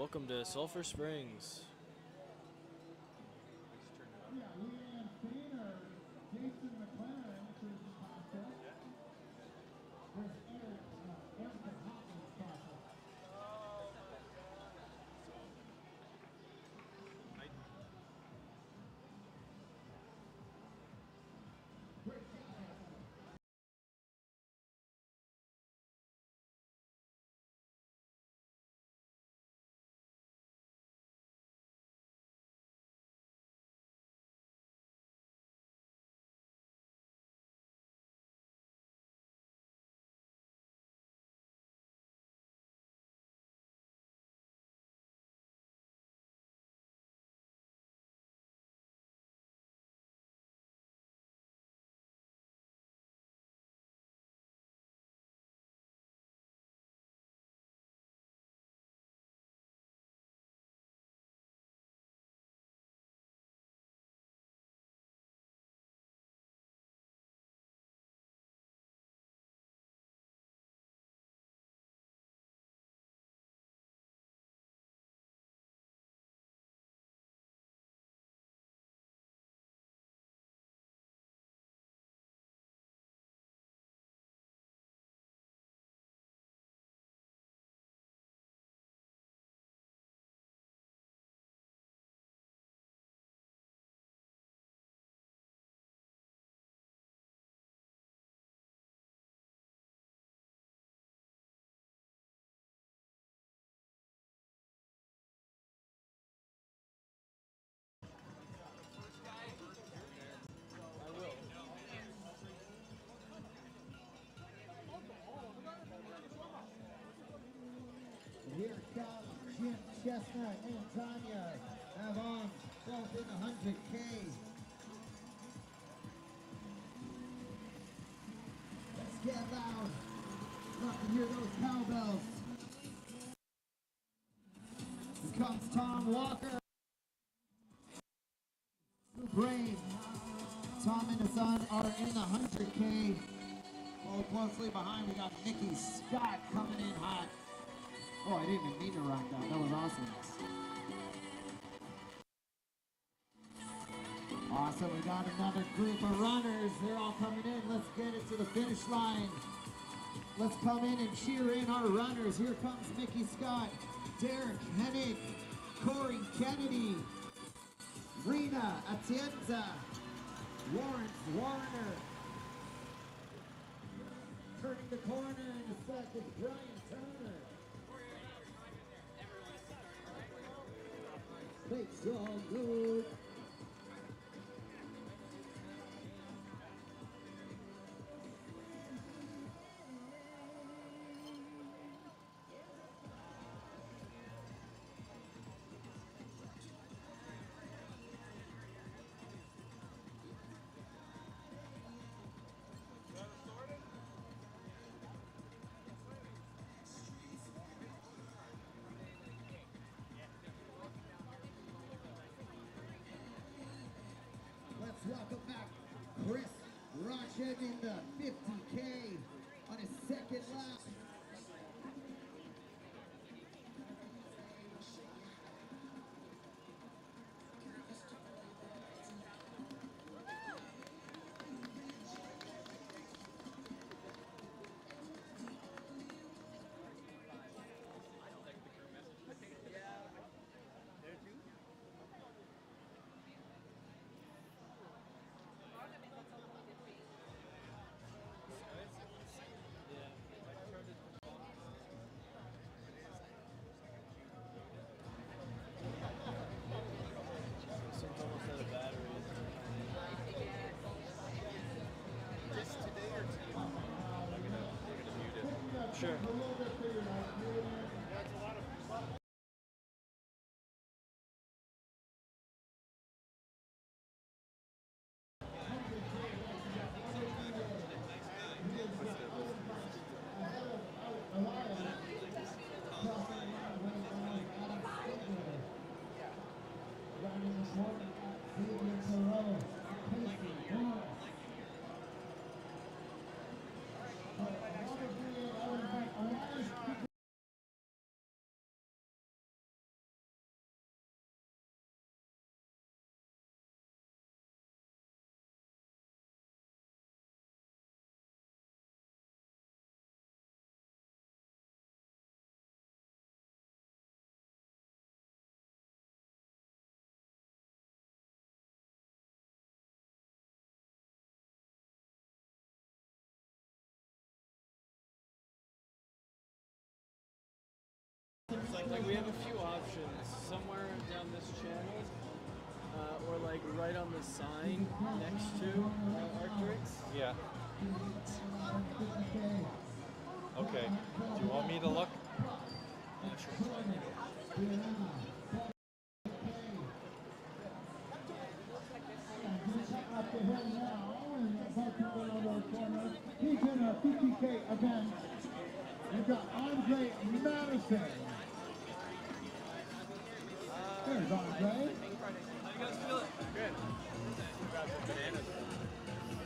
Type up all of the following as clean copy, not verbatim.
Welcome to Sulphur Springs. Here comes Jim Chestnut and Tanya Avon, both in the 100K. Let's get loud. Love to hear those cowbells. Here comes Tom Walker. Brave. Tom and his son are in the 100K. Oh, closely behind, we got Mickey Scott coming in hot. Oh, I didn't even mean to rhyme that. That was awesome. Awesome. We got another group of runners. They're all coming in. Let's get it to the finish line. Let's come in and cheer in our runners. Here comes Mickey Scott, Derek Hennig, Corey Kennedy, Rena Atienza, Lawrence Warner. Turning the corner in a sec is Brian Turner. Makes all good. Welcome back, Chris Rochett in the 50K on his second lap. Sure. Like we have a few options. Somewhere down this channel, or like right on the sign next to Arcturix. Yeah. Okay. Do you want me to look? Yeah, sure. Up to him now, and about to go on those corners. He's in a 50K event. We've got Andre Madison. There's Andre. How you guys feel it? Good. Grab some bananas.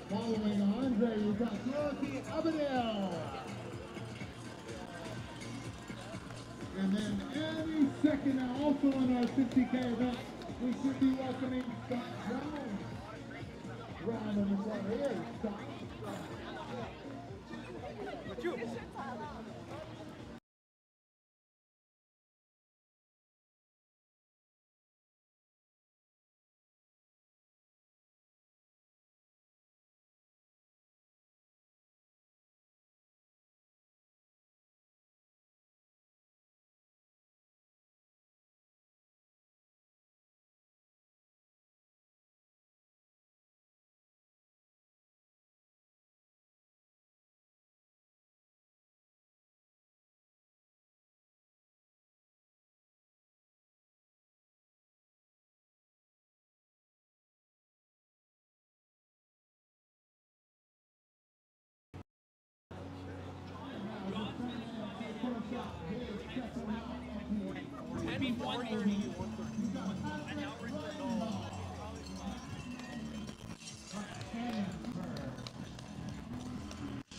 Following Andre, you've got Dorothy Abadell. And then any second now, also in our 50K event, we should be welcoming Scott Jones. Round in the corner here, Scott. With you.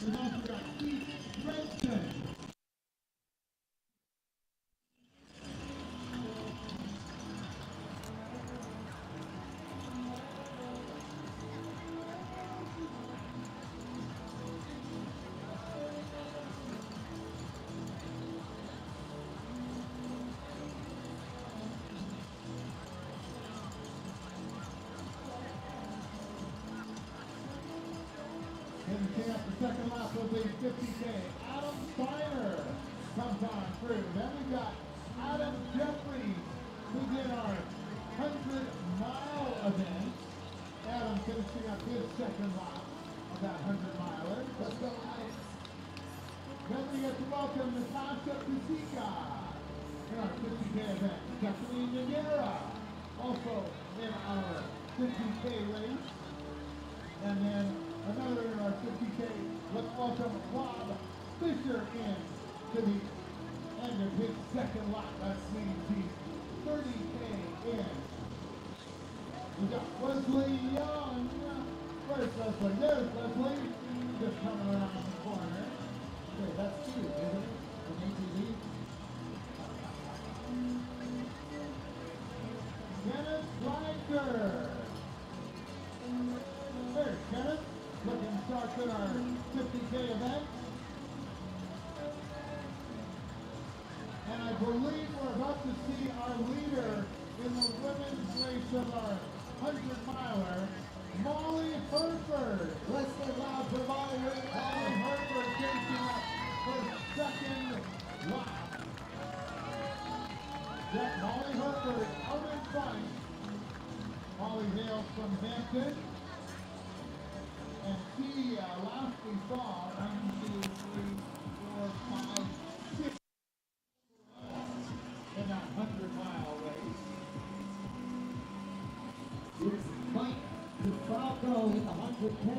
We've also got Keith Redson. Finishing up the second lap of the 50K, Adam Steiner comes on through. Then we've got Adam Jeffries, who did our 100-mile event. Adam finishing up his second lap of that 100-miler. Let's go, Adam. Then we get to welcome Natasha Kusika in our 50K event. Kathleen Nagera, also in our 50K race. And then another in our 50K. Let's welcome Rob Fisher in to the end of his second lap. That means he's 30K in. We got Wesley Young. Where's Leslie? There's Leslie. Just coming around the corner. Okay, that's two, isn't it? From ATV. Kenneth Riker. There's Kenneth, looking sharp in our 50K event. And I believe we're about to see our leader in the women's race of our 100-miler, Molly Herford. Let's get loud for Molly Herford finishing up her second lap. Yep, Molly Herford out in front. Molly hails from Hampton. And she, last we saw, 1, 2, 3, 4, 5, 6 in that 100-mile race. Here's Mike DeFalco in the 100K.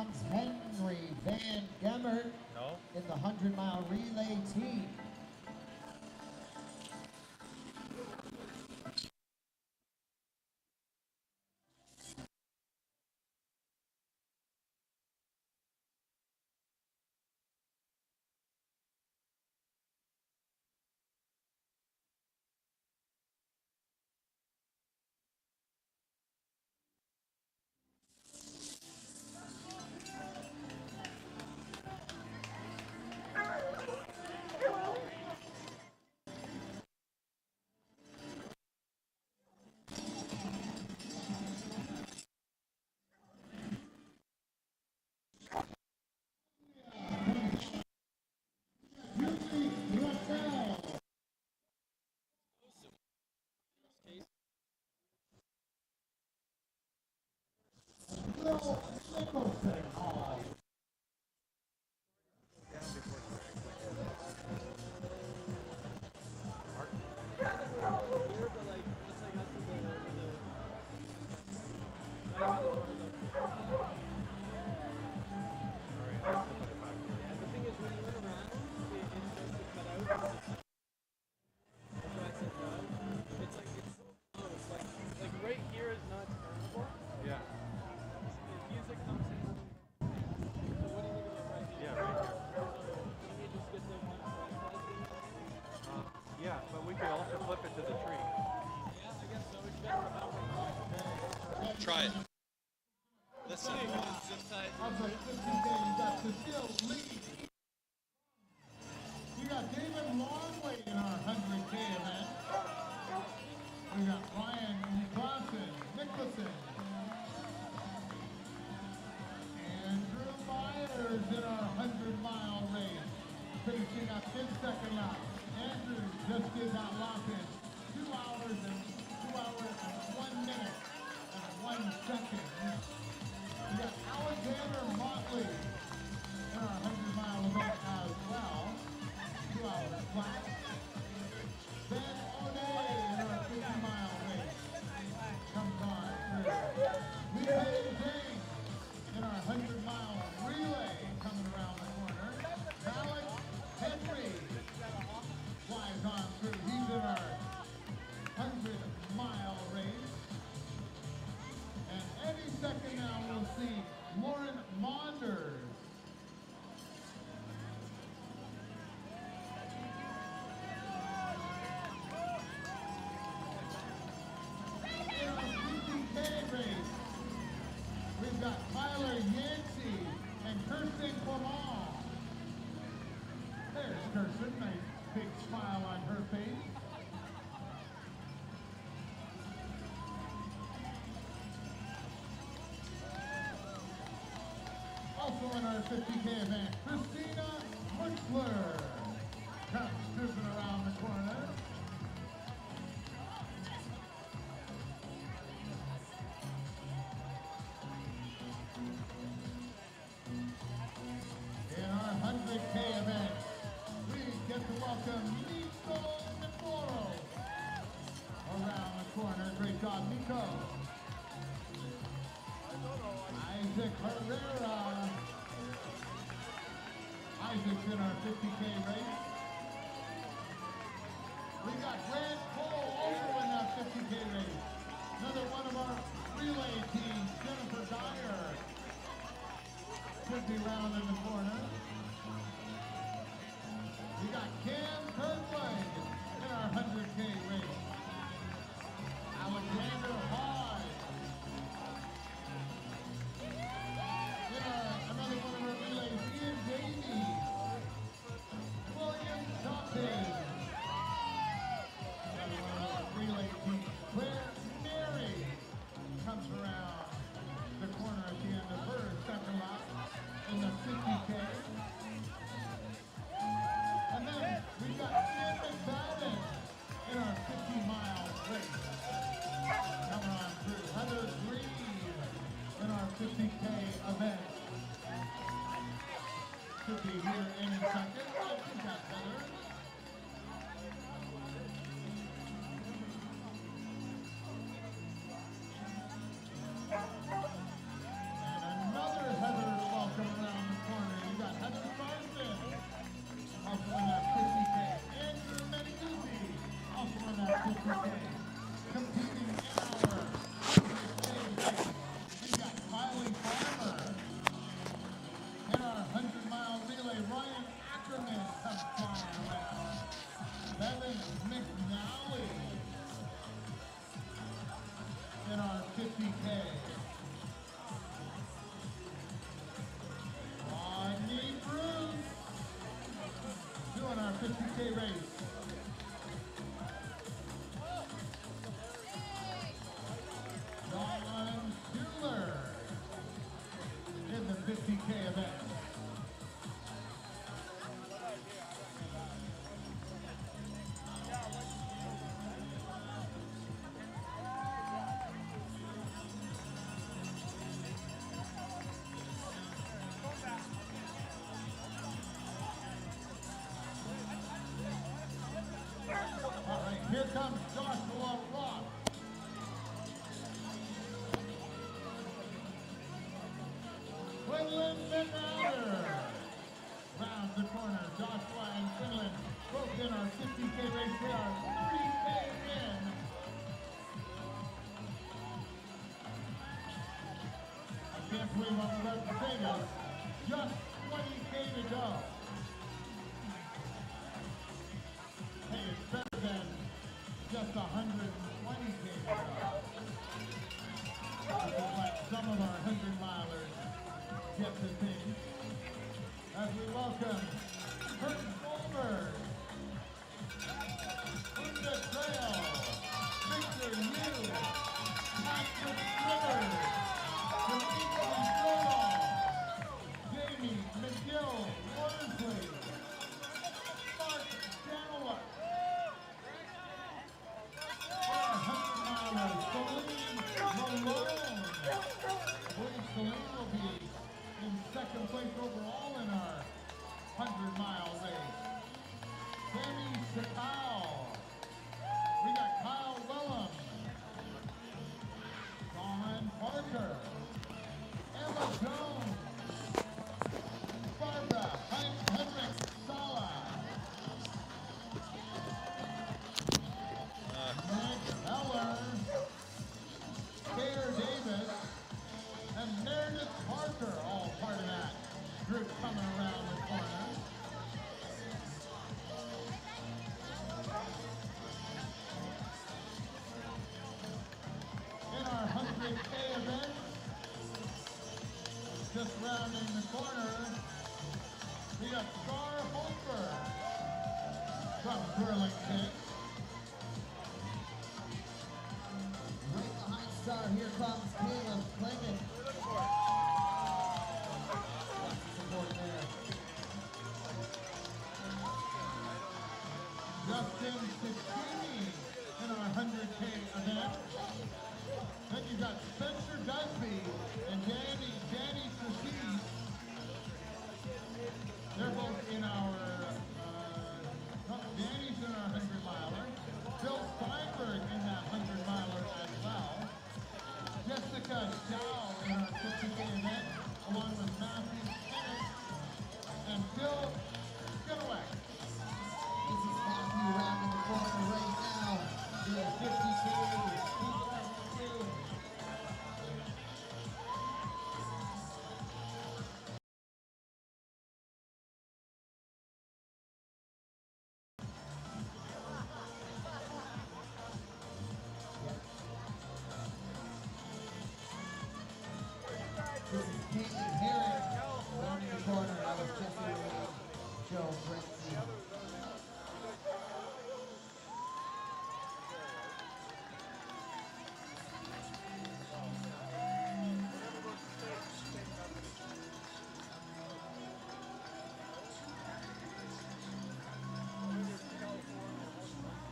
comes Henry Van Gemmert No? in the 100-mile relay team. Yeah. Yeah, right here. Yeah, but we could also flip it to the tree. Try it. Listen, zip tied. You got David Longway in our 100K event. We got Ryan Nicholson. Andrew Myers in our 100-mile race. Finishing up 10-second lap. Andrew just did that lock in. 2 hours and 1 minute and 1 second. We got Alexander Motley in our 100-mile event as well. 2 hours flat. Ben O'Day in our 50-mile race comes on through. Lee James in our 100-mile relay coming around the corner. Alex Henry flies on through. He's in our 100-mile race. And any second now we'll see Lauren Maunders. In our 50K race, we've got Tyler Yancey and Kirsten Clement. There's Kirsten, nice big smile on her face. Also in our 50K event, Christina Muchler comes cruising around the corner. In our 100K event, we get to welcome Nico Nicoro around the corner. Great job, Nico. Isaac Herrera. Isaac's in our 50K race. We got Grant Cole also in that 50K race. Another one of our relay teams, Jennifer Dyer. Should be round in the corner. We got Cam Kirkland in our 100K race. Alexander Hodge. Another one of our relays, Ian Davies. William Johnson. Another one of our relay teams, Claire Mary comes around the corner at the end of her second lap in the 50K. And then we've got Ian McFadden in our 50-mile race. Coming on through. Heather Green in our 50K event. Should be here in a second. I think that's Heather. And another Heather Ryan Ackerman comes flying around. Evan McNally in our 50K. Rodney Bruce doing our 50K race. John Schuler in the 50K event. All right, here comes Joshua Ross. Quinlan McAdder rounds the corner. Joshua and Quinlan both in our 50K race. They are 30K in. I can't believe I'm about to say this. Just 20K to go. Hey, it's better than just 120K to go. Just like some of our 100-milers get the thing. As we welcome Kurt Goldberg, Linda Trail, Victor Yu, Patrick Rivers, Dimitri Goodall, Jamie McGill Worsley, Mark Daniluk, our 100-milers, Celine Malone. I believe Celine will be in second place overall in our 100-mile race. Sammy Sakal. We got Kyle Wellham. Don Parker. Emma Jones. Barbara Henrik Sala. Nick Eller. Bear Davis. And Meredith Parker, all part of that group coming around the corner. In our 100K event, just rounding the corner, we got Scar Holfer from Burlington. Right behind Star, here comes Caleb Clement. Support there. Justin Cicchini in our 100K event. Then you got Spencer Dusby and Danny Cicchini. They're both in our, Danny's in our 100-miler. Bill Steinberg in that 100-miler as well. Jessica Dow in our 50K event, along with Matthew Kennett and Bill Skidaway. This is Matthew rounding the corner right now. Doing 50K. This is Caitlin Herrick rounding the corner. That was Jesse Lee, Joe Brinkley.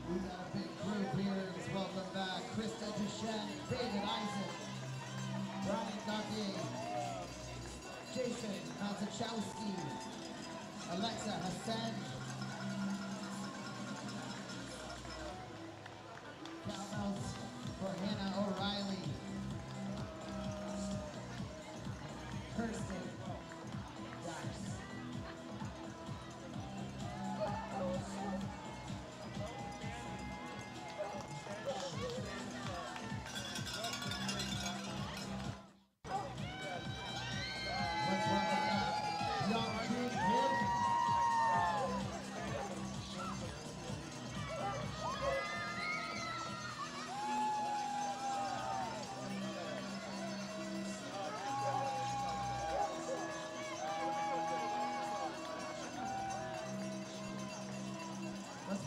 We got a big group here. Let's welcome back Krista Duchenne, David Isaac, Brian Gauthier, Jason Mazachowski, Alexa Hassan, Cowbells for Hannah O'Reilly, Kirsten Dice. Let's welcome back young June Gordon.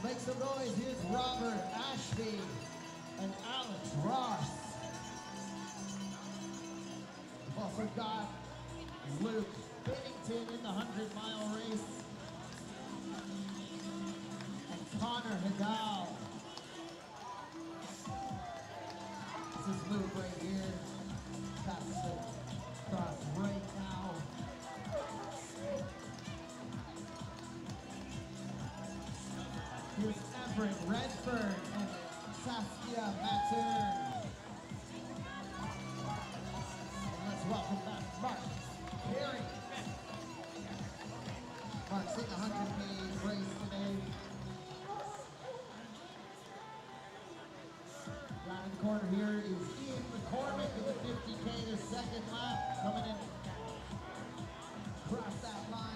Make some noise. Here's Robert, Ashby, and Alex Ross. We've also got Luke Bennington in the 100-mile race. And Connor Hidal. This is Luke right here. That's it. Cross right now. Here's Everett Redford and Saskia Mattern. And let's welcome back Mark Perry. Mark's in the 100-meter race today. Around the corner here is Ian McCormick in the 50K, the second lap, coming in across that line.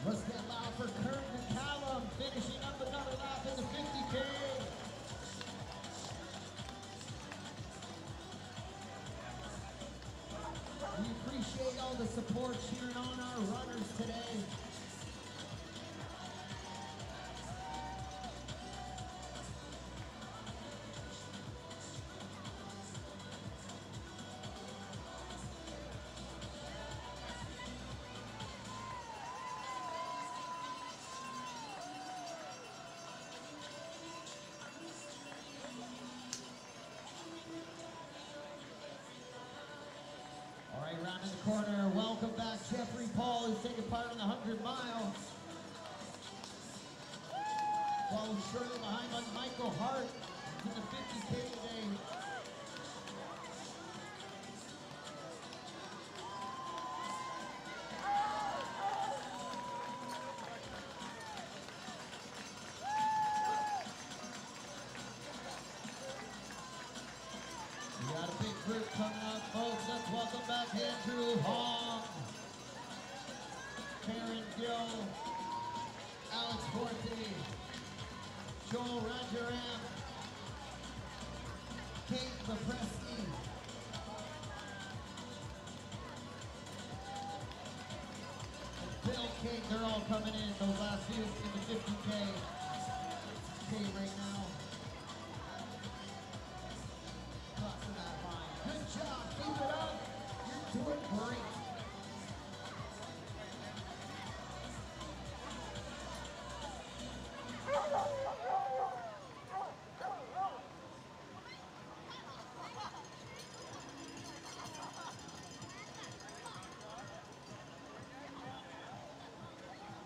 Let's get loud for Kurt McCallum, finishing up another lap in the 50K. We appreciate all the support cheering on our runners today. All right, round in the corner, welcome back Jeffrey Paul, who's taking part in the 100 miles. Followed shortly behind on Michael Hart in the 50K today. We got a big group coming up, folks. Let's welcome back Andrew Hong, Karen Gill, Alex Forte, Joel Rajaram, Kate Lepreski, and Bill King. They're all coming in, those last few in the 50K. Okay, right now. Crossing that line. Good job, keep it up. You're doing great.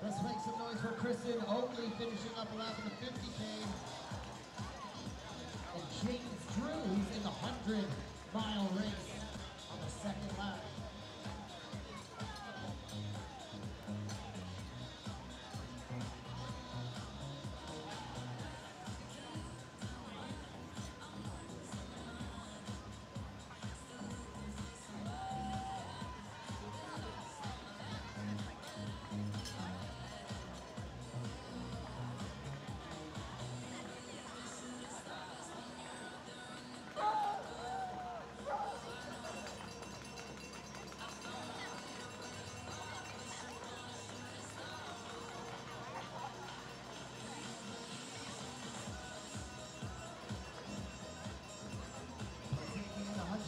Let's make some noise for Kristen Oakley finishing up a lap in the 50K. And James Drew, he's in the 100-mile race on the second lap.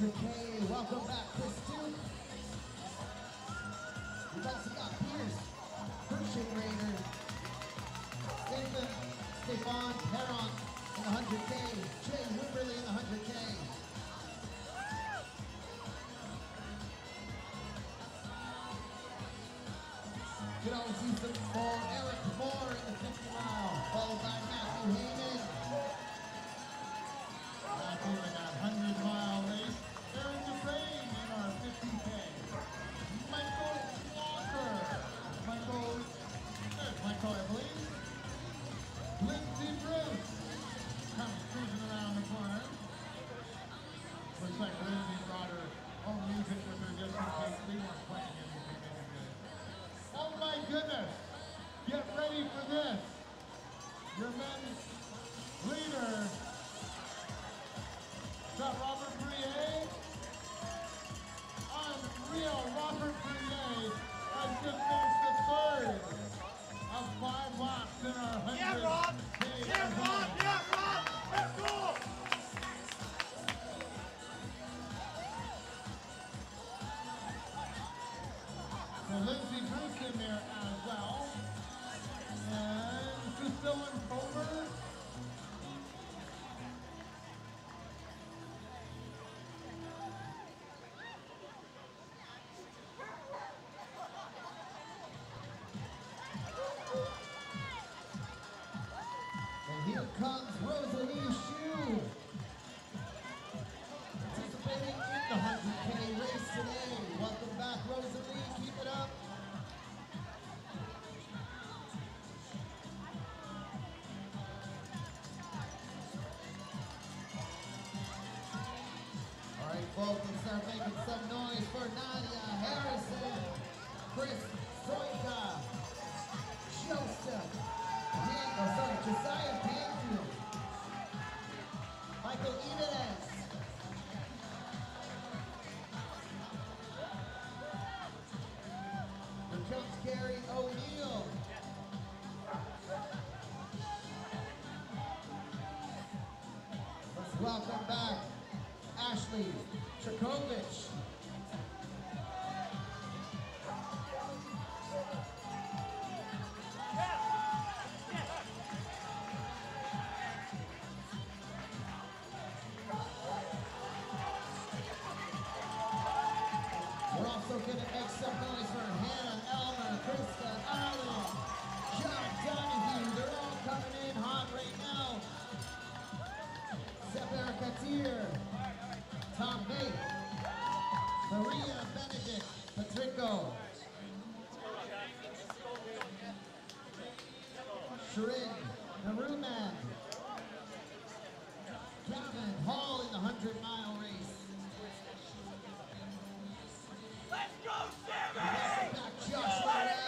Okay, welcome back, Chris Duke. We've also got Pierce, Pershing Raider, Stefan Perron in the 100K, Jay Wimberly in the 100K. You can always see some more Eric Moore in the 50-mile, followed by Matthew Heyman. Matthew in that 100-mile race. cruising around the corner. Looks like Lindsay brought her own music with her just in case we weren't playing anything anyway. Oh my goodness! Get ready for this! Your men's leader, is that Robert Brier? Unreal, Robert Brier has just finished the third of 5 laps in our 100K. Yeah, Rob! Let's go! So Lindsay Bruce in there as well. And Priscilla Cover. And here comes Rosalie Shue, participating in the 100K race today. Welcome back, Rosalie. Keep it up. All right, folks, let's start making some noise for Nadia Harrison, Chris Soika, Joseph, Josiah Panfield, Michael Ibanez, here comes Gary O'Neill, let's welcome back Ashley Trakovich. We're also going to make some noise for Hannah, Elmer, Krista, Arlen, John Donahue. They're all coming in hot right now. Sefer Katir, Tom Bates, Maria Benedict, Patrico, Shirin, Naruman, Gavin Hall in the 100-mile race. Let's go, Sammy! Welcome back, Josh Lorette.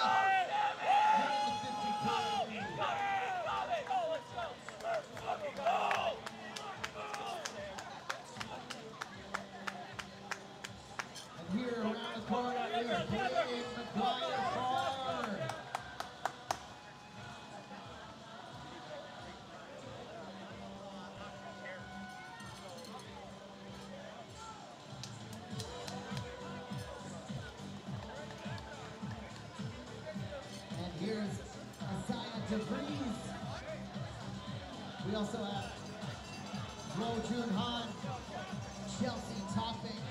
And here around the corner is Blaine McGuire Ford. And here's Isaiah DeVries. We also have Flo Jun Han, Chelsea Topping.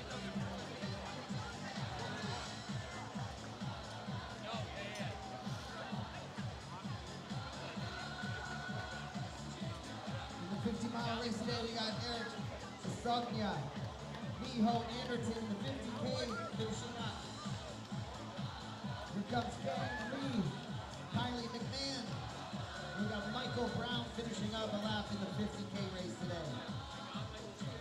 In the 50-mile race today, we got Eric Sognia, Miho Anderton in the 50K finishing up. Here comes Karen Lee, Kylie McMahon. We got Michael Brown finishing up a lap in the 50K race today.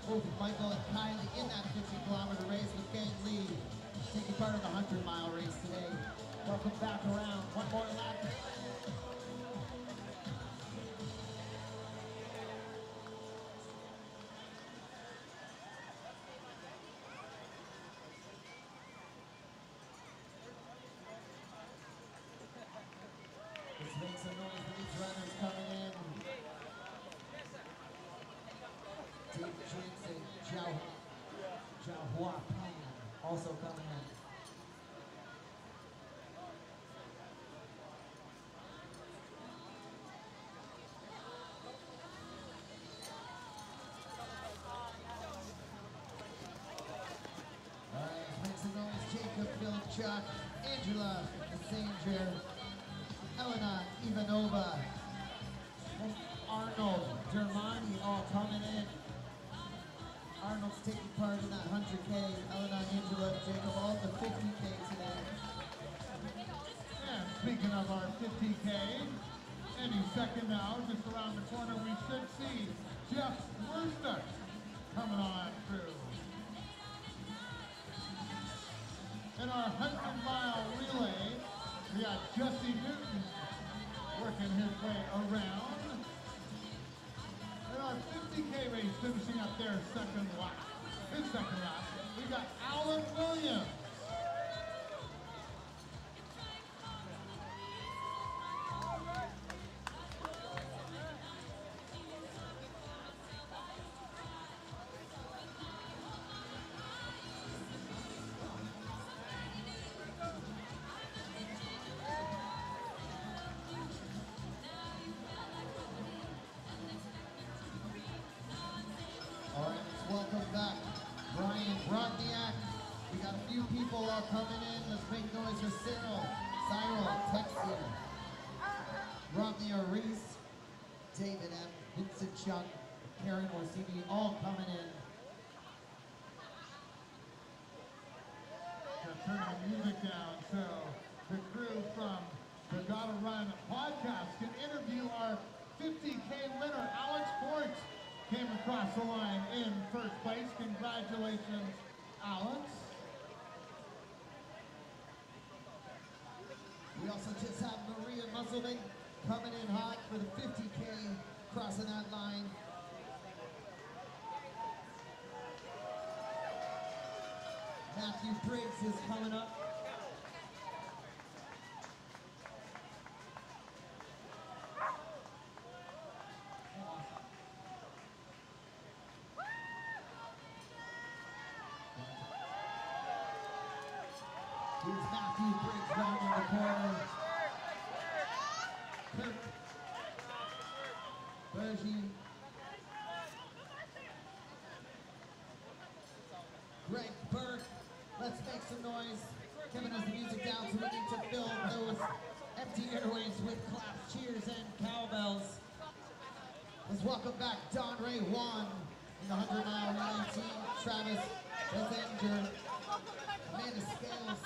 Both Michael and Kylie in that 50-kilometer race with Gang Lee taking part in the 100-mile race today. Welcome back around. One more lap. Let's make some noise for these runners coming in. Dave Jensen, Zhao Hua Pan also coming in. All right, let's make some noise. Jacob Philipchuk, Angela Sanger, Elena Ivanova, and Arnold Germani all coming in. Arnold's taking part in that 100K. Elena, Angela, Jacob all the 50K today. And speaking of our 50K, any second now, just around the corner, we should see Jeff Werster coming on through. In our 100-mile relay, we got Jesse Newton working his way around. In our 50K race, finishing up their second lap, we got Alan Williams. All right, let's welcome back Brian Brodniak. We got a few people all coming in. Let's make noise for Cyril, Texier, Rodney Reese, David M., Vincent Chung, Karen Orsini, all coming in. Turn the music down so the crew from the Gotta Run podcast can interview our 50K winner, Alex Fort. Came across the line in first place. Congratulations, Alex. We also just have Maria Musselman coming in hot for the 50K, crossing that line. Matthew Briggs is coming up. Here's Matthew Briggs rounding the corner. Kirk Bergie. Greg Burke. Let's make some noise. Kevin has the music down, so we need to fill those empty airways with claps, cheers, and cowbells. Let's welcome back Don Ray Juan in the 100-mile relay team. Travis Bezenger, Amanda Scales,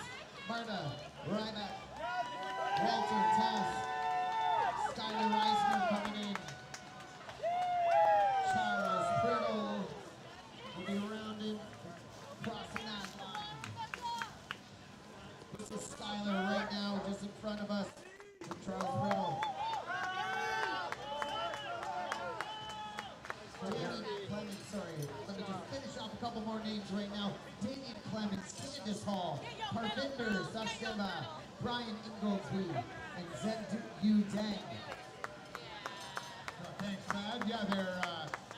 Marta Ryback, Walter Tass, Skyler Reisner coming in. Charles Priddle will be rounded, crossing that line. This is Skyler right now, just in front of us, with Charles Priddle. Damien Clemens, sorry, let me just finish off a couple more names right now. Damien Clemens, Candace Hall, Parvinder Sashkema, Brian Ingoldsby, and Zendu Deng. Thanks, Matt. Yeah, they're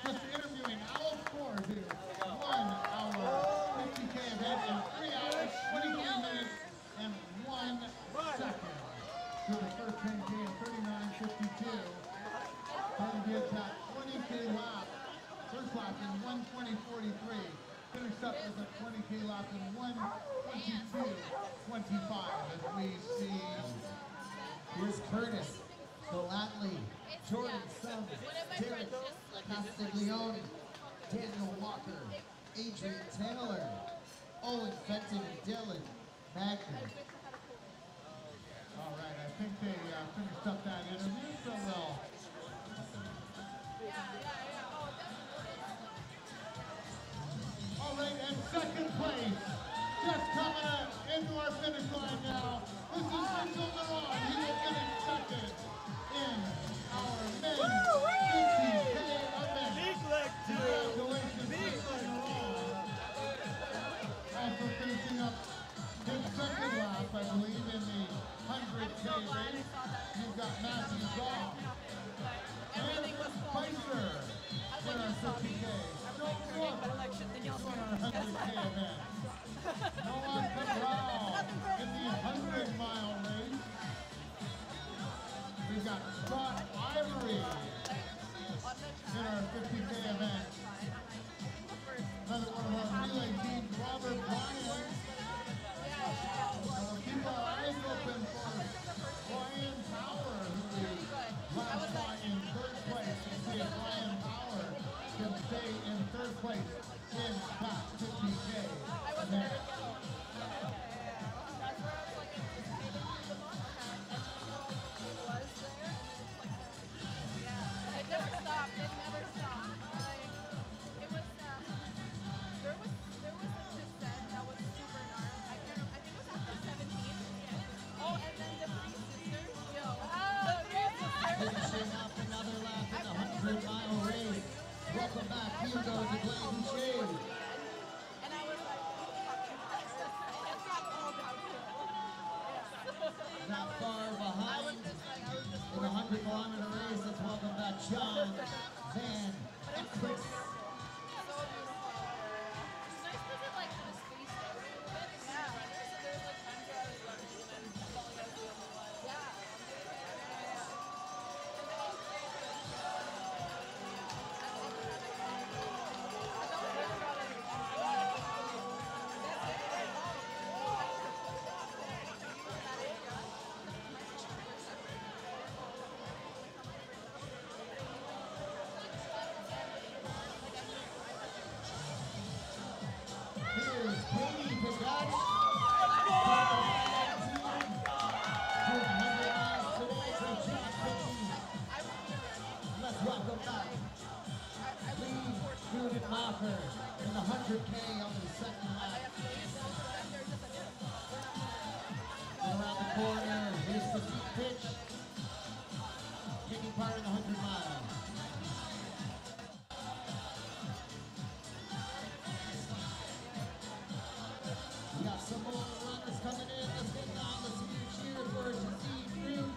just interviewing Alex Ford, who won our 50K event in 3 hours, 23 minutes, and 1 second. So the first 10K in 39:52. Then did that 20K lap, first lap in 1:20:43. Finished up with a 20K lap in 1:22:25 as we see. Here's Curtis Golatly, Jordan Sums, Derek Castiglione, Daniel Walker, Adrian Taylor, Owen Fenton, and Dylan Magner. All right, I think they finished up that interview, so they'll. All right, and second place, just coming up into our finish line now. This is Mitchell Miron. He will finish second in our men's 50K event. Congratulations, Mitchell Miron. Also finishing up his second lap, I believe, in the 100K race. You've got Matthew Goff and Spicer for our 50K. Don't look on our 100K event. Noah Cabral in the 100-mile race. We've got Scott Ivory in our 50K event. Another one of our relay teams, Robert Bryan. Keep our eyes open for Brian Power, who is last spot in third place. And see if Brian Power can stay in third place in that 50K event. It never stopped. Hugo de Blaine Boucher. And I was like, it's not all downhill. Not far behind in the 100-kilometer race. Let's welcome back John Van Chris. In the 100K on the second lap. And around the corner, here's the deep pitch. Taking part in the 100 miles. We got some more runners coming in. Let's get down. Let's hear a cheer for Jazeen Root.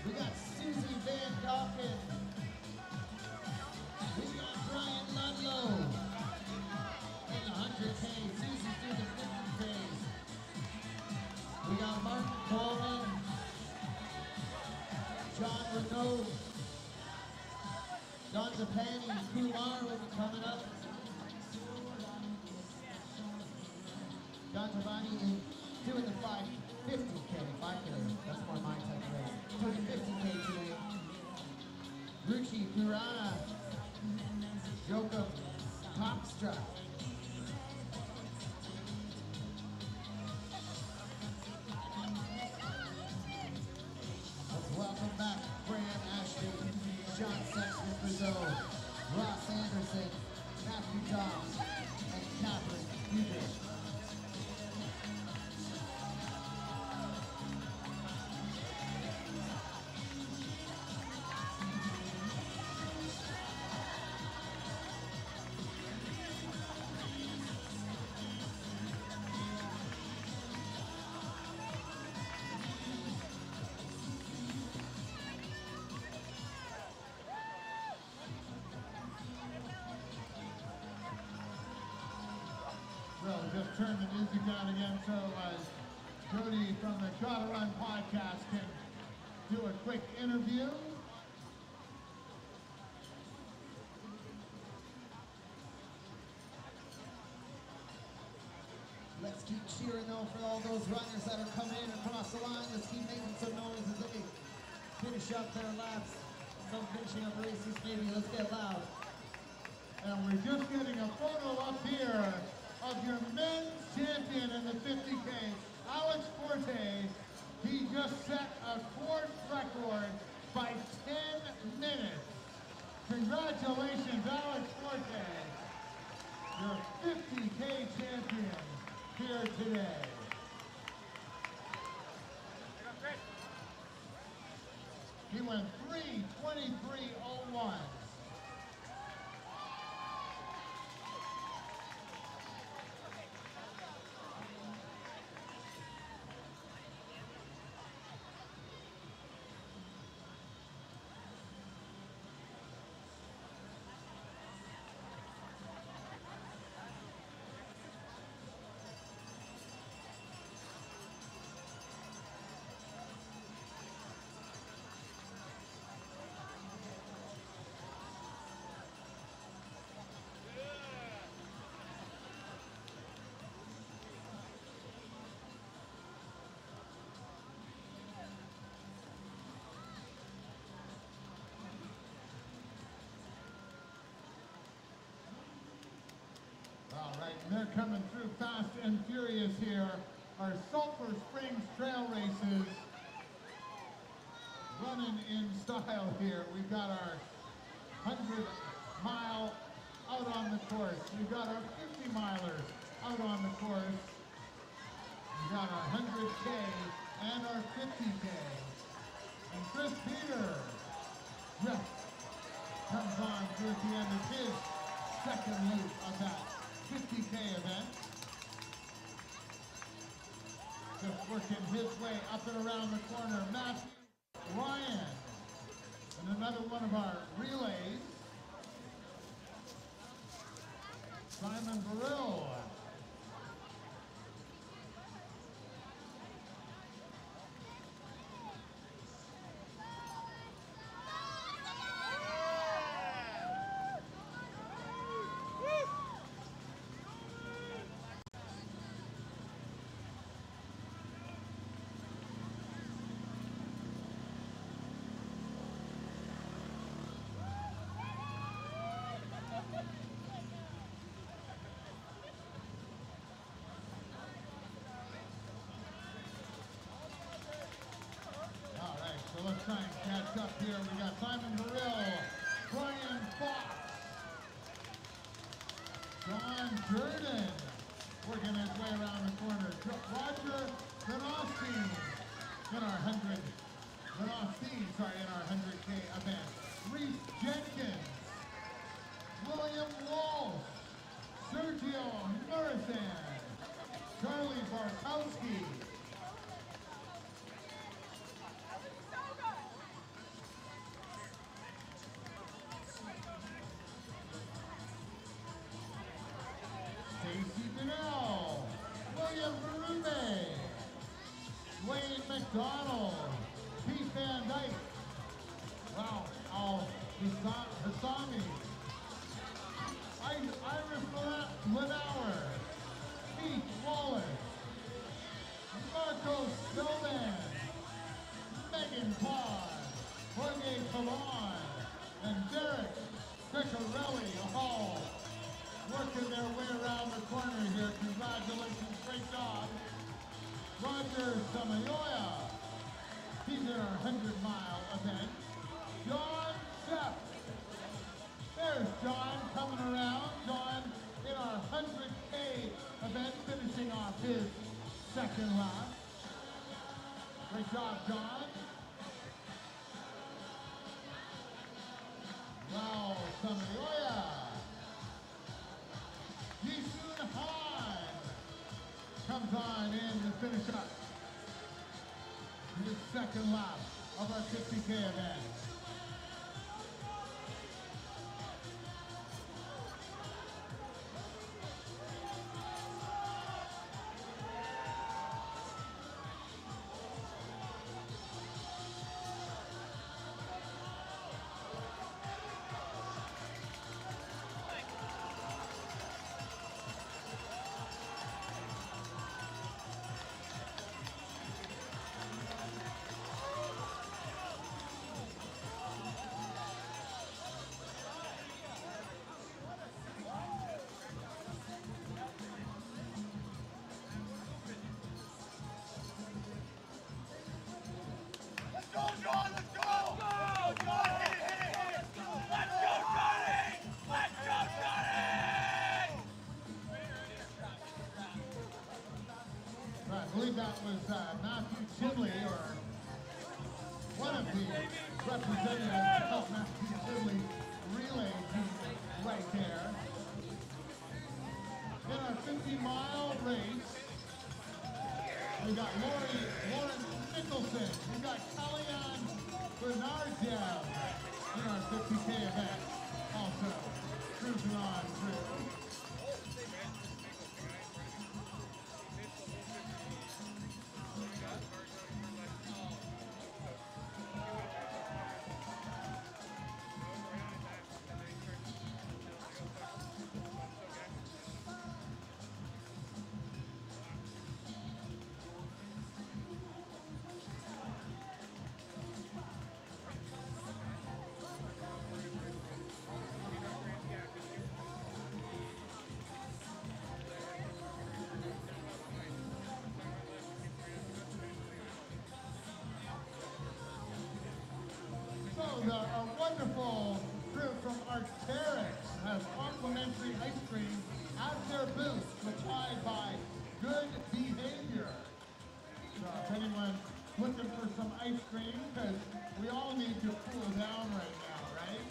We got Susie Van Dokken. We got Brian Ludlow in the 100K. Susie's doing the 50Ks. We got Martin Coleman, John Renaud, Don Zapani, Kumar will be coming up. Don Zapani is doing the 50K, 5K. That's more my type of race. Doing 50K today. Ruchi Purana. Jacob Topstra. Let's welcome back Fran Ashton, John Sexton Brazil, Ross Anderson, Matthew Dobbs, and Catherine Huger. Well, just turn the music down again so Jody from the Try to Run podcast can do a quick interview. Let's keep cheering though for all those runners that are coming in across the line. Let's keep making some noise as they finish up their laps. Some finishing up races maybe. Let's get loud. And we're just getting a photo up here of your men's champion in the 50K, Alex Forte. He just set a course record by 10 minutes. Congratulations, Alex Forte, your 50K champion here today. He went 3:23:01. All right, and they're coming through fast and furious here. Our Sulphur Springs trail races running in style here. We've got our 100-mile out on the course. We've got our 50-milers out on the course. We've got our 100K and our 50K. And Chris Peter, yes, comes on through at the end of his second loop of that 50K event. Just working his way up and around the corner, Matthew Ryan. And another one of our relays, Simon Burrell. So let's try and catch up here. We got Simon Burrell, Brian Fox, John Jordan working his way around the corner. Roger Ganassi in our 100K event. Reese Jenkins, William Walsh, Sergio Murison, Charlie Barkowski, Stacey Donnell, William Berube, Wayne McDonald, Pete Van Dyke, wow, Hassami, Iris Lanauer, Keith Wallace, Marco Snowman, Megan Pond, Jorge Pavon, and Derek Pecorelli, all working their way around the corner here. Congratulations, great job. Roger Samayoya, he's in our 100-mile event. John Shepp, there's John coming around. John in our 100K event, finishing off his second lap. Great job, John. Wow, Samayoya. Yisun Han comes on in to finish up his second lap of our 50K event. Go, John, let's go! Go, John, hit it, hit it, hit it! Let's go, Johnny! Let's go, Johnny! I believe that was Matthew Chidley, or one of the representatives of Matthew Chidley relay team right there. In our 50-mile race, we got Lauren Nicholson. We got Kellyanne Bernardev in our 50K event, also cruising on through. A wonderful crew from Arc'teryx has complimentary ice cream at their booth, supplied by Good Behavior. So if anyone's looking for some ice cream, because we all need to cool down right now, right?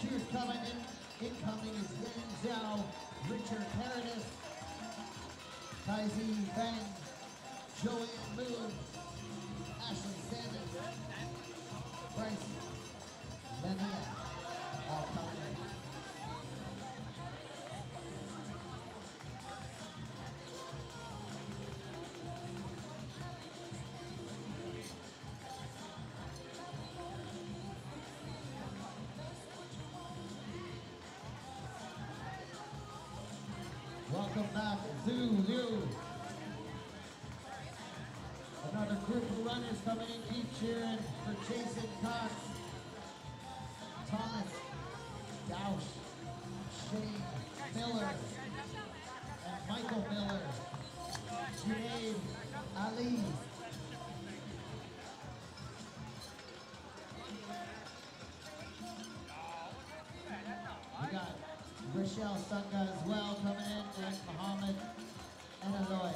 cheers coming in. Incoming is Yan Zhao, Richard Paradis, Kaisi Bang, Joanne Moon, Ashley Sanders, Bryce Lania, all coming in. Welcome back, Zulu. Another group of runners coming in, keep cheering for Jason Cox, Thomas Gausch, Shane Miller, and Michael Miller, Junaid Ali. We got Rochelle Sunga as well coming in, and Muhammad and Aloy.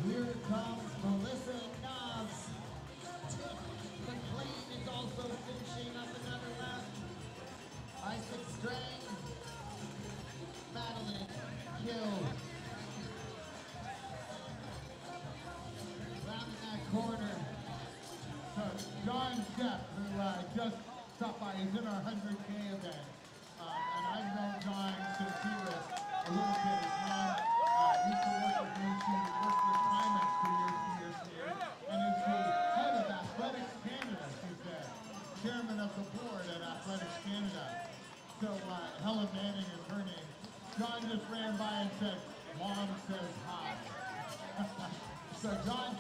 Here comes Melissa Knobs. Tiff McLean is also finishing up another lap. Isaac Strang, Madeline Kill. Rounding that corner. So John Shepp, who just stopped by, is in our 100K event. And I've known John since he was a little kid. His mom used to work with me. She worked with Climax for years. And is the head of Athletics Canada, she's the chairman of the board at Athletics Canada. So Helen Manning is her name. John just ran by and said, Mom says hi. So John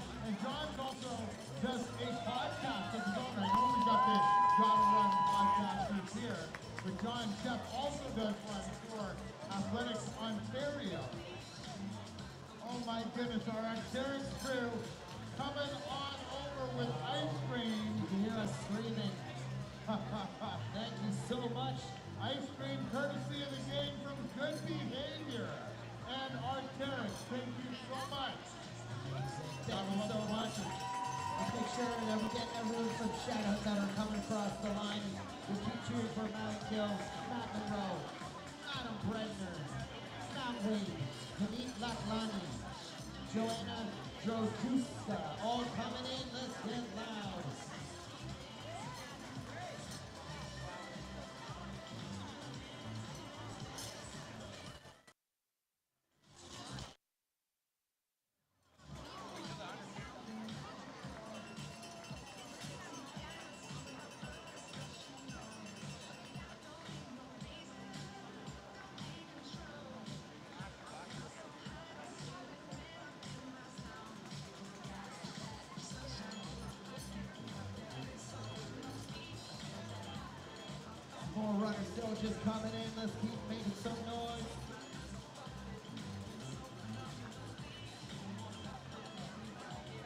also does a podcast of his own. I know we got the Gotta Run podcasters here, but John Shepp also does one for Athletics Ontario. Oh my goodness, our Xterix crew coming on over with ice cream. You can hear us screaming. Thank you so much. Ice cream courtesy of the game from Good Behavior and Arcteryx. Thank you so much. Thank you so much. Let's make sure that we get everyone some shout-outs that are coming across the line. We keep cheering for Mount Gill, Matt Monroe, Adam Bredner, Matt Wade, Panit Laklani, Joanna Drojuska, all coming in. Let's get loud. More runners still just coming in. Let's keep making some noise.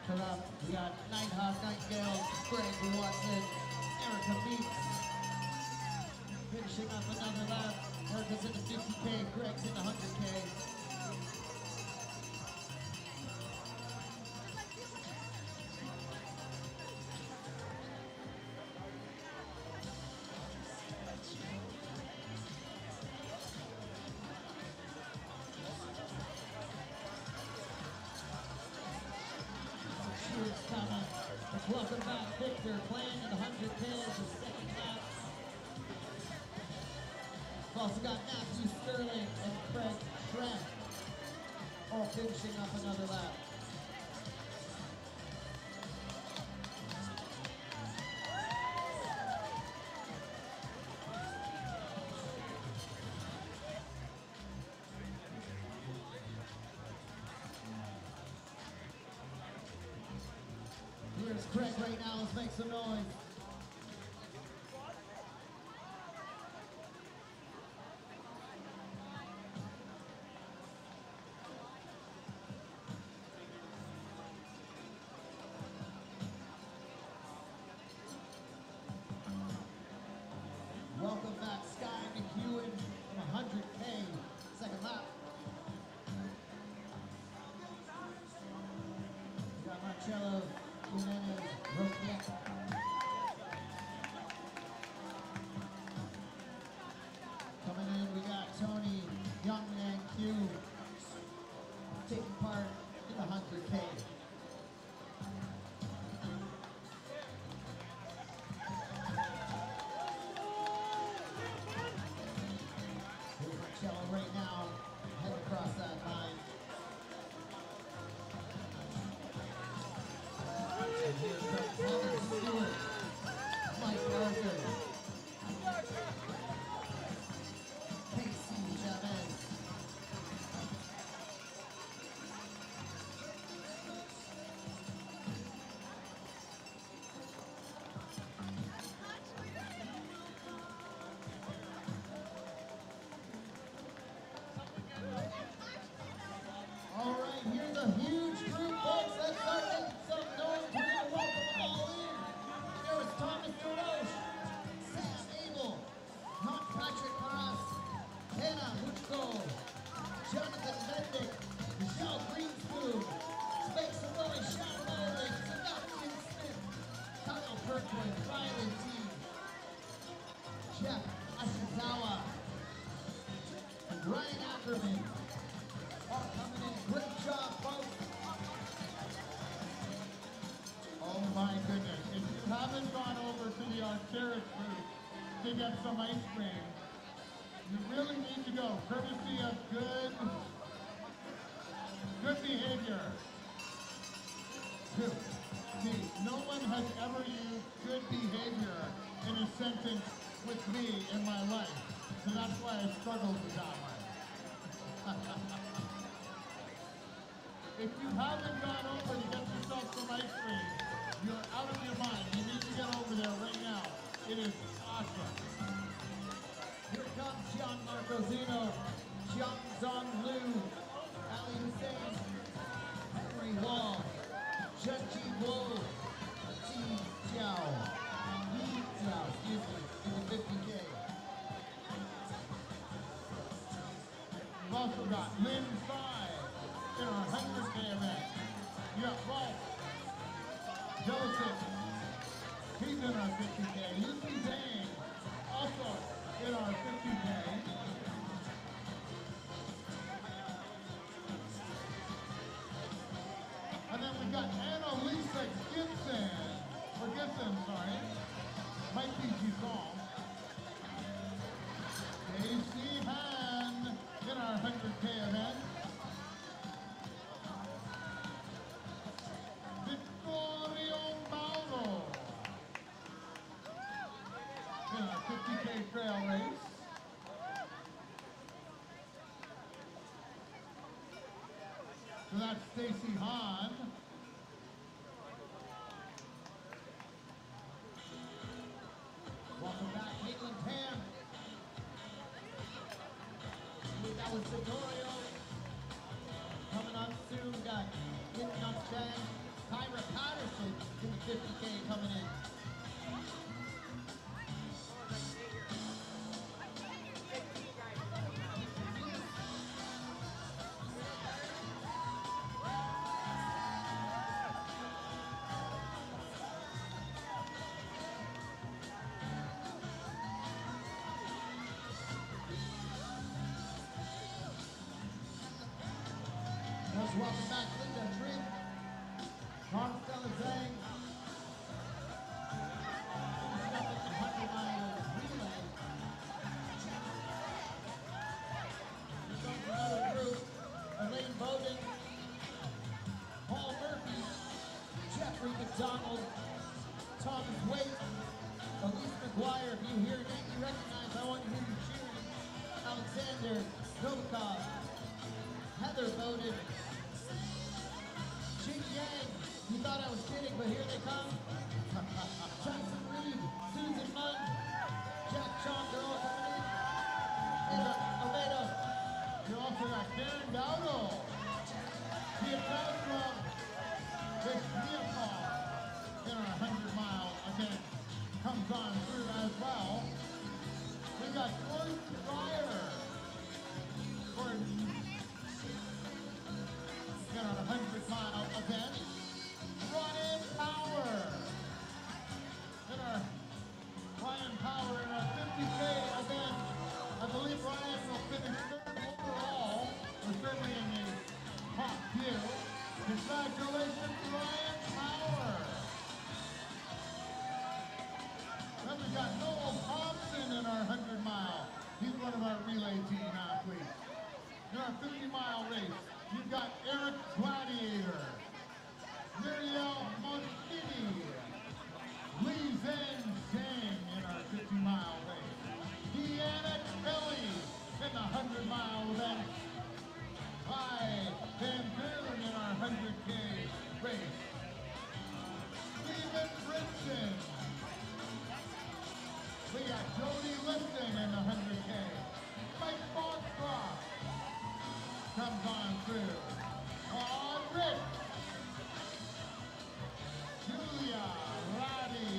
Put up, we got Nighthawk, Nightingale, Greg Watson, Erica Meeks. Finishing up another lap. Erica's in the 50K, Greg's in the 100K. Welcome back, Victor, playing in the 100K as the second lap. We've also got Matthew Sterling and Craig Trent, all finishing up another lap. Here's Craig right now, let's make some noise. 100K, second lap. We got Marcello Jimenez Roquette. Coming in, we got Tony Youngman Q taking part in the 100K. Here's Marcello right now, heading across that line. And here comes Heather Stewart, Mike Arthur, Casey Chavez. All right, here's a huge group, folks. Let's start making some noise. We're going to welcome them all in. There is Thomas DeRoche, Sam Abel, John Patrick Carras, Hannah Huchko, Jonathan Mendick, Michelle Greenspoon, Space Roy, Sean Rowling, Sebastian Smith, Kyle Kirkwood, Riley T, Jeff Ashizawa, and Ryan Ackerman. All coming in. Great job, folks. Oh my goodness. If you haven't gone over to the Arcturus booth to get some ice cream, you really need to go. Courtesy of good behavior. No one has ever used good behavior in a sentence with me in my life. So that's why I struggled with that one. If you haven't gone over to get yourself some ice cream, you're out of your mind. You need to get over there right now. It is awesome. Here comes Gianmarco Zeno, Jiang Zong Lu, Ali Hussein, Henry Wall, Zhenji Wu, Xi Jiao, Yi Jiao, excuse me, in the 50K. We've also got Lynn Tsai in our 100K event. You got Rolf Joseph. He's in our 50K. Lucy Zhang, also in our 50K. And then we got Annalisa Gibson, sorry. Might be Giselle. Casey Han in our 100K event. Vittorio Mauro in our 50K trail race. So that's Stacy Hahn. Welcome back, Caitlin Tam. That was Vittorio. Coming up soon, we got Gitnam Chen, Tyra Patterson in the 50K coming in. Let's welcome back Linda Trinh, Marcella Zhang, finishing up at the 100-mile relay. Here comes another group, Elaine Bowden, Paul Murphy, Jeffrey McDonald, Thomas Waite, Elise McGuire. If you hear a name you recognize, I want you to hear you cheering. Alexander Novikov, Heather Bowden, Jing Yang. You thought I was kidding, but here they come. Jackson Reed, Susan Munn, Jack Chong, they're all coming in. And Oviedo. You also got Karen Dowdle. Tia Castro, Vic Leopold in our 100-mile event comes on through as well. We got Joyce Fryer Jody Lifton in the 100K. Mike Foxcroft comes on through. On Rick. Julia Roddy.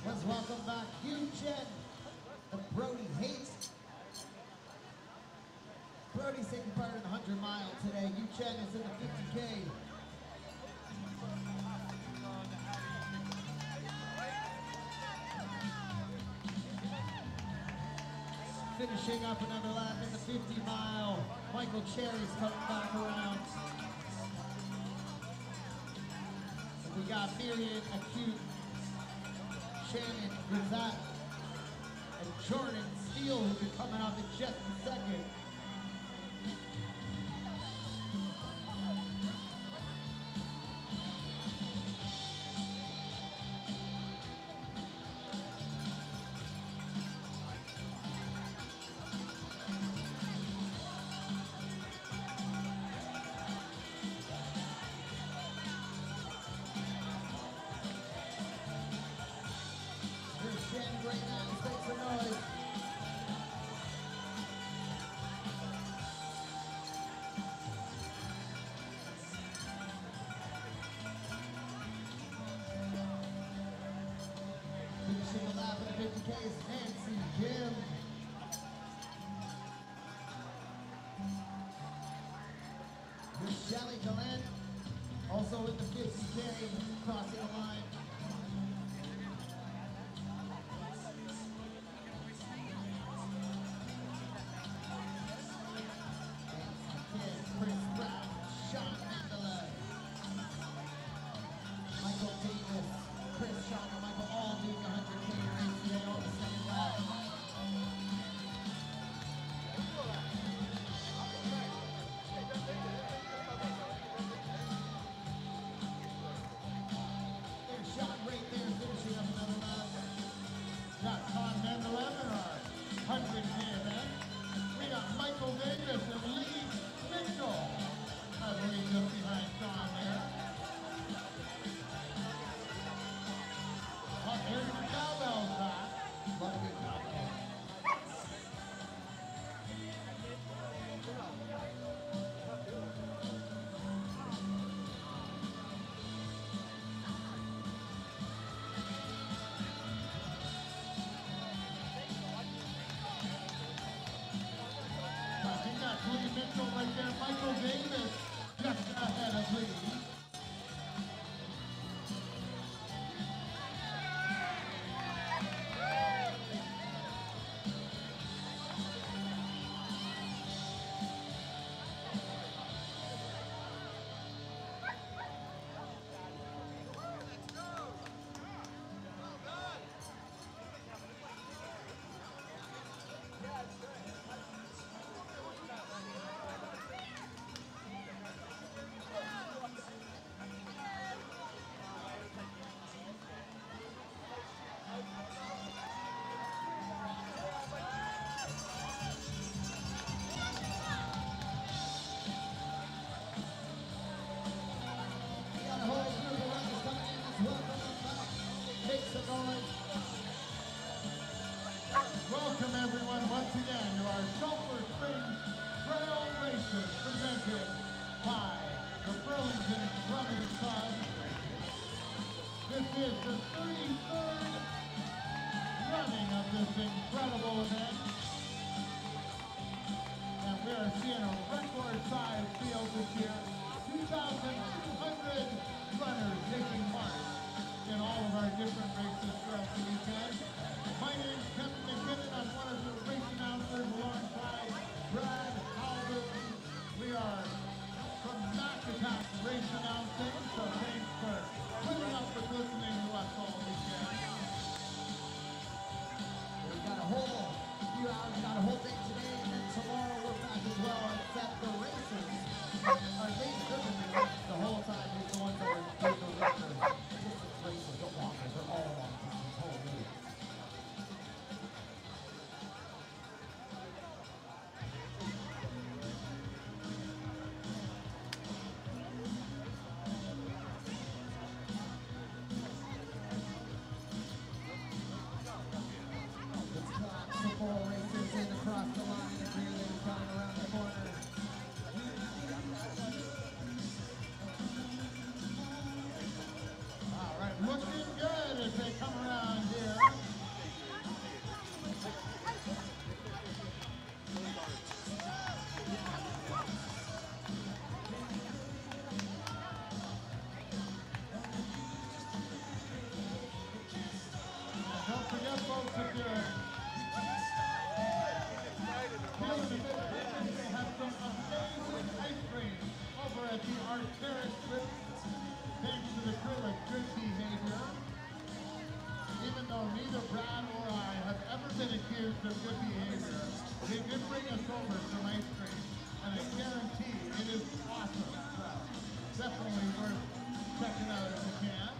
Let's welcome back Chen, the Brody Hates. Brody's taking part in the 100 mile today. Chen is in the 50K. Finishing up another lap in the 50 mile. Michael Cherry's coming back around. And we got Miriam Acute, Shannon Grizat, and Jordan Steele, who'll be coming up in just a second. Here's Shannon right now, let's make some noise. Finishing the lap in the 50K is Nancy Jim. Here's Shelly Glenn, also in the 50K, crossing the line. Chris Brown, Sean Mandela, Michael Davis, Chris Sean and Michael all doing the 100K race today on the second lap. There's Sean right there finishing up another lap. Got Sean Mandela in our 100K event. We got Michael Davis and Lee Mitchell. I believe just behind Sean there. Oh, there's the cowbells back. Love a good cowbell. I think that's Lee Mitchell right there. Michael Davis just ahead of Lee. We got a whole group of runners coming in. Let's welcome them back. Make some noise. Welcome everyone once again to our Sulphur Springs Trail Races presented by the Burlington Running Club. This is the 33rd running of this incredible event. And we are seeing a record-sized field this year. 2,200 runners taking part in all of our different races throughout the weekend. My name's Kevin McKinnon. I'm one of the race announcers alongside Brad Albert. We are from Back Attack Race Announcing, so thanks for putting up with listening to us all weekend. We've got a whole few hours, we got a whole day today, and then tomorrow we're back as well, except the races are being driven the whole time. Sulphur. Here in the mid-distance, they have some amazing ice cream over at the Arcturus Trip. Thanks to the crew of good behavior. Even though neither Brad or I have ever been accused of good behavior, they did bring us over some ice cream, and I guarantee it is awesome. So definitely worth checking out if you can.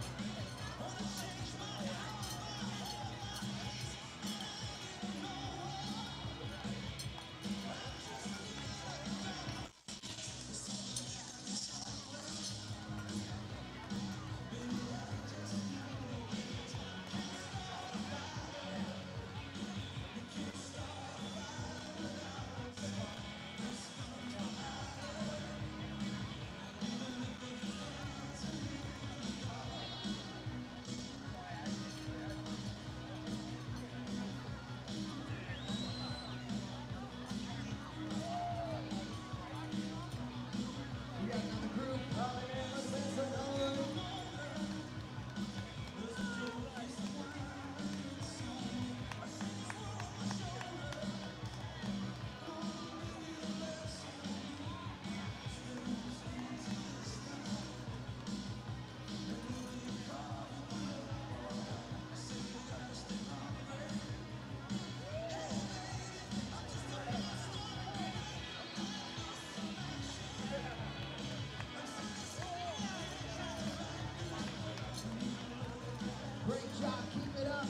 We got another group coming in. Let's make some noise. Great job, keep it up.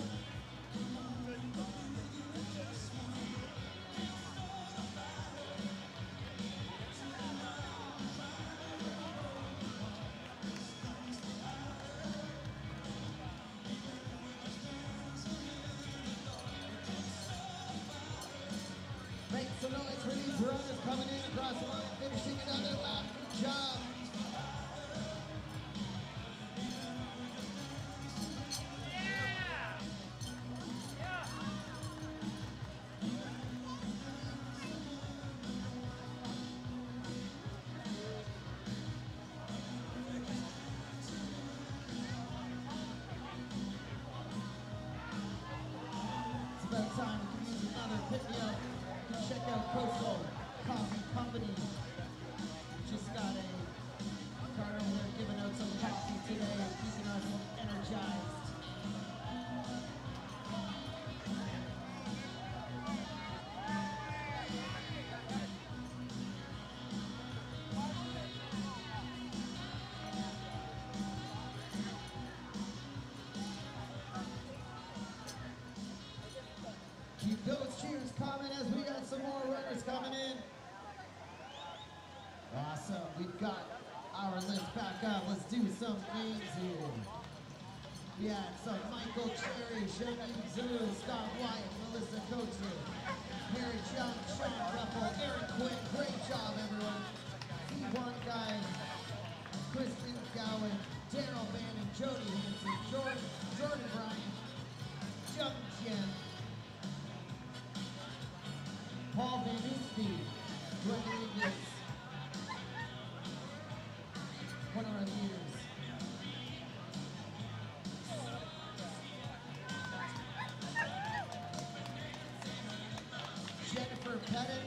Make some noise for these runners coming in across the line, finishing another lap. Good job. It's about time we can use another pick-me-up. You can check out Coastal Coffee Company. Just got a card over there giving out some coffee today, keeping us energized. Keep those cheers coming as we got some more runners coming in. Awesome, we've got our list back up. Let's do some names here. Yeah, so Michael Cherry, Shani Zuru, Scott Wyatt, Melissa Coacher, Harry Chung, Sean Ruffle, Aaron Quinn. Great job, everyone. T1 guy, Kristen Gowan, Daryl Bannon, Jody Hanson, Jordan Bryant, Jung Jen, Paul Van Oosty, Rodriguez, one of our leaders. Jennifer Pettit,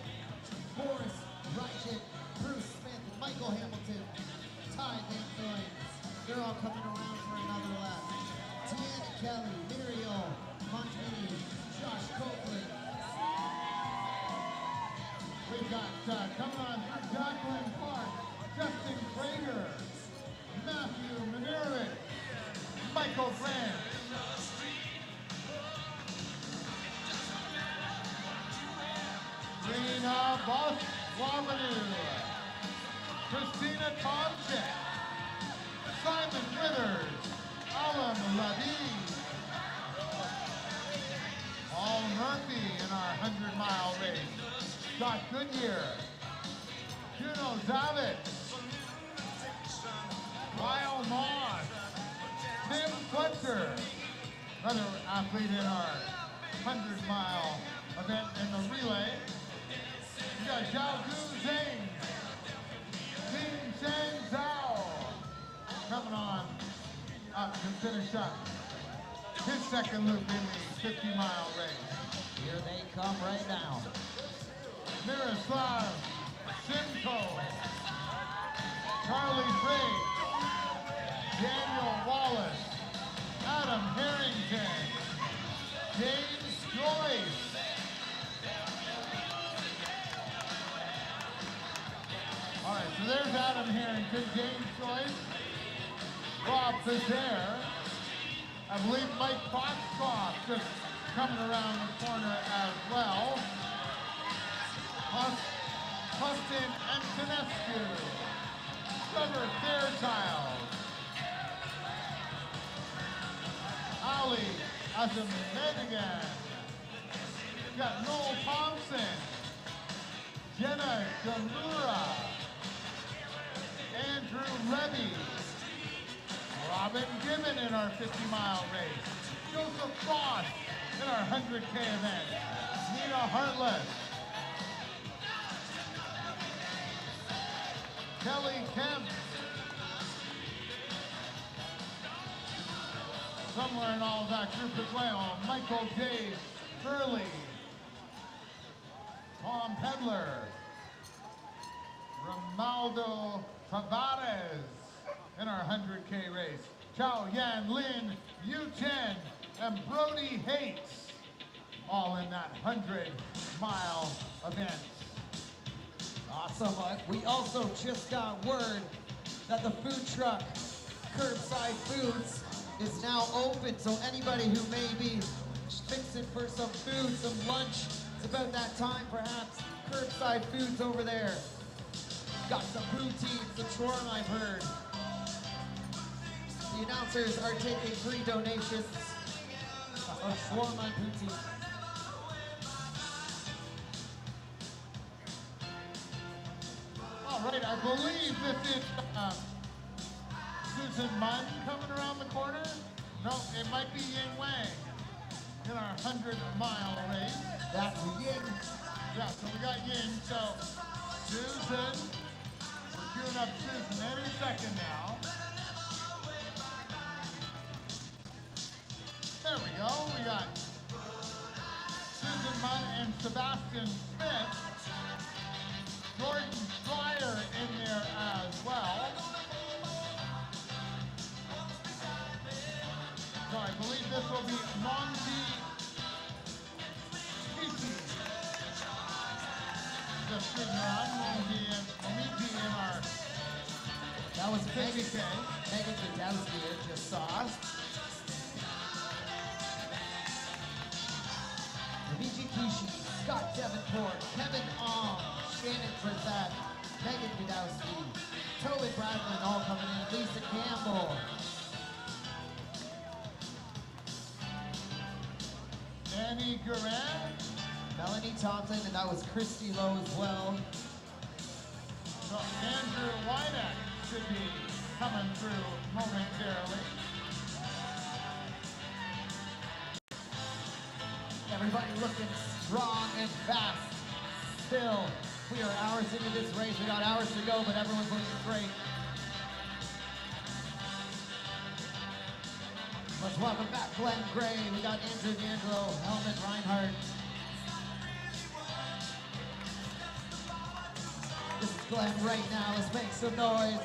Boris Reichert, Bruce Smith, Michael Hamilton, Ty Van Thorns. They're all coming around for another lap. Tiana Kelly, Muriel Montini, Josh Copeland. We've got coming on Jacqueline Clark, Justin Prager, Matthew Manerick, Michael Grant. Rena Boswavanu, Christina Tomczyk, Simon Withers, Alan Levy, Paul Murphy in our 100-mile race, Scott Goodyear, Juno Zavitz, Lyle Moss, Tim Fletcher, another athlete in our 100-mile event in the relay. We got Zhao Gu Zhang, Ting Shan Zhao coming on up to finish up. his second loop in the 50-mile race. Here they come right now. Miroslav Simcoe, Charlie Briggs, Daniel Wallace, Adam Harrington, James Joyce. All right, so there's Adam Harrington, James Joyce, Bob Bezaire. I believe Mike Foxcroft just coming around the corner as well. Austin Antonescu, Trevor Fairchild, Ali Azamedigan, got Noel Thompson, Jenna Gamura, Andrew Levy, Robin Gibbon in our 50-mile race, Joseph Frost in our 100K event, Nina Hartless, Kelly Kemp, somewhere in all of that group as well, Michael J. Furley, Tom Pedler, Romaldo Tavares in our 100K race, Chao Yan Lin, Yu Chen, and Brody Hates, all in that 100-mile event. Awesome. We also just got word that the food truck, Curbside Foods, is now open. So anybody who may be fixing for some food, some lunch, it's about that time perhaps. Curbside Foods over there. Got some poutine, some shawarma I've heard. The announcers are taking free donations of shawarma and poutine. All right, I believe this is Susan Munn coming around the corner. No, it might be Ying Wang in our 100-mile race. That's Ying. Yeah, so we got Ying. So Susan, we're queuing up Susan any second now. There we go. We got Susan Munn and Sebastian Smith. Jordan Stryer in there as well. So I believe this will be Monty Kiki. Just sitting around, Monty in our That was Megan 50K. Gadowski here, just saw. Vijay Kishi, Scott Davenport, Kevin Ong, Shannon Brissett, Megan Gadowski, Tobin Bradlin all coming in, Lisa Campbell. Annie Guerin, Melanie Thompson, and that was Christy Lowe as well. so Andrew Wydeck should be coming through momentarily. Everybody looking strong and fast. Still, we are hours into this race. We got hours to go, but everyone's looking great. Let's welcome back Glenn Gray. We got Andrew D'Angelo, Helmut Reinhardt. This is Glenn right now. Let's make some noise.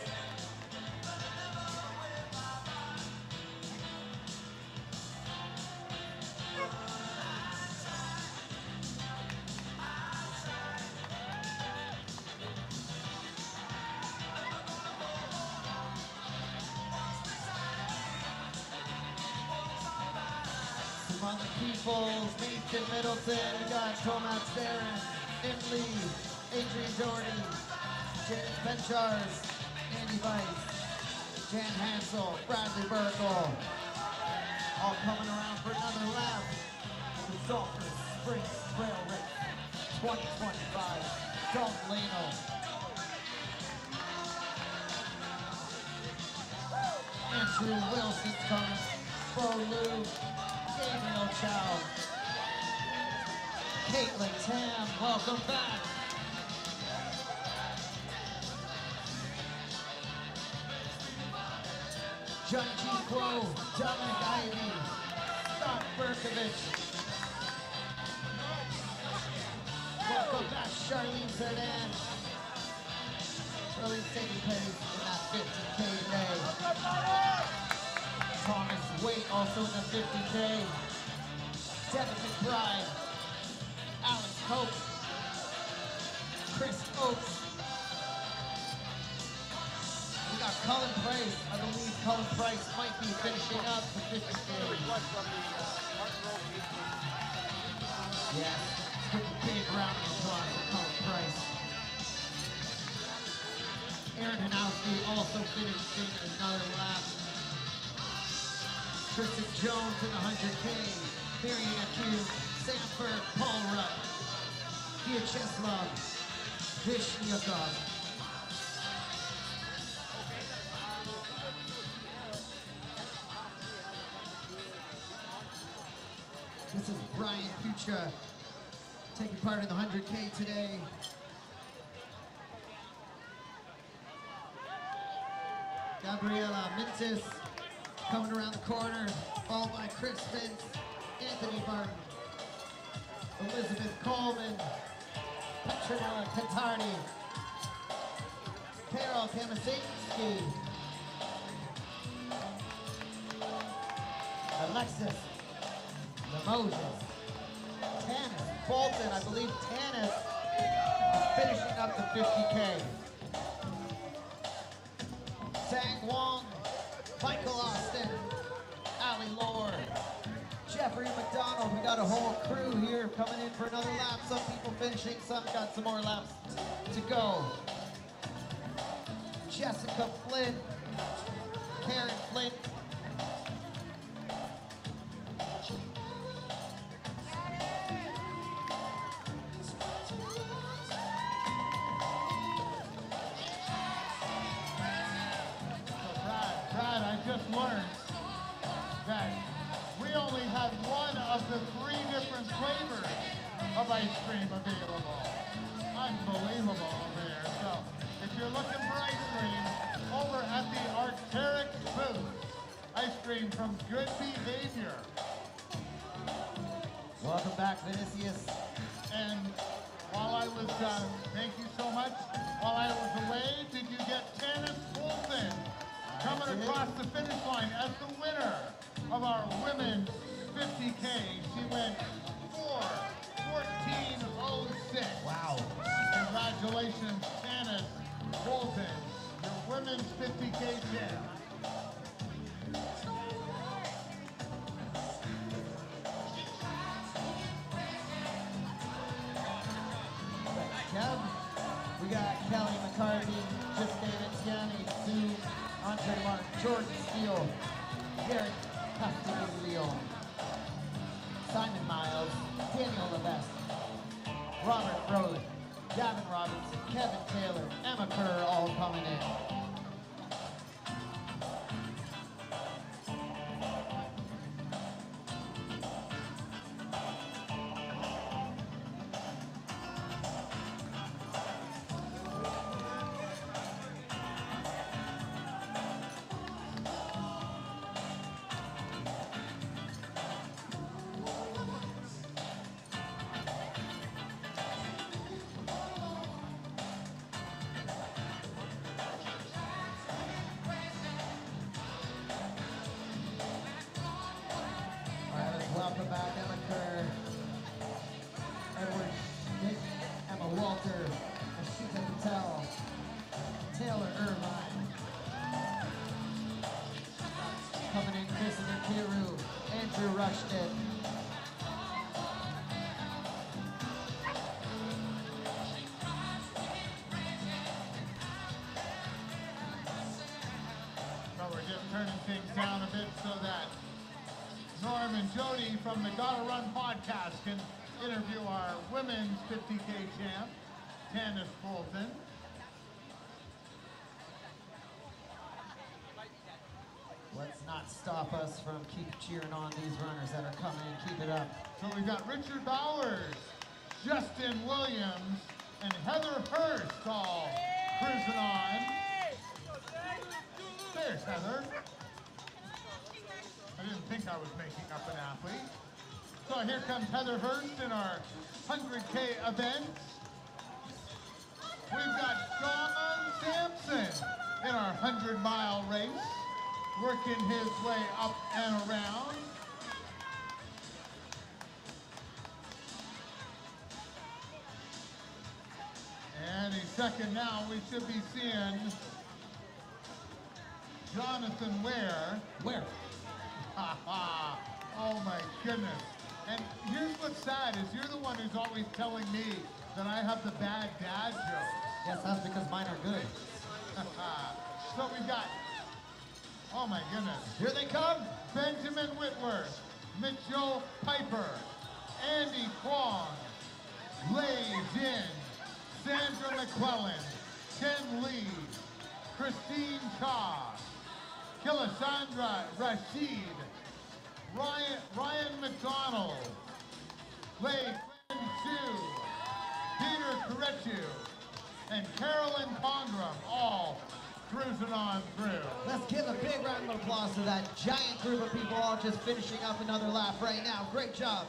Among the Peoples, Nathan Middleton, we got Tomac Theron, Emily, Adrian Doherty, James Benchars, Andy Weiss, Jan Hansel, Bradley Burkle, all coming around for another lap of the Sulphur Spring Trail Race 2025. Dalton Leno. Andrew Wilson's coming, Bo Lou, Gabriel Chow, Caitlin Tam, welcome back. Johnny G. Quo, Dominic Ivey, Scott Berkovich. Welcome back, Charlene Zerdan. Charlene's taking place in that 50K today. Thomas Waite also in the 50K. Devin McBride. Alex Hope. Chris Oates. We got Cullen Price. I believe Cullen Price might be finishing up the 50K. Yes, it's a big round of applause for Cullen Price. Aaron Hanowski also finishing another lap. Tristan Jones in the 100K. Marion Q, Sanford, Paul Rutt, Vyacheslav Vishnyakov. This is Brian Pucha taking part in the 100K today. Gabriela Mintis coming around the corner, followed by Chris Vince, Anthony Martin, Elizabeth Coleman, Petronella Cantardi, Carol Kamasinski, Alexis Lemoses, Tanis Bolton, I believe Tanis finishing up the 50K. Sang Wong, Michael Austin, Ali Lore, Jeffrey McDonald. We got a whole crew here coming in for another lap. Some people finishing, some got some more laps to go. Jessica Flynn, Karen Flynn. Brad, I just learned that we only had one of the 3 different flavors of ice cream available. Unbelievable over there. So if you're looking for ice cream, over at the Arc'teryx booth, ice cream from Good Behavior. Welcome back, Vinicius. And while I was, thank you so much. While I was away, did you get Tanis Bolton coming across the finish line as the winner of our women's 50K? She went 4:14:06. Wow. Congratulations, Tanis Bolton, your women's 50K champ. Kev, we got Kelly McCarthy, Jessica Tiani, Sue, Andre Martin, Jordan Steele, Derek Castiglione, Simon Miles, Daniel Levesque, Robert Brolick, Gavin Robinson, Kevin Taylor, Emma Kerr, all coming in. Welcome back, Emma Kerr, Edward Schmidt, Emma Walter, Ashita Patel, Taylor Irvine. Coming in, Christopher Kiru, Andrew Rushton. So we're just turning things down a bit so that Norm and Jody from the Gotta Run podcast can interview our women's 50K champ, Tanis Bolton. Let's not stop us from keep cheering on these runners that are coming in. Keep it up. So we've got Richard Bowers, Justin Williams, and Heather Hurst all cruising on. There's Heather. I didn't think I was making up an athlete. So here comes Heather Hurst in our 100K event. We've got Sean Sampson in our 100-mile race, working his way up and around. Any second now, we should be seeing Jonathan Ware. Where? Oh my goodness. And here's what's sad is you're the one who's always telling me that I have the bad dad jokes. Yes, that's because mine are good. So we've got, oh my goodness. Here they come. Benjamin Whitworth, Mitchell Piper, Andy Kwong, Lei Jin, Sandra McClellan, Ken Lee, Christine Cha, Kilasandra Rashid, Ryan McDonald, Lei Quinn Chu, Peter Korechu, and Carolyn Pondram, all cruising on through. Let's give a big round of applause to that giant group of people all just finishing up another lap right now. Great job.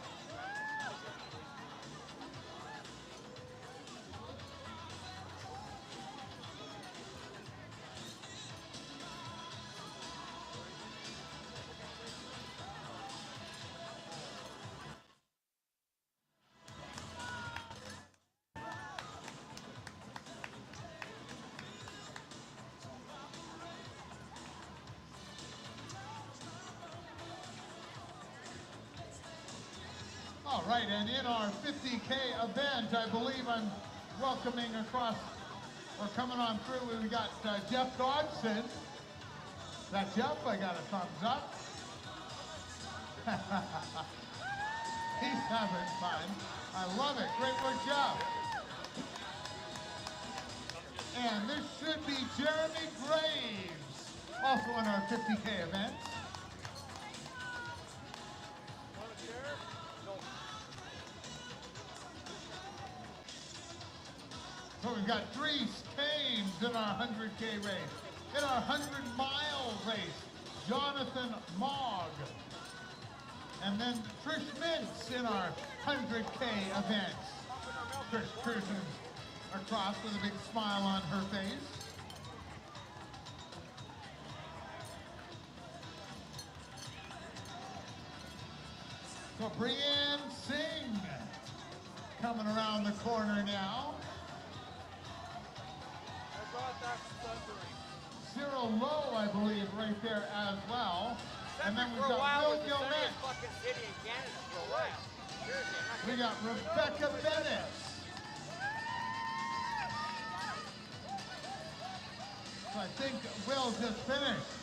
All right, and in our 50K event, I believe I'm welcoming across, or coming on through, we got Jeff Dodson. Is that Jeff? I got a thumbs up. He's having fun. I love it. Great work, Jeff. And this should be Jeremy Graves, also in our 50K event. So we've got Dries Kames in our 100K race. In our 100-mile race, Jonathan Mogg. And then Trish Mintz in our 100K event. Trish cruising across with a big smile on her face. So Brianne Singh coming around the corner now. Cyril Lowe, I believe, right there as well. And then we've got Bill Gilman. We got Rebecca Bennett. So I think Will just finished.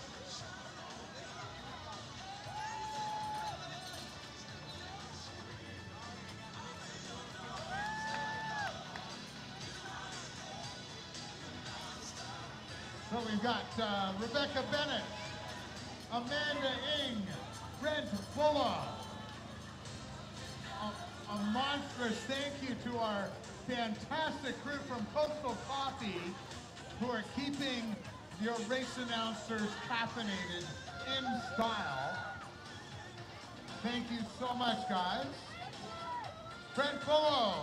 So we've got Rebecca Bennett, Amanda Ng, Brent Fuller. A monstrous thank you to our fantastic crew from Coastal Coffee who are keeping your race announcers caffeinated in style. Thank you so much, guys. Brent Fuller.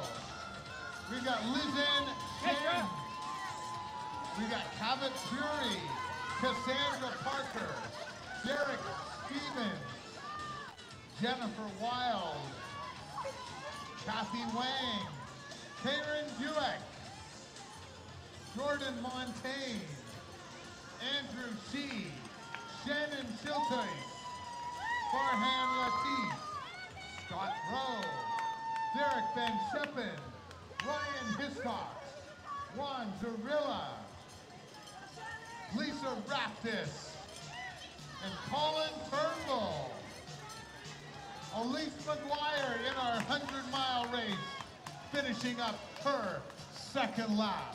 We've got Lizanne Chen. We got Cabot Fury, Cassandra Parker, Derek Stevens, Jennifer Wild, Kathy Wang, Karen Buick, Jordan Montaigne, Andrew Shee, Shannon Siltoy, Farhan Latif, Scott Rowe, Derek Van Sheppen, Ryan Hiscox, Juan Zarilla, Lisa Raptis, and Colin Turnbull. Elise McGuire in our 100-mile race, finishing up her second lap.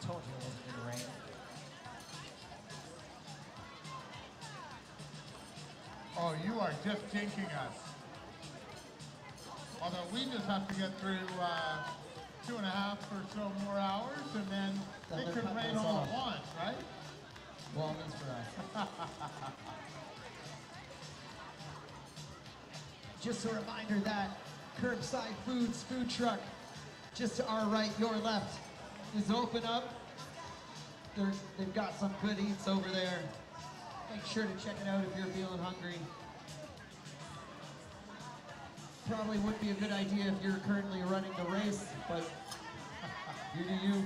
Told you it wasn't gonna rain. Oh, you are just jinxing us. Although we just have to get through 2.5 or so more hours, and then Then it they're can cutting rain us all off. at once, right? Wellness for us. Just a reminder that Curbside Foods food truck, just to our right, your left, is open up. They've got some good eats over there. Make sure to check it out if you're feeling hungry. Probably would be a good idea if you're currently running the race, but you do you.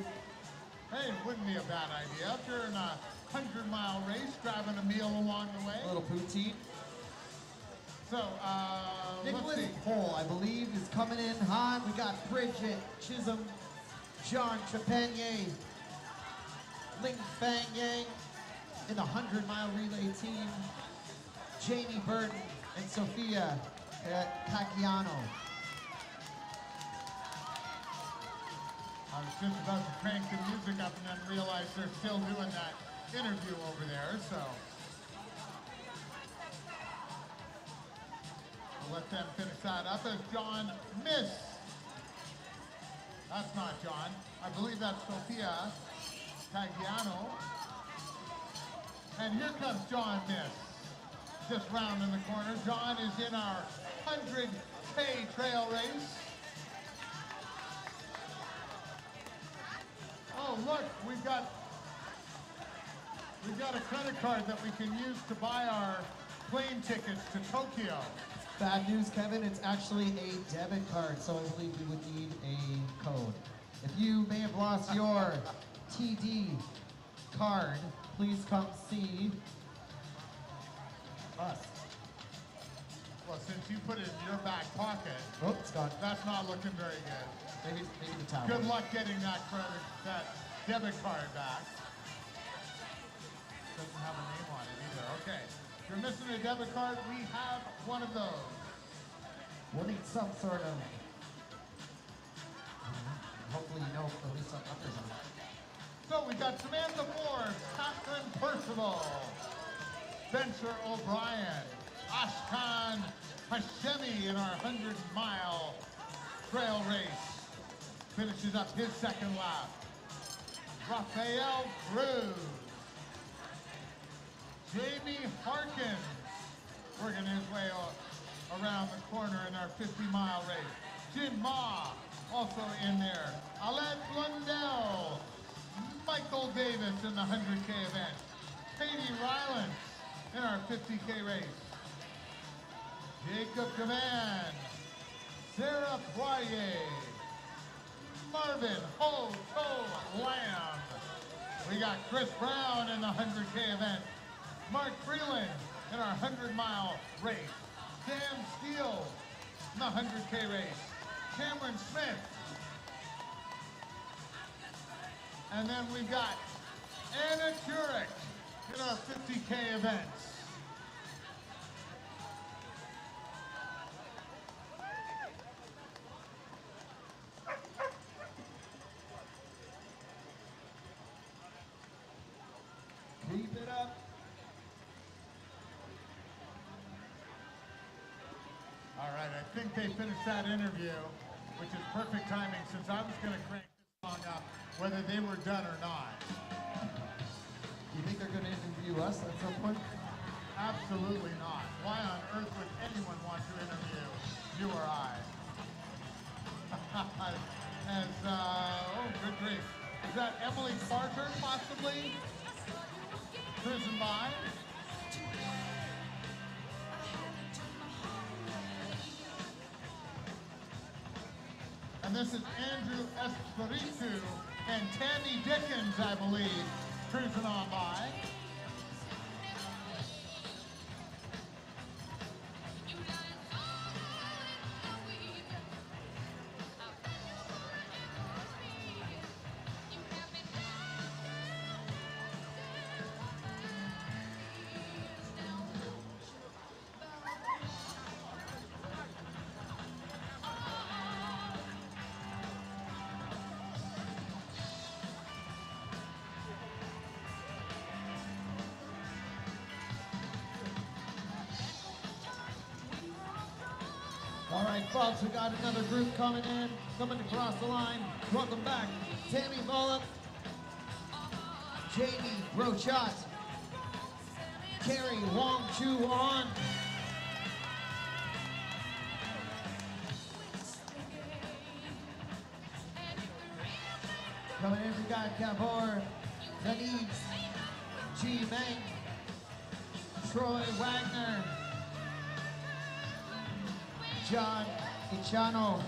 Hey, it wouldn't be a bad idea. If you're in a 100-mile race, grabbing a meal along the way. A little poutine. So, let's Nicholas see. Cole, I believe, is coming in hot. We got Bridget Chisholm, John Trepanier, Ling Fang Yang in the 100-mile relay team, Jamie Burton and Sophia Cacchiano. I was just about to crank the music up and then realized they're still doing that interview over there, so we'll let them finish that up as John Miss. That's not John. I believe that's Sophia Tagliano. And here comes John Miss. Just rounding the corner. John is in our 100K trail race. Oh, look, we've got a credit card that we can use to buy our plane tickets to Tokyo. Bad news, Kevin, it's actually a debit card, so I believe we would need a code. If you may have lost your TD card, please come see us. Well, since you put it in your back pocket, Oh, it's gone. that's not looking very good. Maybe the tower. Good luck getting that debit card back. Doesn't have a name on it either. Okay. If you're missing a debit card, we have one of those. We'll need some sort of, hopefully you know at least some numbers on it. So we got Samantha Forbes, Catherine Percival, Spencer O'Brien, Ashkan Hashemi in our 100-mile trail race. Finishes up his second lap. Rafael Cruz. Jamie Harkins working his way around the corner in our 50-mile race. Jim Ma also in there. Aled Blundell. Michael Davis in the 100K event. Katie Rylance in our 50K race. Jacob Command. Sarah Poirier. Marvin Ho To Lamb. We got Chris Brown in the 100K event. Mark Freeland in our 100-mile race. Sam Steele in the 100K race. Cameron Smith. And then we've got Anna Kurek in our 50K events. Keep it up. All right, I think they finished that interview, which is perfect timing since I was going to crank this song up whether they were done or not. Do you think they're going to interview us at some point? Absolutely not. Why on earth would anyone want to interview you or I? Oh, good grief. Is that Emily Carter, possibly? Cruising by? And this is Andrew Espiritu and Tammy Dickens, I believe, cruising on by. All right, folks, we got another group coming in. coming across the line. Welcome back, Tammy Bullock, Jamie Brochat, Carrie Wong Chu On, coming in, we got Gabor, Denise, G. Mank, Troy Wagner, John Ichano,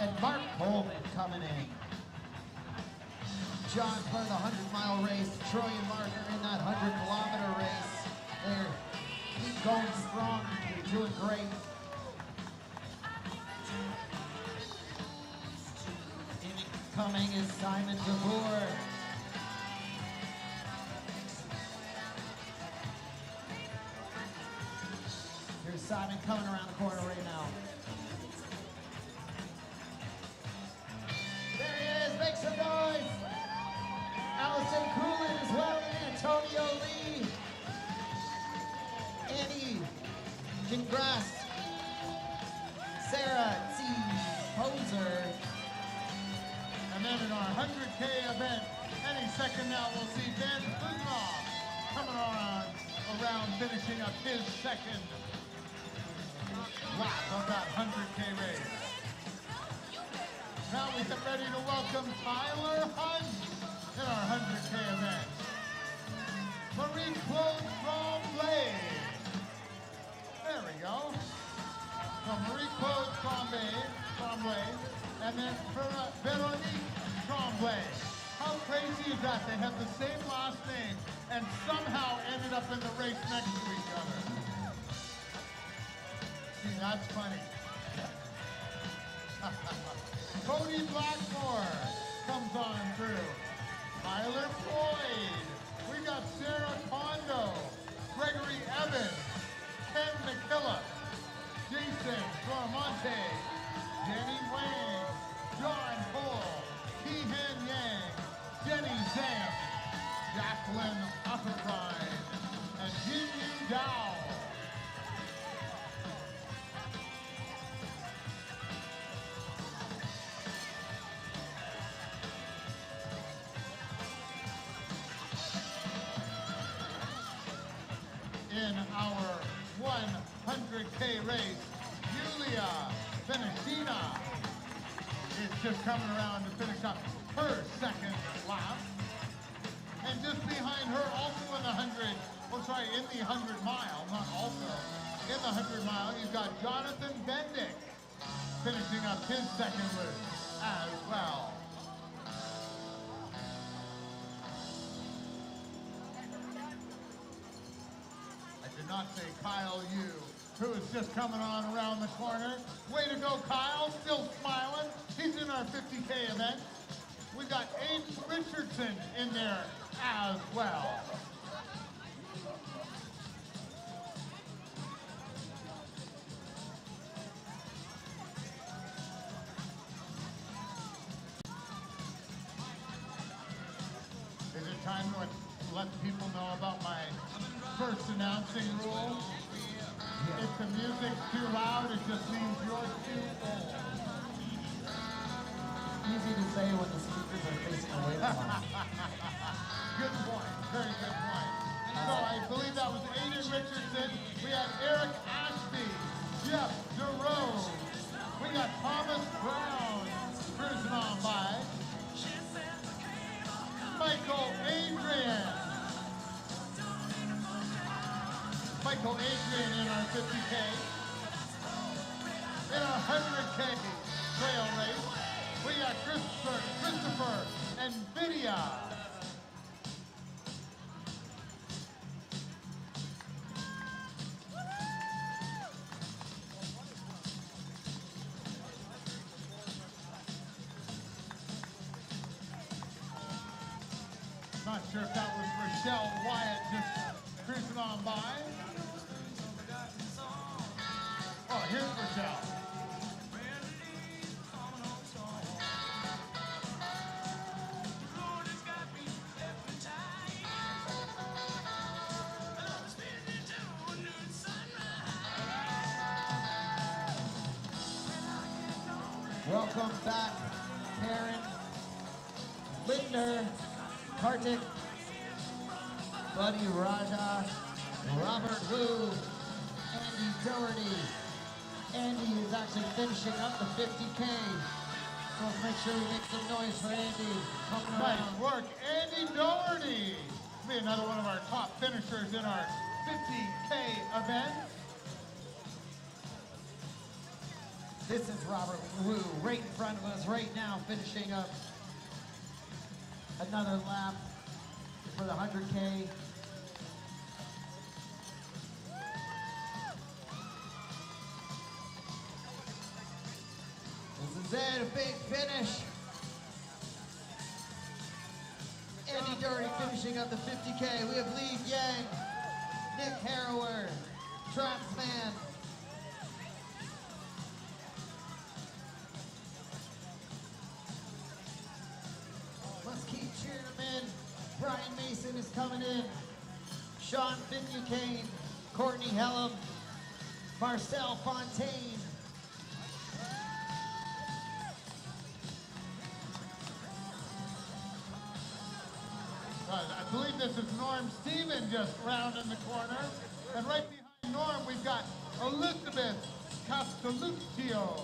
and Mark Coleman coming in. John part of the 100-mile race. Troy and Mark are in that 100-kilometer race. They keep going strong. They're doing great. Incoming is Simon DeBoer. Here's Simon coming around the corner right now. There he is, make some noise! Allison Coolin as well, Antonio Lee, Annie Gingras, Sarah T. Poser. And then in our 100K event, any second now we'll see Ben Budnoff coming around finishing up his second lap of that 100K race. Now we get ready to welcome Tyler Hunt in our 100K event. Marie-Claude Tremblay. There we go. From Marie-Claude Tremblay, and then Veronique Tremblay. How crazy is that? They have the same last name and somehow ended up in the race next to each other. See, that's funny. Cody Blackmore comes on through. Tyler Floyd. We got Sarah Kondo, Gregory Evans, Ken McKillop, Jason Dormonte, Jenny Wang, John Cole, Heehan Yang, Jenny Zhang, Jacqueline Upperbrine, and Jinyu Dao. In our 100K race, Yulia Benishina is just coming around to finish up her second lap. And just behind her, also in the 100 mile, not also, in the 100 mile, you've got Jonathan Bendick finishing up his second loop as well. Not say Kyle Yu, who is just coming on around the corner. Way to go, Kyle, still smiling. He's in our 50K event. We've got Ace Richardson in there as well. Is it time to let people know about my first announcing rule? If the music's too loud, it just means you're too old. Easy to say when the speakers are facing away from us. Good point, very good point. So I believe that was Aiden Richardson. We had Eric Ashby, Jeff DeRose. We got Thomas Brown cruising on by. Michael Adrian. Michael Adrian in our 50K. In our 100K trail race, we got Christopher and Vidya. Not sure if that was Rochelle Wyatt just cruising on by. Oh, here's Rochelle. Welcome back, Karen, Lindner, Kartik, Buddy Raja, Robert Wu, Andy Doherty. Andy is actually finishing up the 50K. So let's make sure we make some noise for Andy. Coming Nice around. work, Andy Doherty. Be another one of our top finishers in our 50K event. This is Robert Wu right in front of us right now, finishing up another lap for the 100K. This is it, a big finish. Andy Doherty finishing up the 50K. We have Lee Yang, Nick Harrower, Trapsman. Let's keep cheering him in. Brian Mason is coming in. Sean Finucane, Courtney Hellam, Marcel Fontaine. I believe this is Norm Steven just rounding the corner. And right behind Norm, we've got Elizabeth Castelluccio.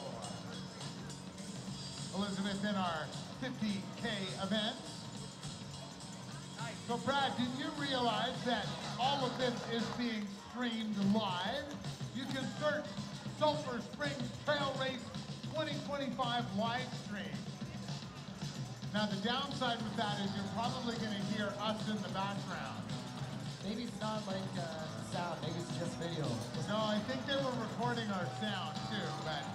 Elizabeth in our 50K event. So Brad, did you realize that all of this is being streamed live? You can search Sulphur Springs Trail Race 2025 live stream. Now the downside with that is you're probably going to hear us in the background. Maybe it's not like sound, maybe it's just video. No, I think they were recording our sound too, but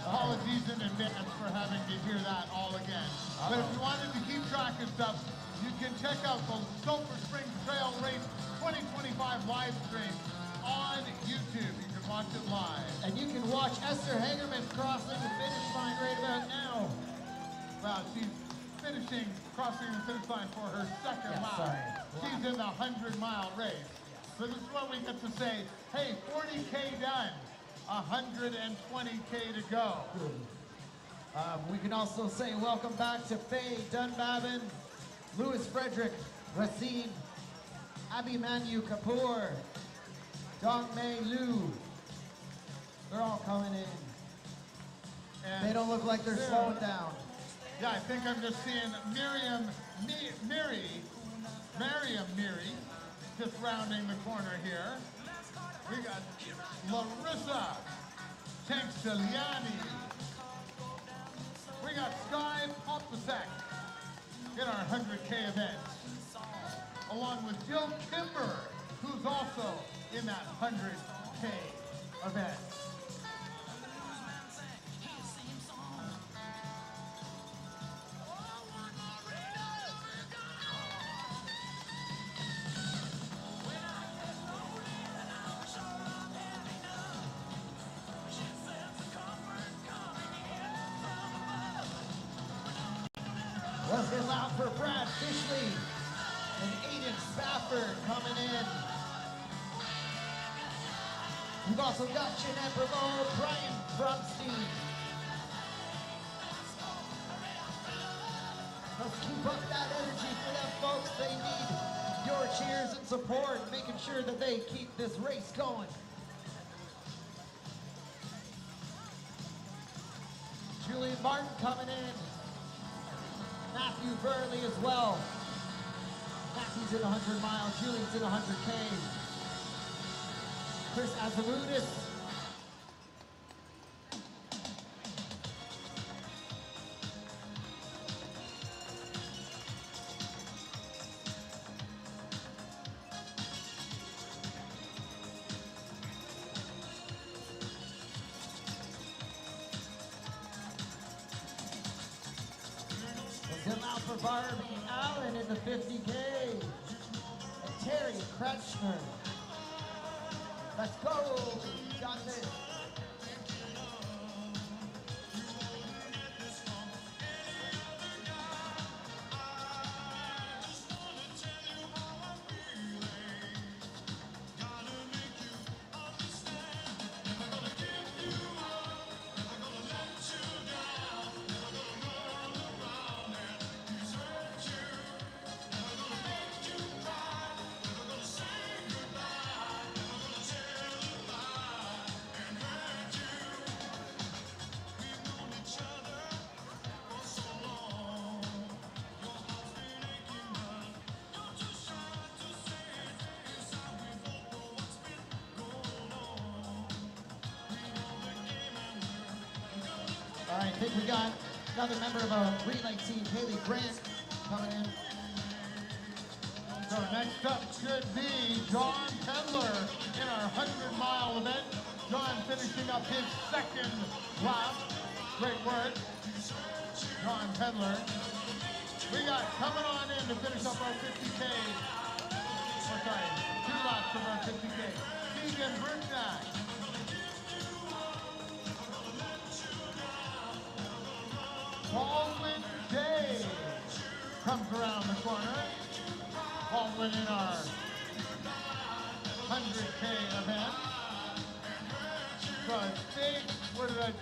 apologies in advance for having to hear that all again. But if you wanted to keep track of stuff, you can check out the Sulphur Springs Trail Race 2025 live stream on YouTube. You can watch it live. And you can watch Esther Hagerman crossing the finish line right about now. Well, she's crossing the finish line for her second lap. sorry. She's in the 100-mile race. So this is what we get to say, hey, 40K done, 120K to go. We can also say welcome back to Faye Dunbabin, Louis Frederick, Racine, Abhimanyu Kapoor, Dong Mei Liu. They're all coming in. And They don't look like they're slowing down. yeah, I think I'm just seeing Mariam Miri, just rounding the corner here. We got Larissa Tanksiliani. We got Sky Popasek in our 100K event, along with Jill Kimber, who's also in that 100K event. Let's get loud for Brad Fishley and Aiden Spafford coming in. We've also got Jeanette Bravo, Brian Brumstein. Let's keep up that energy for them folks. They need your cheers and support, making sure that they keep this race going. Julian Martin coming in. Matthew Burley as well. Matthew's in the 100 mile, Julian's in the 100K. Chris Azamutis. Let's get loud for Barbie Allen in the 50K. And Terry Kretschmer. Let's go. We got this. think we got another member of our relay team, Haley Grant, coming in. So next up should be John Pendler in our 100-mile event. John finishing up his second lap. Great work, John Pendler. We got coming on in to finish up our 50K. Oh, sorry, 2 laps of our 50K. Keegan Brignac. Baldwin Day comes around the corner. Baldwin in our 100K event. So I think, where did I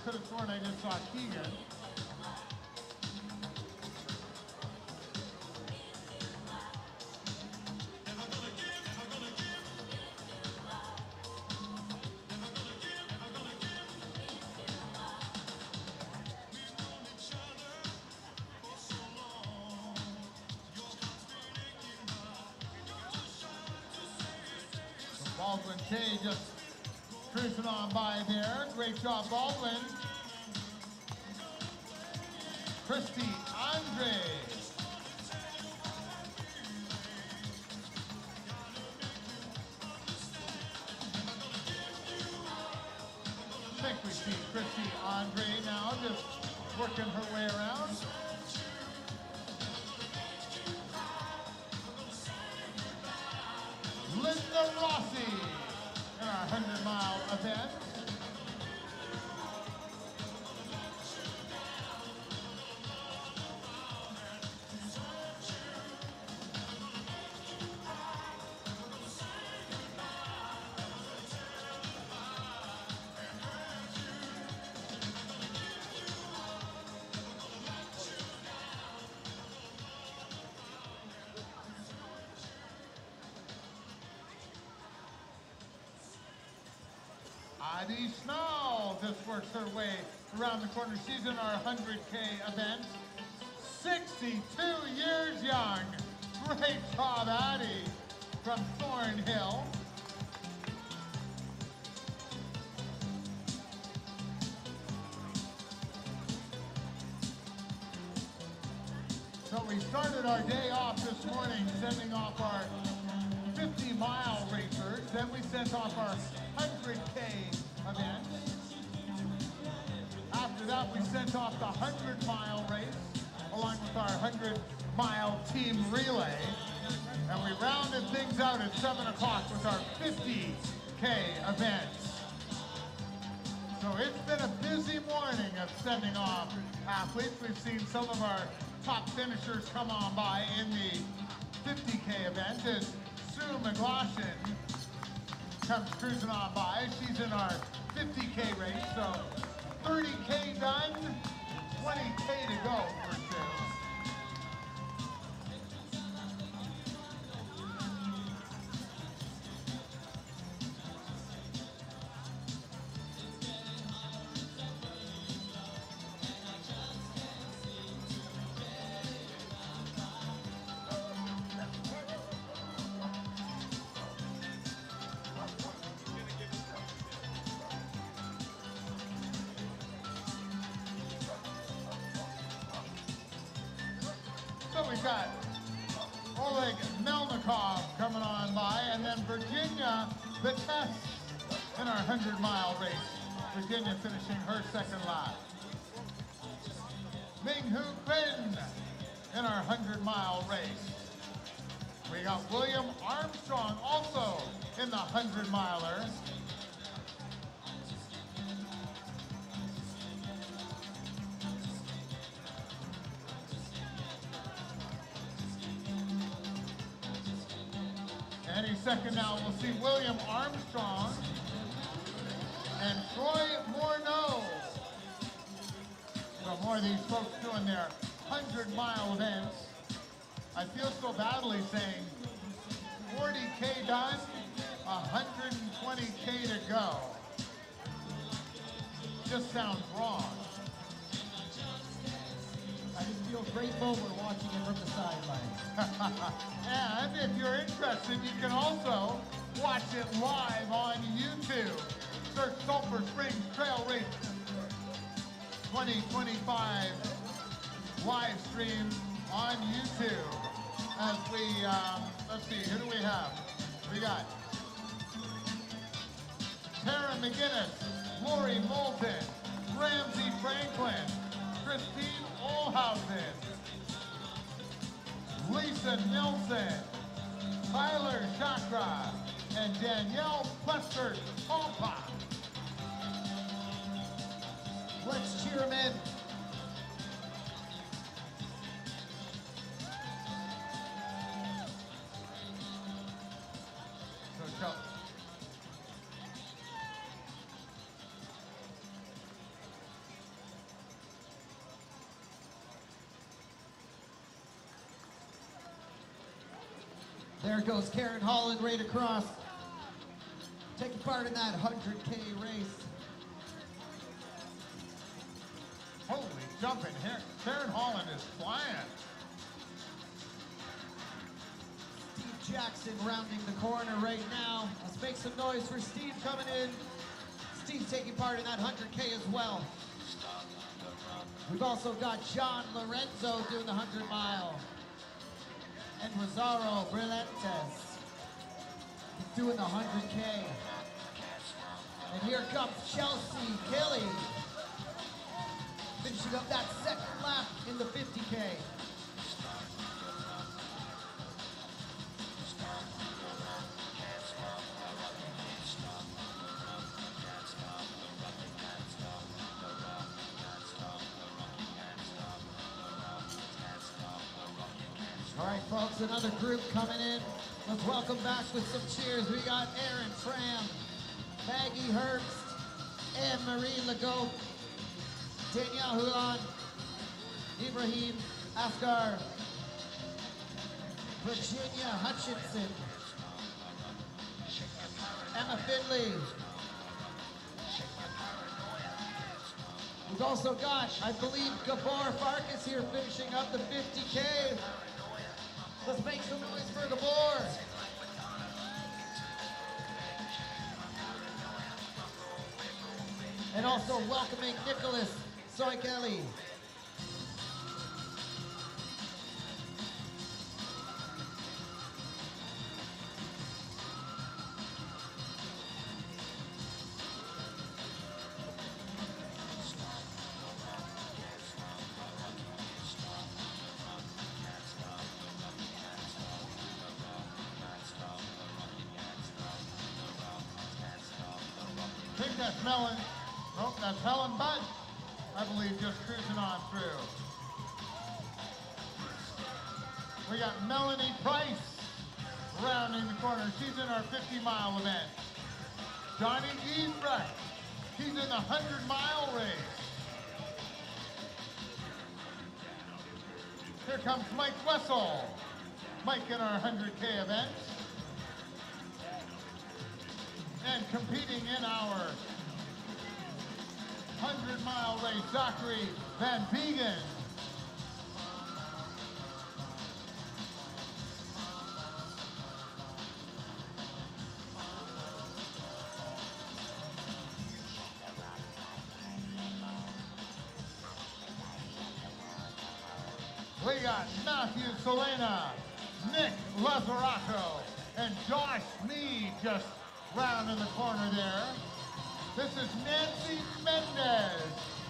could have sworn I just saw Keegan. Baldwin K just cruising on by there. Great job, Baldwin. Christy Andre. I think we see Christy Andre now just working her way around. Linda Rossi in our 100-mile event. Adi Snell just works her way around the corner. She's in our 100K event. 62 years young. Great job, Adi, from Thornhill. So we started our day off this morning sending off our 50-mile racers. Then we sent off our 100K event. After that, we sent off the 100-mile race along with our 100-mile team relay. And we rounded things out at 7 o'clock with our 50K event. So it's been a busy morning of sending off athletes. We've seen some of our top finishers come on by in the 50K event as Sue McGlashan comes cruising on by. She's in our 50K race, so 30K done, 20K to go for Sue. So we've got Oleg Melnikov coming on by, and then Virginia Vitesse in our 100-mile race. Virginia finishing her second lap. Ming-Hu Quinn in our 100-mile race. We got William Armstrong also in the 100-miler. Any second now, we'll see William Armstrong and Troy Morneau. So more of these folks doing their 100-mile events. I feel so badly saying 40K done, 120K to go. Just sounds wrong. I just feel grateful we're watching it from the sidelines. And if you're interested, you can also watch it live on YouTube. Search Sulphur Springs Trail Race 2025 live stream on YouTube. As we, let's see, who do we have? We got Tara McGinnis, Lori Moulton, Ramsey Franklin, Christine Olhausen, Lisa Nelson, Tyler Chakra, and Danielle Plesford Pompa. Let's cheer him in. So, There goes Karen Holland right across. Taking part in that 100K race. holy jumping here. Karen Holland is flying. Steve Jackson rounding the corner right now. Let's make some noise for Steve coming in. Steve's taking part in that 100K as well. We've also got John Lorenzo doing the 100 mile. And Rosario Brillantes. He's doing the 100K. And here comes Chelsea Kelly. Finishing up that second lap in the 50K. All right, folks, another group coming in. Let's welcome back with some cheers. We got Aaron Fram, Maggie Herbst, Anne-Marie Legault, Danielle Hulan, Ibrahim Asghar, Virginia Hutchinson, Emma Finley. We've also got, I believe, Gabor Farkas here finishing up the 50K. Let's make some noise for Gabor. And also welcoming Nicholas Soikeli. I think that's Melon. Nope, that's Helen Budd. I believe just cruising on through. We got Melanie Price rounding the corner. She's in our 50-mile event. Johnny Giesbrecht, he's in the 100-mile race. Here comes Mike Wessel. Mike in our 100K event. And competing in our 100-mile race, Zachary Van Vegan. We got Matthew Selena, Nick Lazzarato, and Josh Mead just round in the corner there. This is Nancy Mendez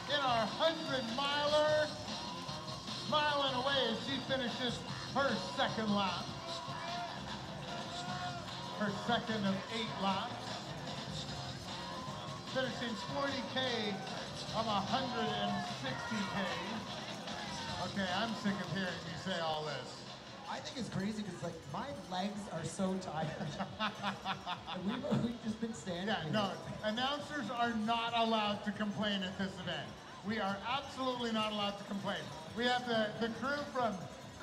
in our 100-miler, smiling away as she finishes her second lap. Her second of 8 laps. Finishing 40K of 160K. Okay, I'm sick of hearing you say all this. I think it's crazy because, like, my legs are so tired. And we've just been standing Yeah, here. no, announcers are not allowed to complain at this event. We are absolutely not allowed to complain. We have the crew from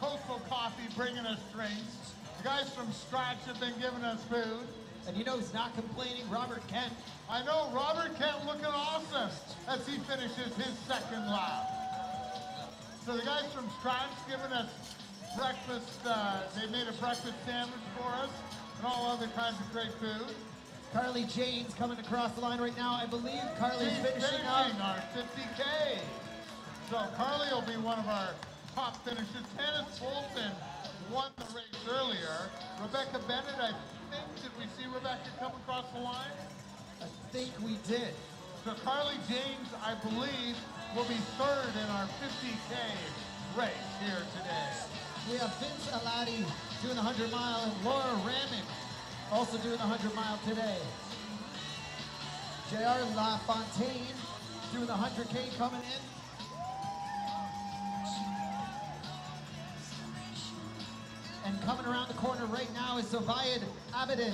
Coastal Coffee bringing us drinks. The guys from Stratch have been giving us food. And you know who's not complaining? Robert Kent. I know, Robert Kent looking awesome as he finishes his second lap. So the guys from Stratch giving us breakfast, they made a breakfast sandwich for us and all other kinds of great food. Carly Jane's coming across the line right now. I believe Carly's She's finishing up. our 50K. So Carly will be one of our top finishers. Tannis Bolton won the race earlier. Rebecca Bennett, I think, did we see Rebecca come across the line? I think we did. So Carly James, I believe, will be third in our 50K race here today. We have Vince Alati doing the 100 mile and Laura Rammon also doing the 100 mile today. JR LaFontaine doing the 100K coming in. And coming around the corner right now is Sovaid Abedin,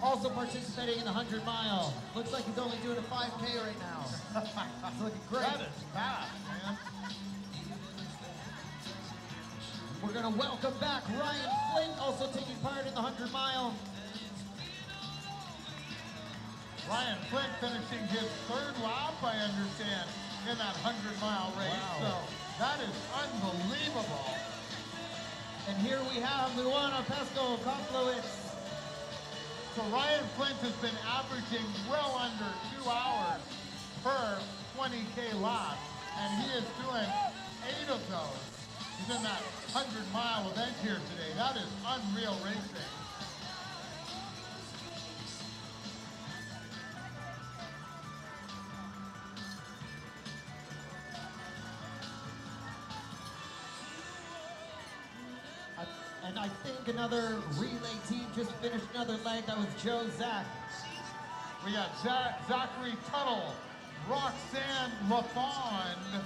also participating in the 100 mile. Looks like he's only doing a 5K right now. It's looking great. That is fast, man. We're gonna welcome back Ryan Flint, also taking part in the 100 mile. Ryan Flint finishing his third lap, I understand, in that 100 mile race. Wow. So that is unbelievable. And here we have Luana Pesco Confluence. So Ryan Flint has been averaging well under 2 hours per 20K lap, and he is doing 8 of those. He's in that 100 mile event here today. That is unreal racing. And I think another relay team just finished another leg. That was Joe Zach. We got Zachary Tuttle, Roxanne LaFond,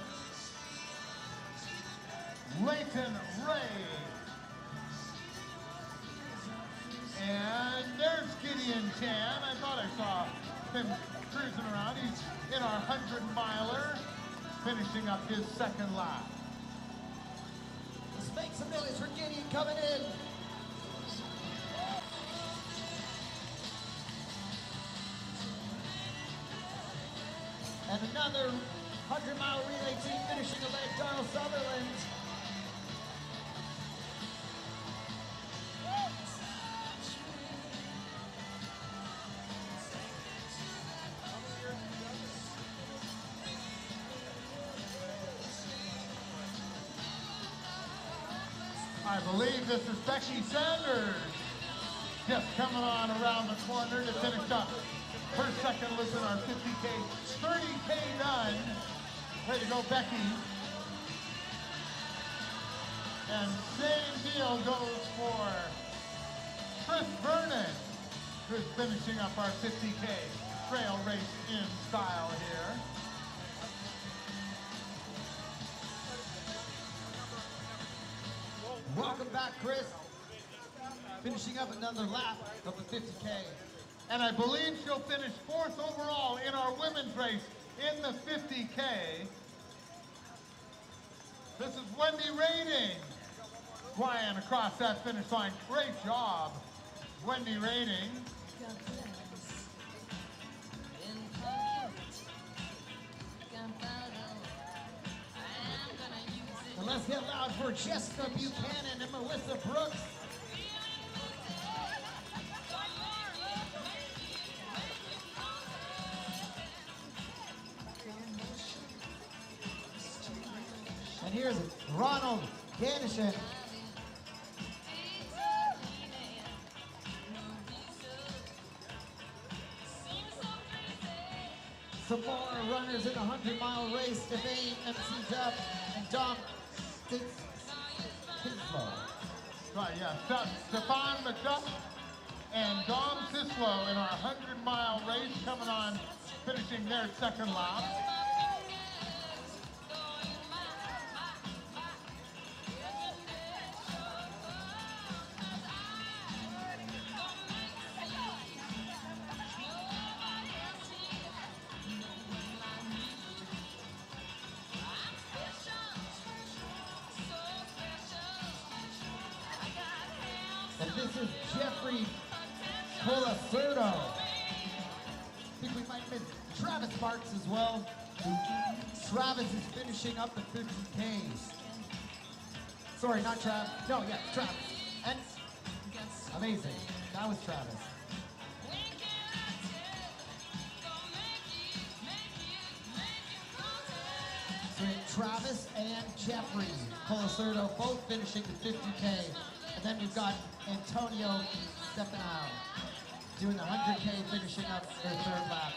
Leighton Ray, and there's Gideon Chan. I thought I saw him cruising around. He's in our 100 miler, finishing up his second lap. Let's make some noise for Gideon coming in. And another 100 mile relay team finishing a leg, Darrell Sutherland. I believe this is Becky Sanders just coming on around the corner to finish up her second loop in our 50K, 30K done. Way to go, Becky. And same deal goes for Chris Vernon, who's finishing up our 50K trail race in style here. Welcome back, Chris. Finishing up another lap of the 50K. And I believe she'll finish 4th overall in our women's race in the 50K. This is Wendy Rating flying across that finish line. Great job, Wendy Rating. And let's get loud for Jessica Buchanan and Melissa Brooks. And here's Ronald Ganishin. Some more runners in the 100 mile race, Devane MC Dub and Dom Tinslow. Right, yeah, Stefan McDuff and Dom Sislow in our 100 mile race coming on, finishing their second lap. And this is Jeffrey Colacerdo. I think we might miss Travis Marks as well. Travis is finishing up the 50Ks. Sorry, not Travis. No, yeah, Travis. And amazing. That was Travis. So Travis and Jeffrey Colacerdo both finishing the 50K. And then we've got Antonio Stefano doing the 100K, finishing up their third lap.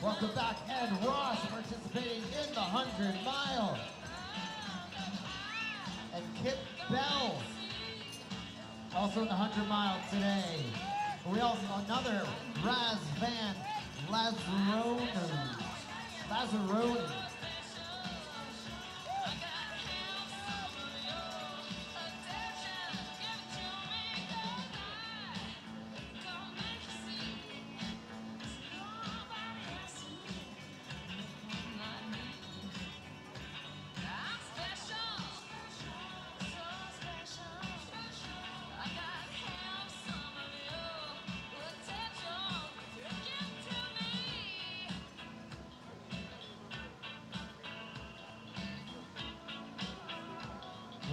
Welcome back, Ed Ross participating in the 100 mile. And Kip Bell also in the 100 mile today. We also another Raz Van Lazzaroni.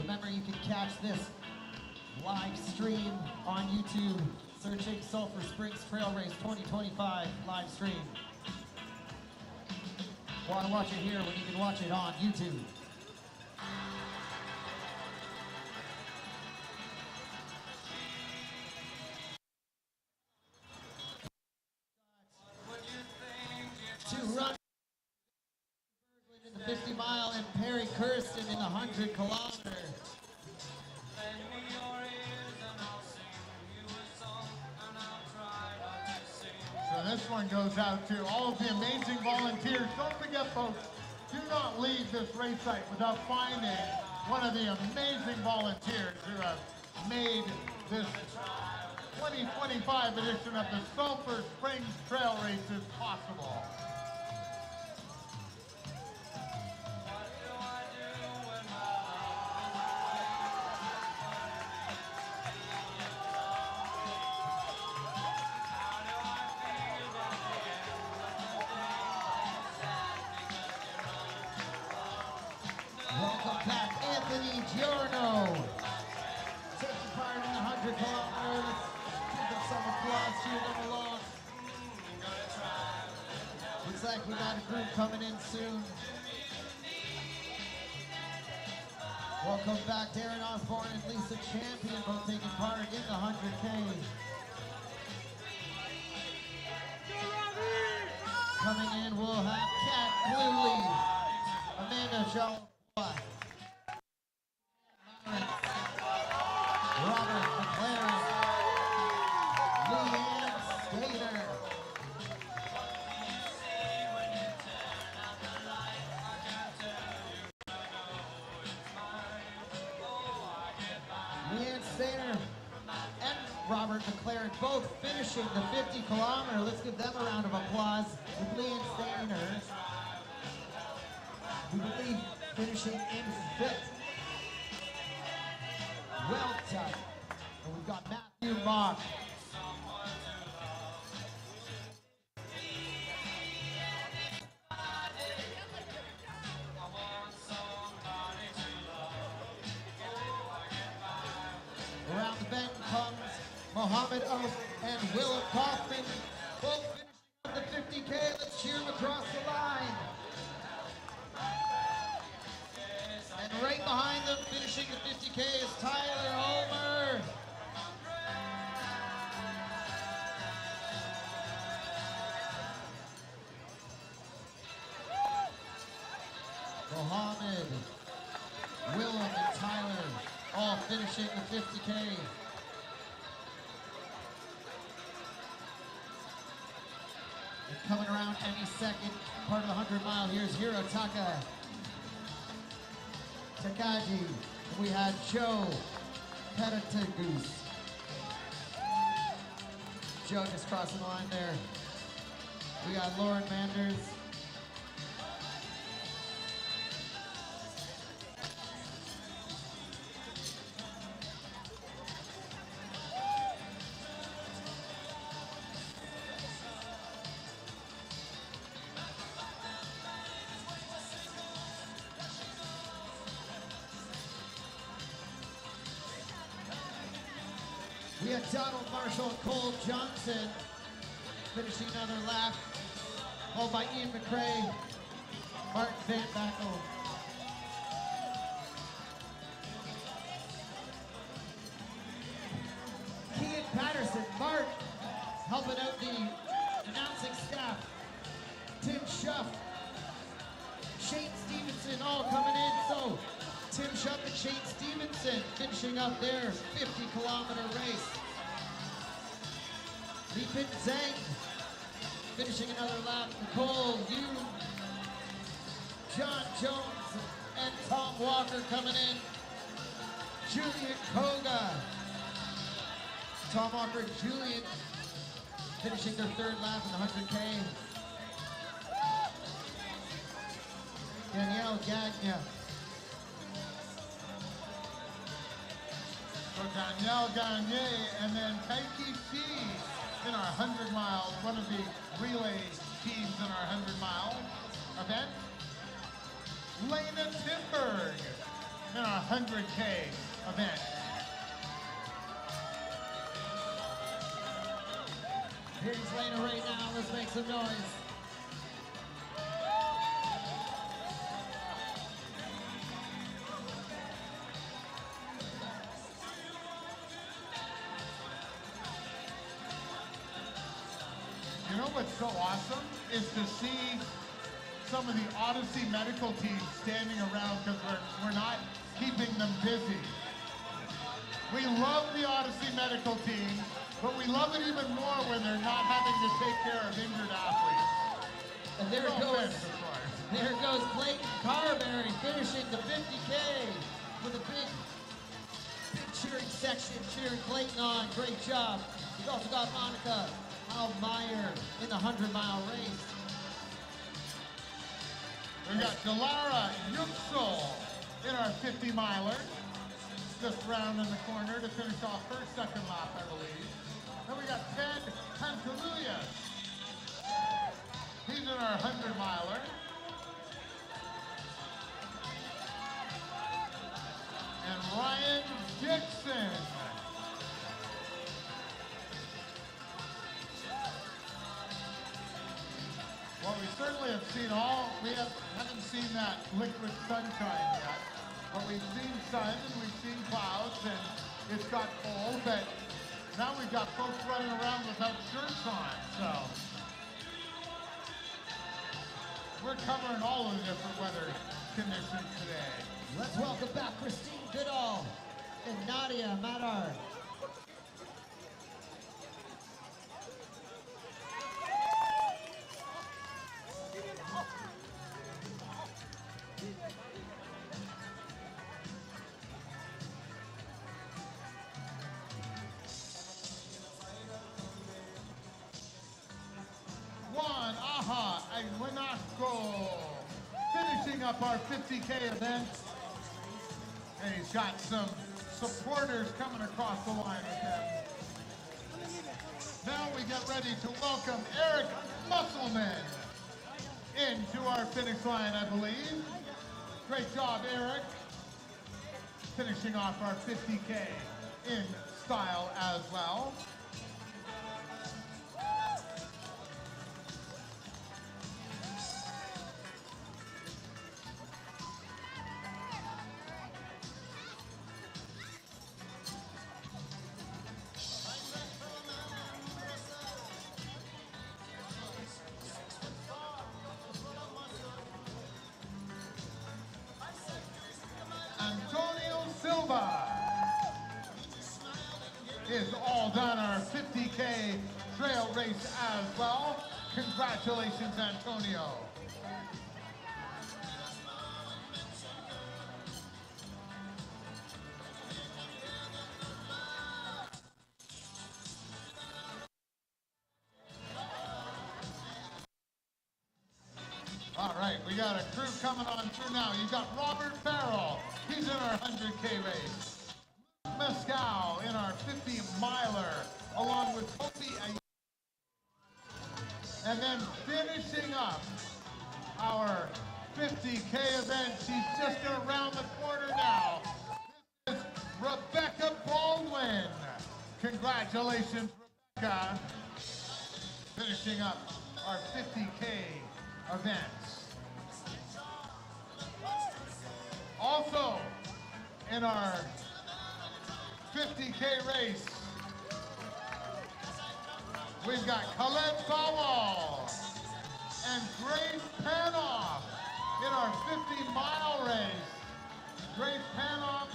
Remember, you can catch this live stream on YouTube, searching Sulphur Springs Trail Race 2025 live stream. Want to watch it here when you can watch it on YouTube. Two runners in the 50 mile and Perry Kirsten in the 100 kilometer. So this one goes out to all of the amazing volunteers. Don't forget, folks, do not leave this race site without finding one of the amazing volunteers who have made this 2025 edition of the Sulphur Springs Trail Races possible. Welcome back, Anthony Giorno. Taking part in the 100 kilometers. Give them some applause, cheer them along. Looks like we got a group coming in soon. Welcome back, Darren Osborne and Lisa Champion, both taking part in the 100K. Coming in, we'll have Kat Cluley, Amanda Jean, Robert McLaren, Leanne Stater. Leanne Stater and Robert McLaren both finishing the 50 kilometer. Let's give them a round of applause. With Leanne Stater, we believe finishing in fifth. Well done. And we've got Matthew Mock. Around the bend comes Mohammed Oath and Willem Kaufman, both finishing up the 50K. Let's cheer them across the line. And right behind them, finishing the 50K, is Tyler Homer. Mohammed, Willem, and Tyler all finishing the 50K. And coming around any second, part of the 100 mile, here's Hirotaka Takagi. We had Joe Petitagoose. Joe just crossing the line there. We got Lauren Manders. We had Donald Marshall and Cole Johnson finishing another lap. followed by Ian McRae, Martin Van Backel. Keegan Patterson, Mark, helping out the announcing staff. Tim Schuff, Shane Stevenson, all coming in. So Tim Schuff and Shane Stevenson finishing up their 50-kilometer race. Li Pin Zhang finishing another lap. Nicole Yu, John Jones, and Tom Walker coming in. Julian Koga, Tom Walker and Julian finishing their third lap in the 100K. Danielle Gagnon. So Danielle Gagne and then Kaiki C in our 100 miles, one of the relay teams in our 100-mile event. Lena Timberg in our 100K event. Here's Lena right now. Let's make some noise. You know what's so awesome is to see some of the Odyssey medical teams standing around because we're not keeping them busy. We love the Odyssey medical team, but we love it even more when they're not having to take care of injured athletes. And there it No goes. offense, of course. There goes Clayton Carberry finishing the 50K with a big cheering section, cheering Clayton on. Great job. We've also got Monica Almeyer in the 100-mile race. We got Delara Yüksel in our 50-miler. Just round in the corner to finish off her second lap, I believe. Then we got Ted Pantaluyas. He's in our 100-miler. And Ryan Dixon. Well, we certainly have seen haven't seen that liquid sunshine yet. But we've seen sun and we've seen clouds and it's got cold, but now we've got folks running around without shirts on, so. We're covering all of the different weather conditions today. Let's welcome back Christine Goodall and Nadia Madar. Juan Aja Aguinasco finishing up our 50K event. And he's got some supporters coming across the line with him. Now we get ready to welcome Eric Musselman into our finish line, I believe. Great job, Eric. Finishing off our 50K in style as well. Antonio Silva is all done our 50K trail race as well. Congratulations, Antonio. All right, we got a crew coming on through now. You got Robert Farrell. He's in our 100K race. Mescal in our 50-miler, along with Kofi. And then finishing up our 50K event, she's just around the corner now. This is Rebecca Baldwin. Congratulations, Rebecca. Finishing up our 50K events. Also, in our 50K race, we've got Khaled Sawal and Grace Panoff in our 50-mile race. Grace Panoff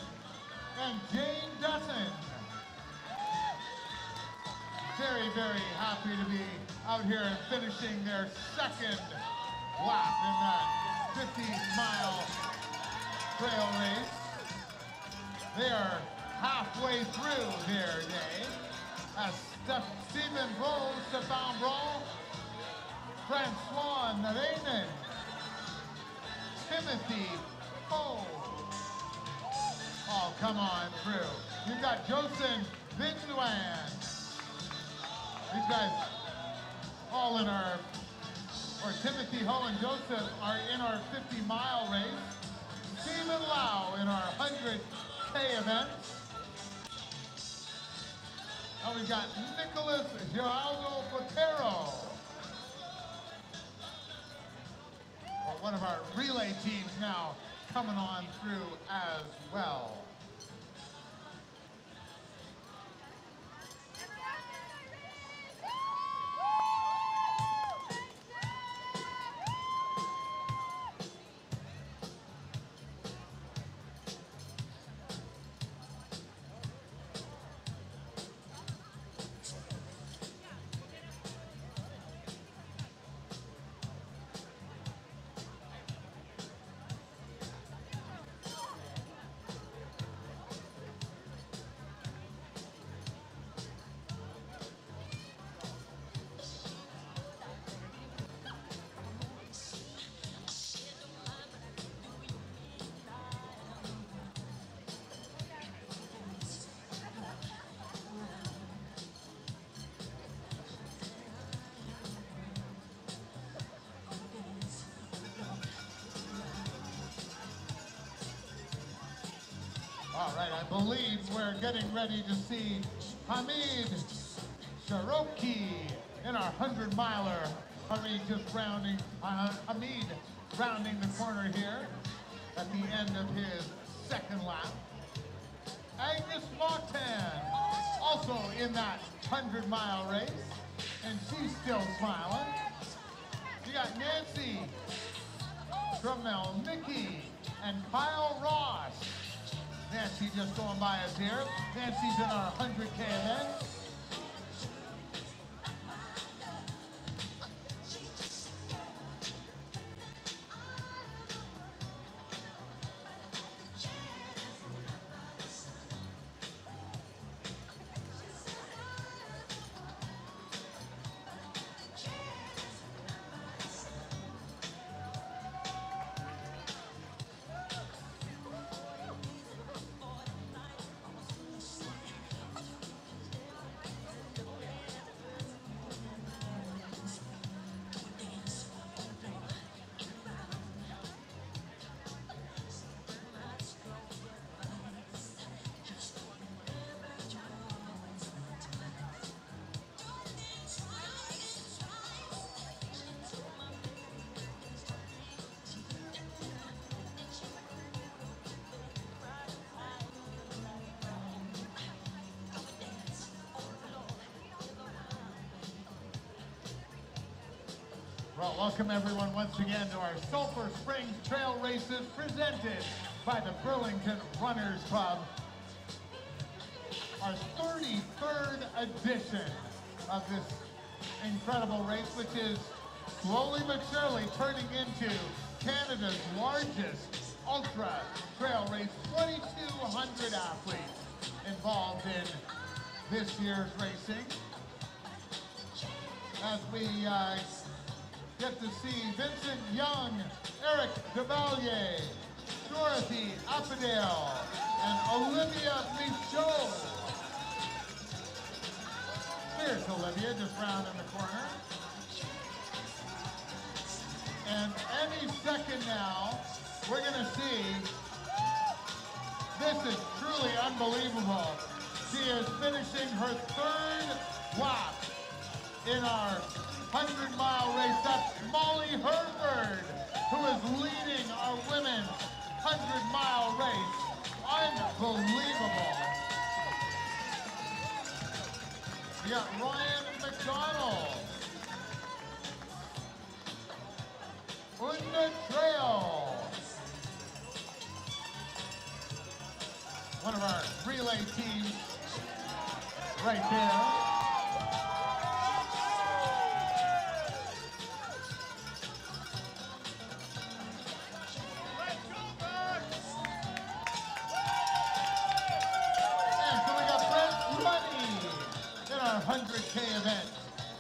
and Jane Dutton. Very, very happy to be out here and finishing their second lap in that 50-mile trail race. They are halfway through their day as Stephen Bro, Stefan Bro, Francois Narainen, Timothy Cole. Oh, come on through. You've got Josen Vinduan. These guys all in our, or Timothy Ho and Joseph are in our 50-mile race. Stephen Lau in our 100K event. And we've got Nicholas Geraldo Botero. One of our relay teams now coming on through as well. All right, I believe we're getting ready to see Hamid Sharoki in our 100-miler. Hamid rounding the corner here at the end of his second lap. Agnes Martin, also in that 100-mile race, and she's still smiling. You got Nancy Trummel-Mickey and Kyle Ross. Nancy just going by us here. Nancy's in our 100K event. Well, welcome everyone once again to our Sulphur Springs Trail Races presented by the Burlington Runners Club. Our 33rd edition of this incredible race, which is slowly but surely turning into Canada's largest ultra trail race. 2,200 athletes involved in this year's racing. As we get to see Vincent Young, Eric Devalier, Dorothy Appadale, and Olivia Michaud. There's Olivia just rounding the corner. And any second now, we're gonna see, this is truly unbelievable. She is finishing her third lap in our 100-mile race. That's Molly Herbert. Shepherd, who is leading our women's 100-mile race. Unbelievable. We got Ryan McDonald. On the trail. One of our relay teams right there. And so we got Brent Luddy in our 100K event,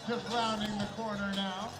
just rounding the corner now.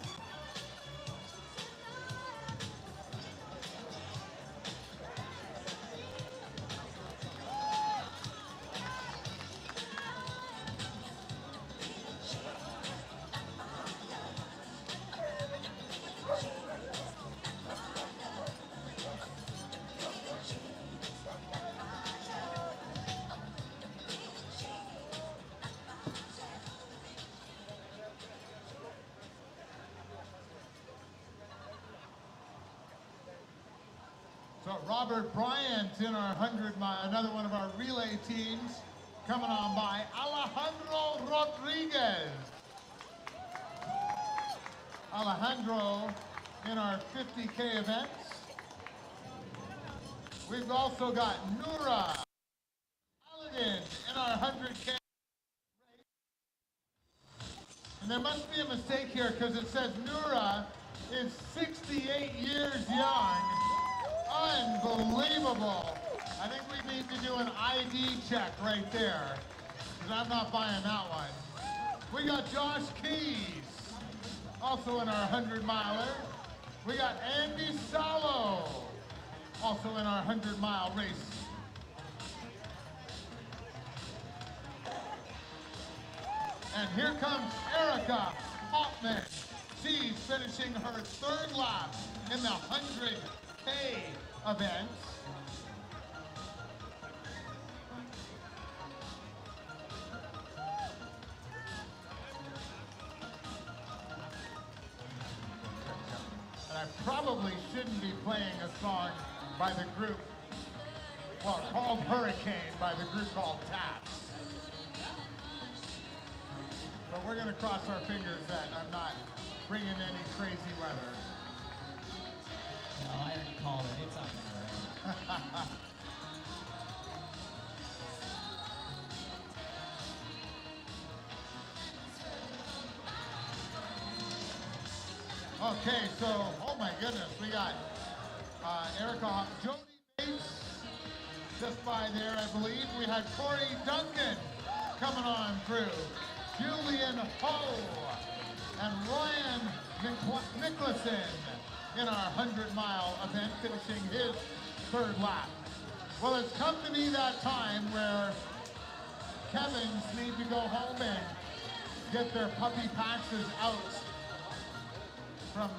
So Robert Bryant in our 100-mile, another one of our relay teams, coming on by. Alejandro Rodriguez. Alejandro in our 50K events. We've also got Nura Paladin in our 100K. And there must be a mistake here because it says Nura is 68 years young. Unbelievable. I think we need to do an ID check right there, because I'm not buying that one. We got Josh Keys, also in our 100-miler. We got Andy Salo, also in our 100-mile race. And here comes Erica Hoffman. She's finishing her 3rd lap in the 100K event. And I probably shouldn't be playing a song by the group, well, called Hurricane, by the group called Taps. But we're going to cross our fingers that I'm not bringing any crazy weather. No, I already called it. It's not gonna rain. Okay, so, oh my goodness, we got Erica, Jody Bates just by there, I believe. We had Corey Duncan coming on through, Julian Ho, and Ryan Nicholson in our 100-mile event, finishing his 3rd lap. Well, it's come to be that time where Kevins need to go home and get their puppy paxes out from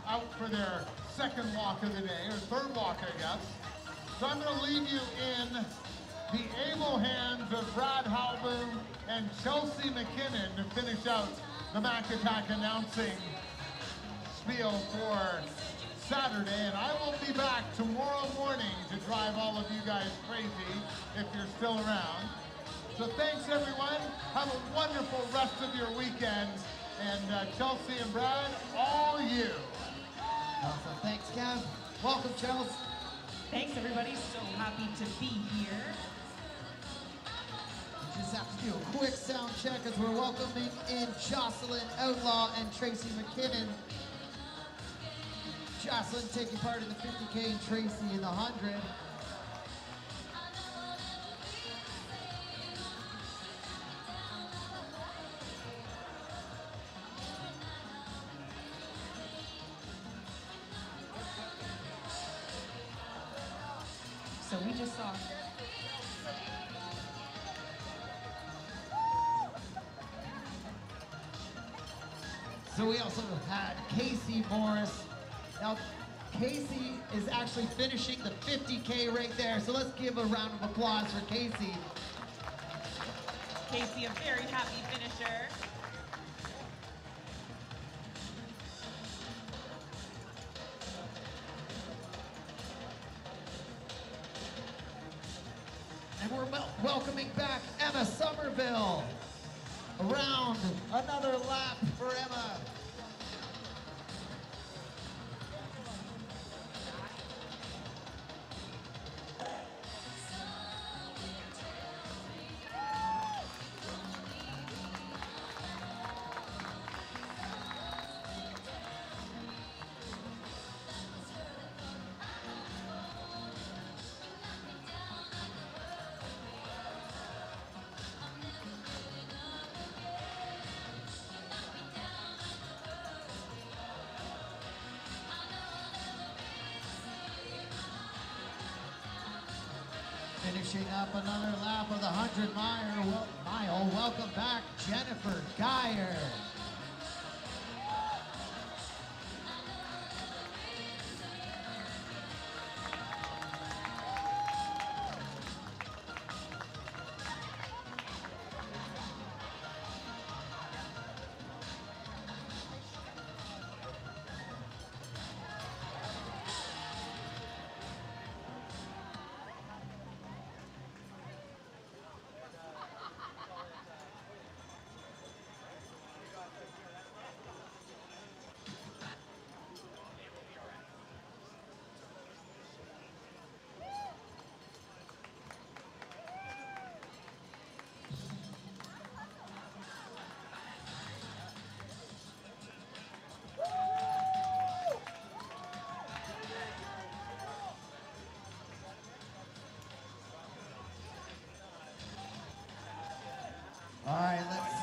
out for their 2nd walk of the day, or 3rd walk, I guess. So I'm going to leave you in the able hands of Brad Halbum and Chelsea McKinnon to finish out the Mac Attack announcing spiel for Saturday. And I will be back tomorrow morning to drive all of you guys crazy if you're still around. So thanks, everyone. Have a wonderful rest of your weekend. And Chelsea and Brad, all you. Awesome. Thanks, Kev. Welcome, Chelsea. Thanks, everybody. So happy to be here. We just have to do a quick sound check as we're welcoming in Jocelyn Outlaw and Tracy McKinnon. Jocelyn taking part in the 50K and Tracy in the 100. So we just saw. So we also had Casey Morris. Now, Casey is actually finishing the 50K right there. So let's give a round of applause for Casey. Casey, a very happy finisher. welcoming back Emma Somerville. Around another lap for Emma. Finishing up another lap of the 100-mile. Welcome back, Jennifer Geyer. All right, let's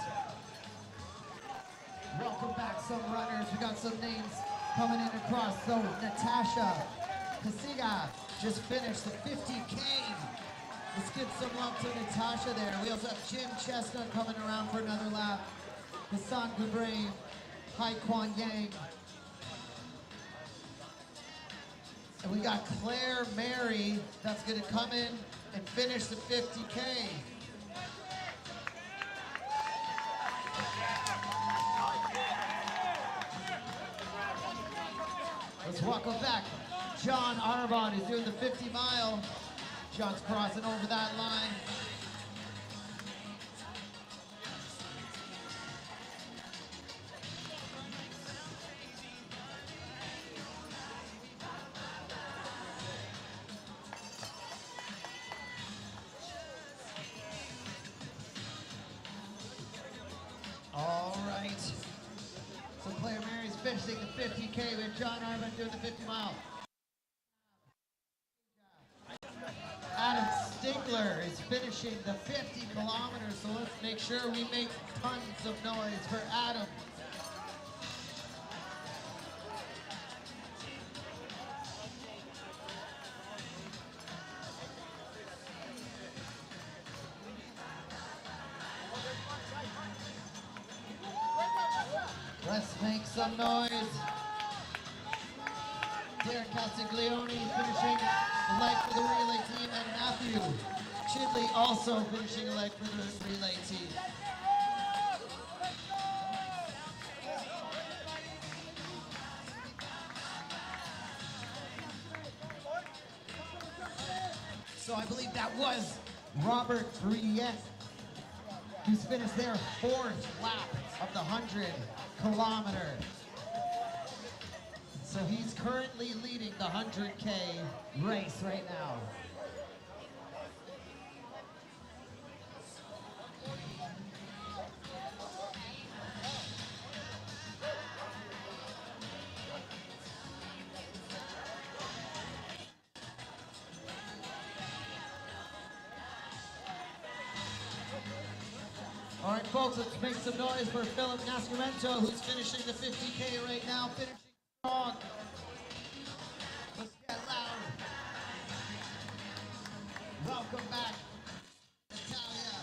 welcome back some runners. We got some names coming in across. So Natasha Kasiga just finished the 50K. Let's give some love to Natasha there. We also have Jim Chestnut coming around for another lap. Hassan Gubrave, Hai Kwan Yang. And we got Claire Mary that's gonna come in and finish the 50K. Let's welcome back John Arbon, who's doing the 50-mile. John's crossing over that line. All right. So Claire Mary's finishing the 50K with John Arvin doing the 50-mile. Adam Stigler is finishing the 50 kilometers, so let's make sure we make tons of noise for Adam. Let's make some noise. Derek Castiglione finishing the leg for the relay team, and Matthew Chidley also finishing a leg for the relay team. So I believe that was Robert Briette, who's finished their 4th lap of the 100-kilometer. So he's currently leading the 100K race right now. All right, folks, let's make some noise for Philip Nascimento, who's finishing the 50K right now, finishing strong. Let's get loud. Welcome back, Natalia,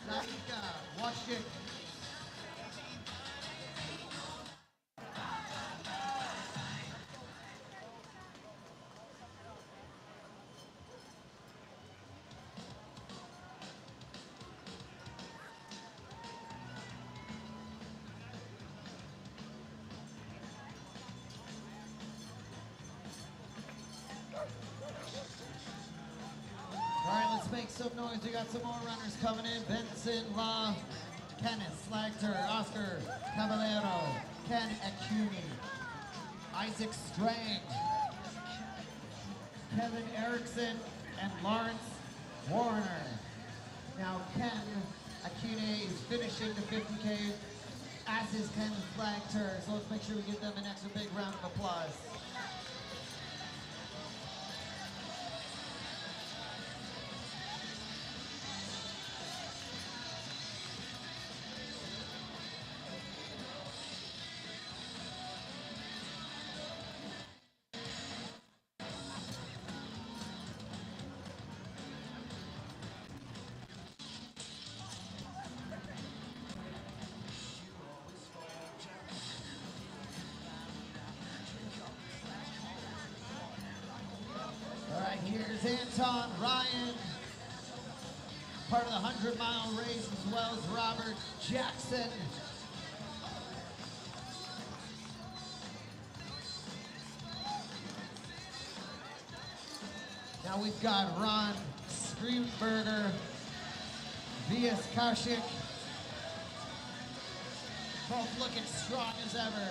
Laika, Washington. some noise. We got some more runners coming in. Benson Law, Kenneth Slagter, Oscar Caballero, Ken Acuni, Isaac Strange, Kevin Erickson, and Lawrence Warner. Now Ken Acuni is finishing the 50K, as is Ken Slagter. So let's make sure we give them an extra big round of applause. Here's Anton Ryan, part of the 100-mile race, as well as Robert Jackson. Now we've got Ron Streamberger, V.S. Kaushik, both looking strong as ever.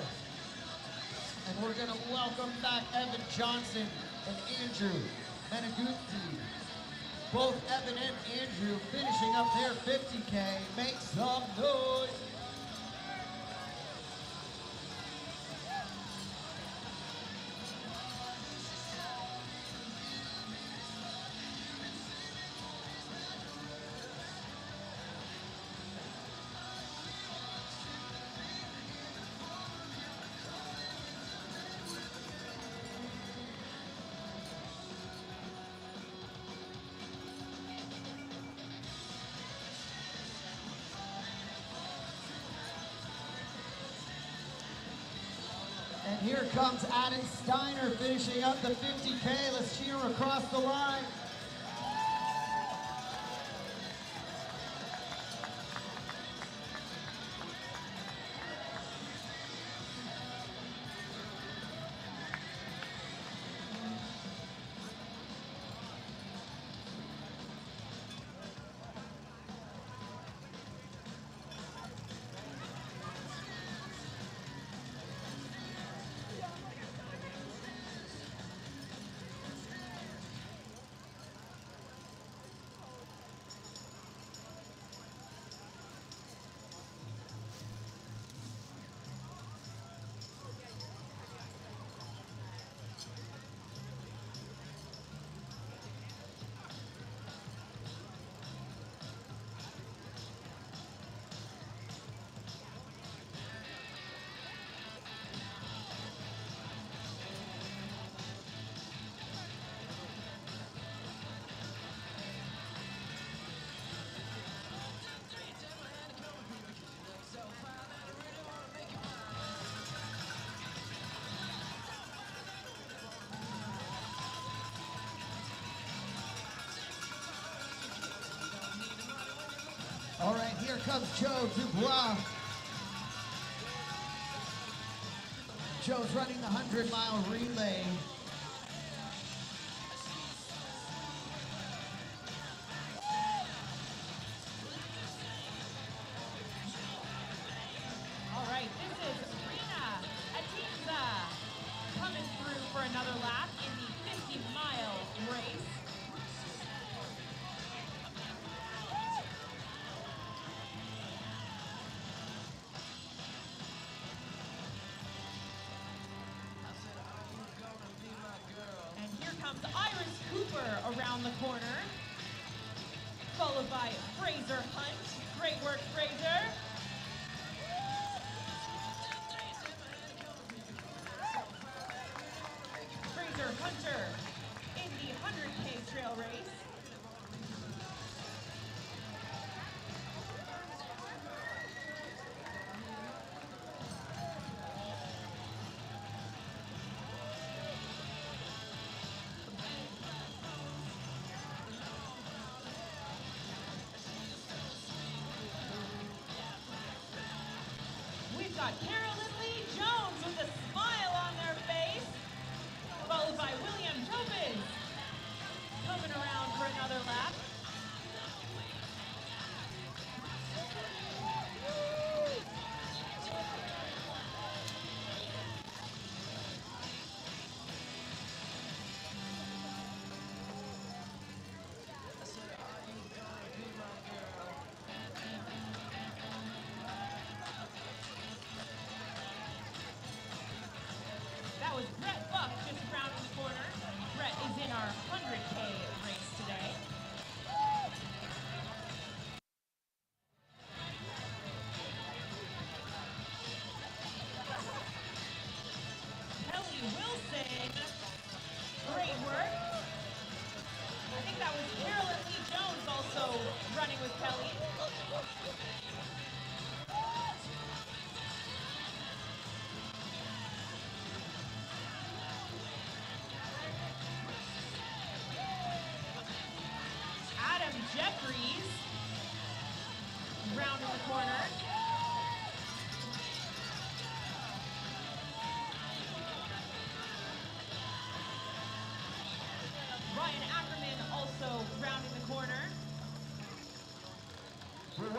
And we're gonna welcome back Evan Johnson and Andrew Meneguzzi. Both Evan and Andrew finishing up their 50K. Make some noise. And here comes Adam Steiner finishing up the 50K. Let's cheer across the line. All right, here comes Joe Dubois. Joe's running the 100-mile relay. All right, this is Rena Atienza coming through for another lap in the 50-mile race. Iris Cooper around the corner, followed by Fraser Hunt. Great work, Fraser. Fraser Hunter in the 100K trail race. We've got Carolyn Lee Jones with a smile on their face, followed by William Topin coming around for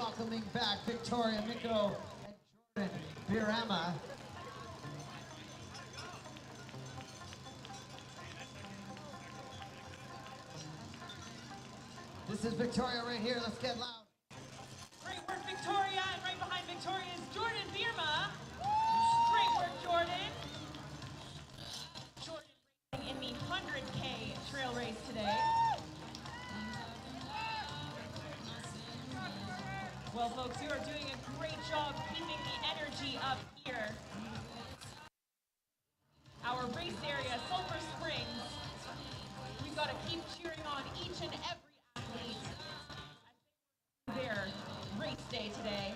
welcoming back Victoria Miko and Jordan Birama. This is Victoria right here. Let's get loud. Great work, Victoria. And right behind Victoria is Jordan Birma. Great work, Jordan. Jordan racing in the 100K trail race today. Well, folks, you are doing a great job keeping the energy up here. Our race area, Sulphur Springs. We've got to keep cheering on each and every athlete as their race day today.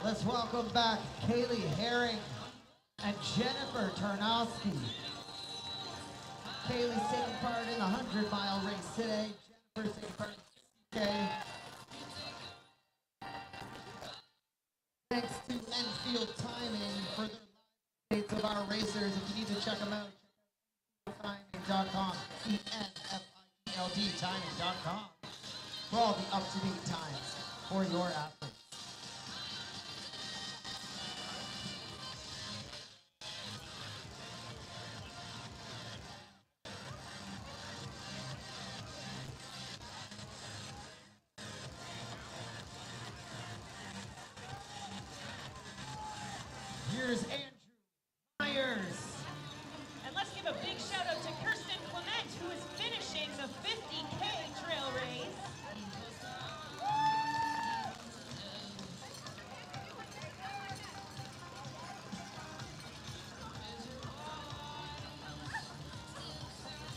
Let's welcome back Kaylee Herring and Jennifer Tarnowski. Kaylee's taking part in the 100-mile race today. Jennifer's taking part in the 50K. Thanks to Enfield Timing for the live updates of our racers. If you need to check them out, check out timing.com, ENFIELD timing.com for all the up-to-date times for your athletes. Here's Andrew Myers. And let's give a big shout out to Kirsten Clement, who is finishing the 50K trail race.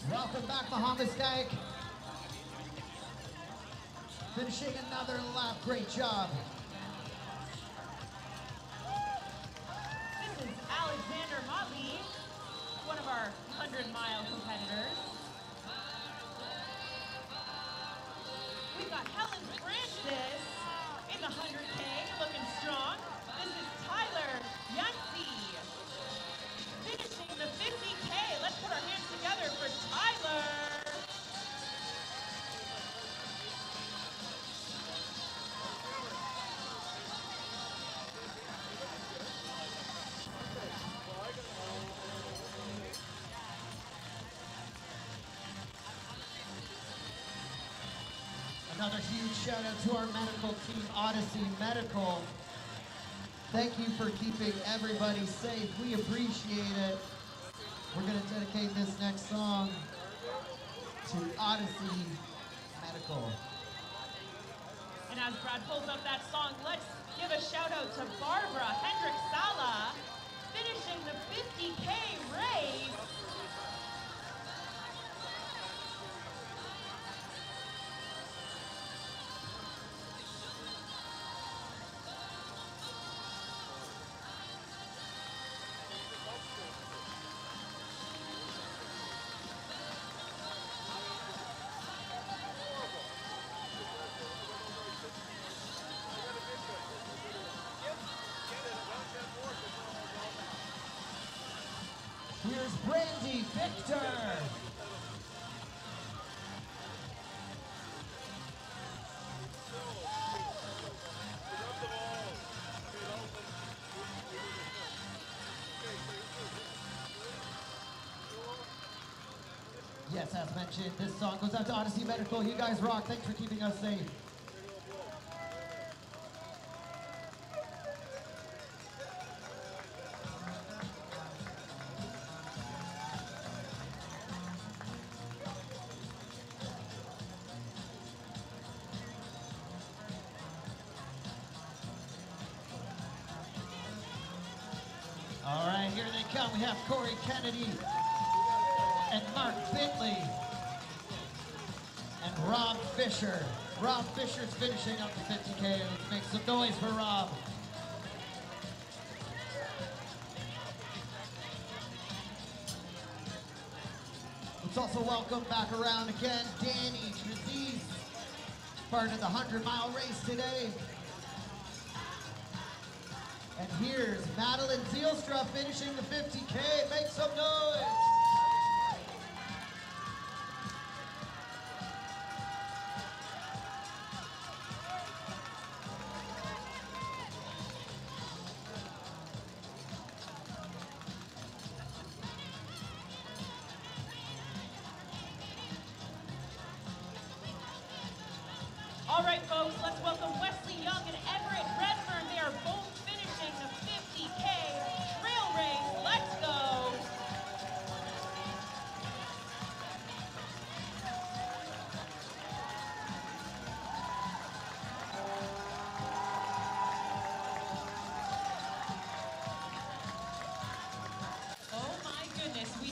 Welcome back, Muhammad Steik. Finishing another lap. Great job. This is Alexander Motley, one of our 100-mile competitors. We've got Helen Francis in the 100K, looking strong. This is Tyler Yancey, finishing the 50K. Let's put our hands together for Tyler. Another huge shout out to our medical team, Odyssey Medical. Thank you for keeping everybody safe. We appreciate it. We're going to dedicate this next song to Odyssey Medical. And as Brad pulls up that song, let's give a shout out to Barbara Hendrick Sala, finishing the 50K race. Here's Brandy Victor. Yes, as mentioned, this song goes out to Odyssey Medical. You guys rock. Thanks for keeping us safe. All right, here they come. We have Corey Kennedy and Mark Bentley and Rob Fisher. Rob Fisher's finishing up the 50K. Let's make some noise for Rob. Let's also welcome back around again Danny Traziz, part of the 100-mile race today. And here's Madeline Zielstra finishing the 50K. Make some noise.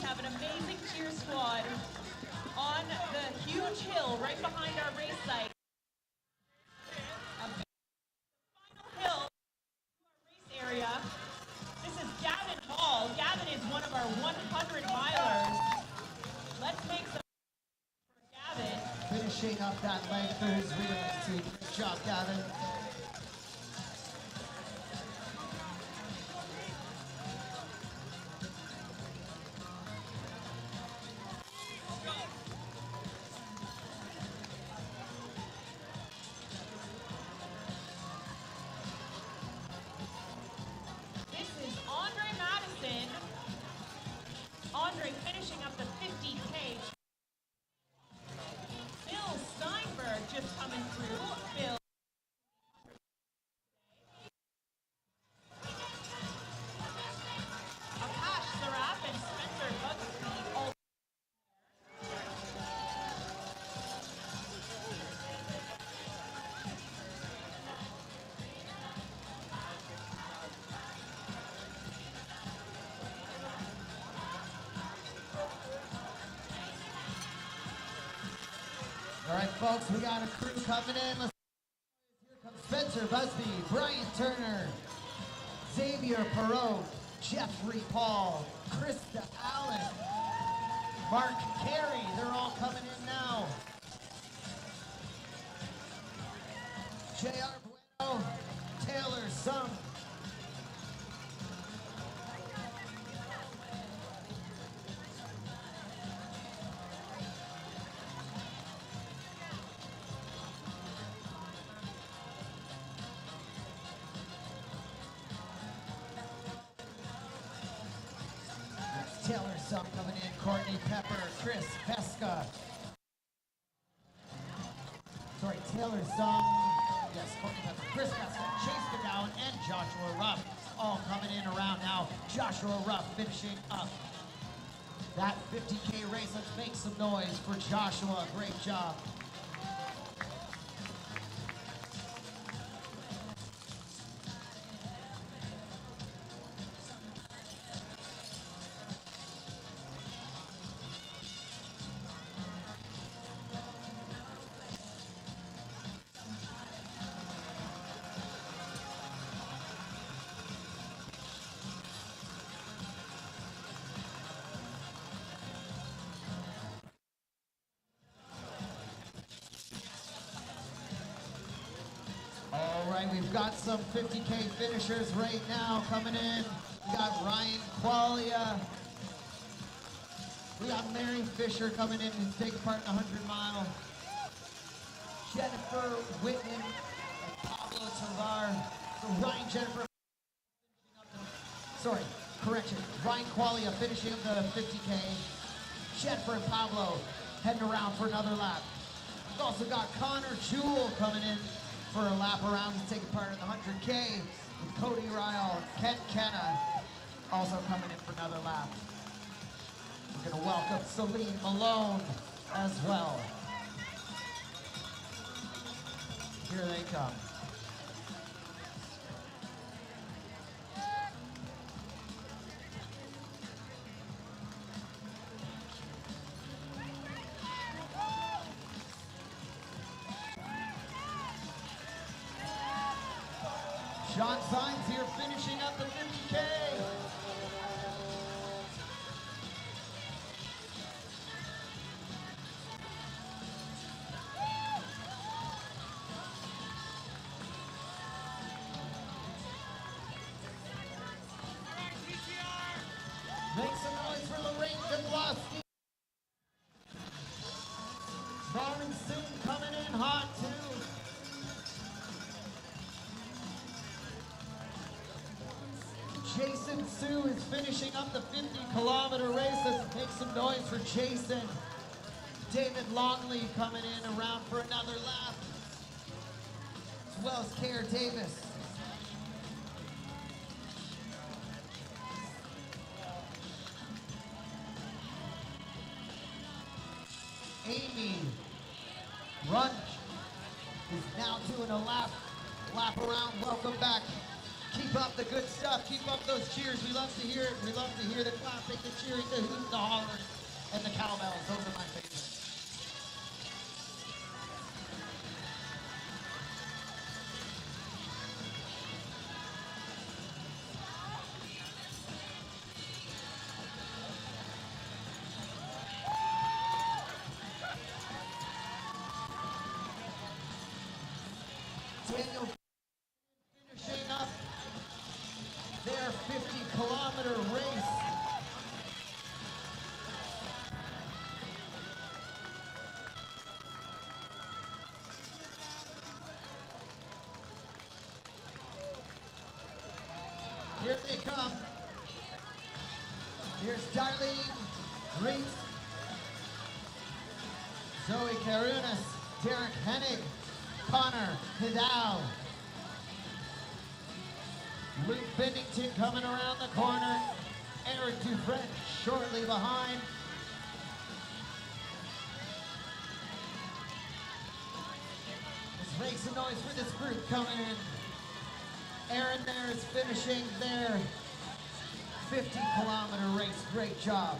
have an amazing cheer squad on the huge hill right behind our race site. A final hill to our race area. This is Gavin Hall. Gavin is one of our 100 milers. Let's make some for Gavin. Finishing up that leg for his relay team. Good job, Gavin. This is Andre Madison. Andre finishing up the 50K. Bill Steinberg just coming through. Bill. Akash Saraf and Spencer Bugsby. All right, folks, we got a crew coming in. Here comes Spencer Busby, Brian Turner, Xavier Perot, Jeffrey Paul, Krista Allen, Mark Carey. They're all coming in now. J.R. Bueno, Taylor Sum. Taylor Sum coming in, Courtney Pepper, Chris Pesca. Sorry, Taylor Sum, yes, Courtney Pepper, Chris Pesca, Chase McGowan, and Joshua Ruff. All coming in around now. Joshua Ruff finishing up that 50K race. Let's make some noise for Joshua. Great job. All right, we've got some 50K finishers right now coming in. We got Ryan Qualia. We got Mary Fisher coming in to take part in the 100-mile. Jennifer Whitman and Pablo Tovar. So Ryan, Jennifer, sorry, correction. Ryan Qualia finishing up the 50K. Jennifer and Pablo heading around for another lap. We've also got Connor Jewell coming in for a lap around to take part in the 100K. With Cody Ryle, Ken Kenna also coming in for another lap. We're gonna welcome Celine Malone as well. Here they come. Sean Sainz here finishing up the 50K. Make some noise for Lorraine Jablowski. Lauren Soon coming in hot too. Jason Sue is finishing up the 50-kilometer race. Let's make some noise for Jason. David Longley coming in around for another lap, as well as Care Davis. Amy Runch is now doing a lap around. Welcome back, Keep up the good stuff. Keep up those cheers. We love to hear it. We love to hear the clapping, the cheering, the hoot, the hollering, and the cowbells. Those are my favorites. Daniel finishing up their 50-kilometer race. Here they come. Here's Darlene, Reese, Zoe Karunas, Derek Hennig, Connor Hidal, Luke Bennington coming around the corner, Aaron Dufresne shortly behind. Let's make some noise for this group coming in. Aaron there is finishing their 50-kilometer race. Great job.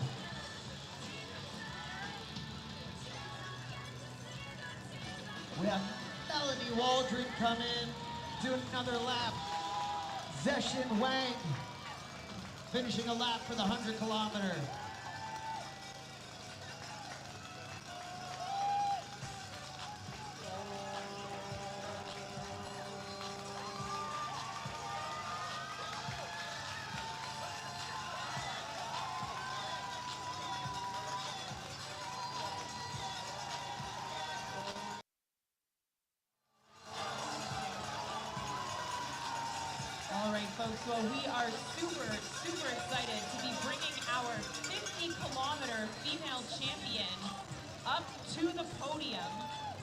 We have Melanie Waldron come in, doing another lap. Zeshin Wang finishing a lap for the 100-kilometer. All right, folks, well, we are super excited to be bringing our 50-kilometer female champion up to the podium.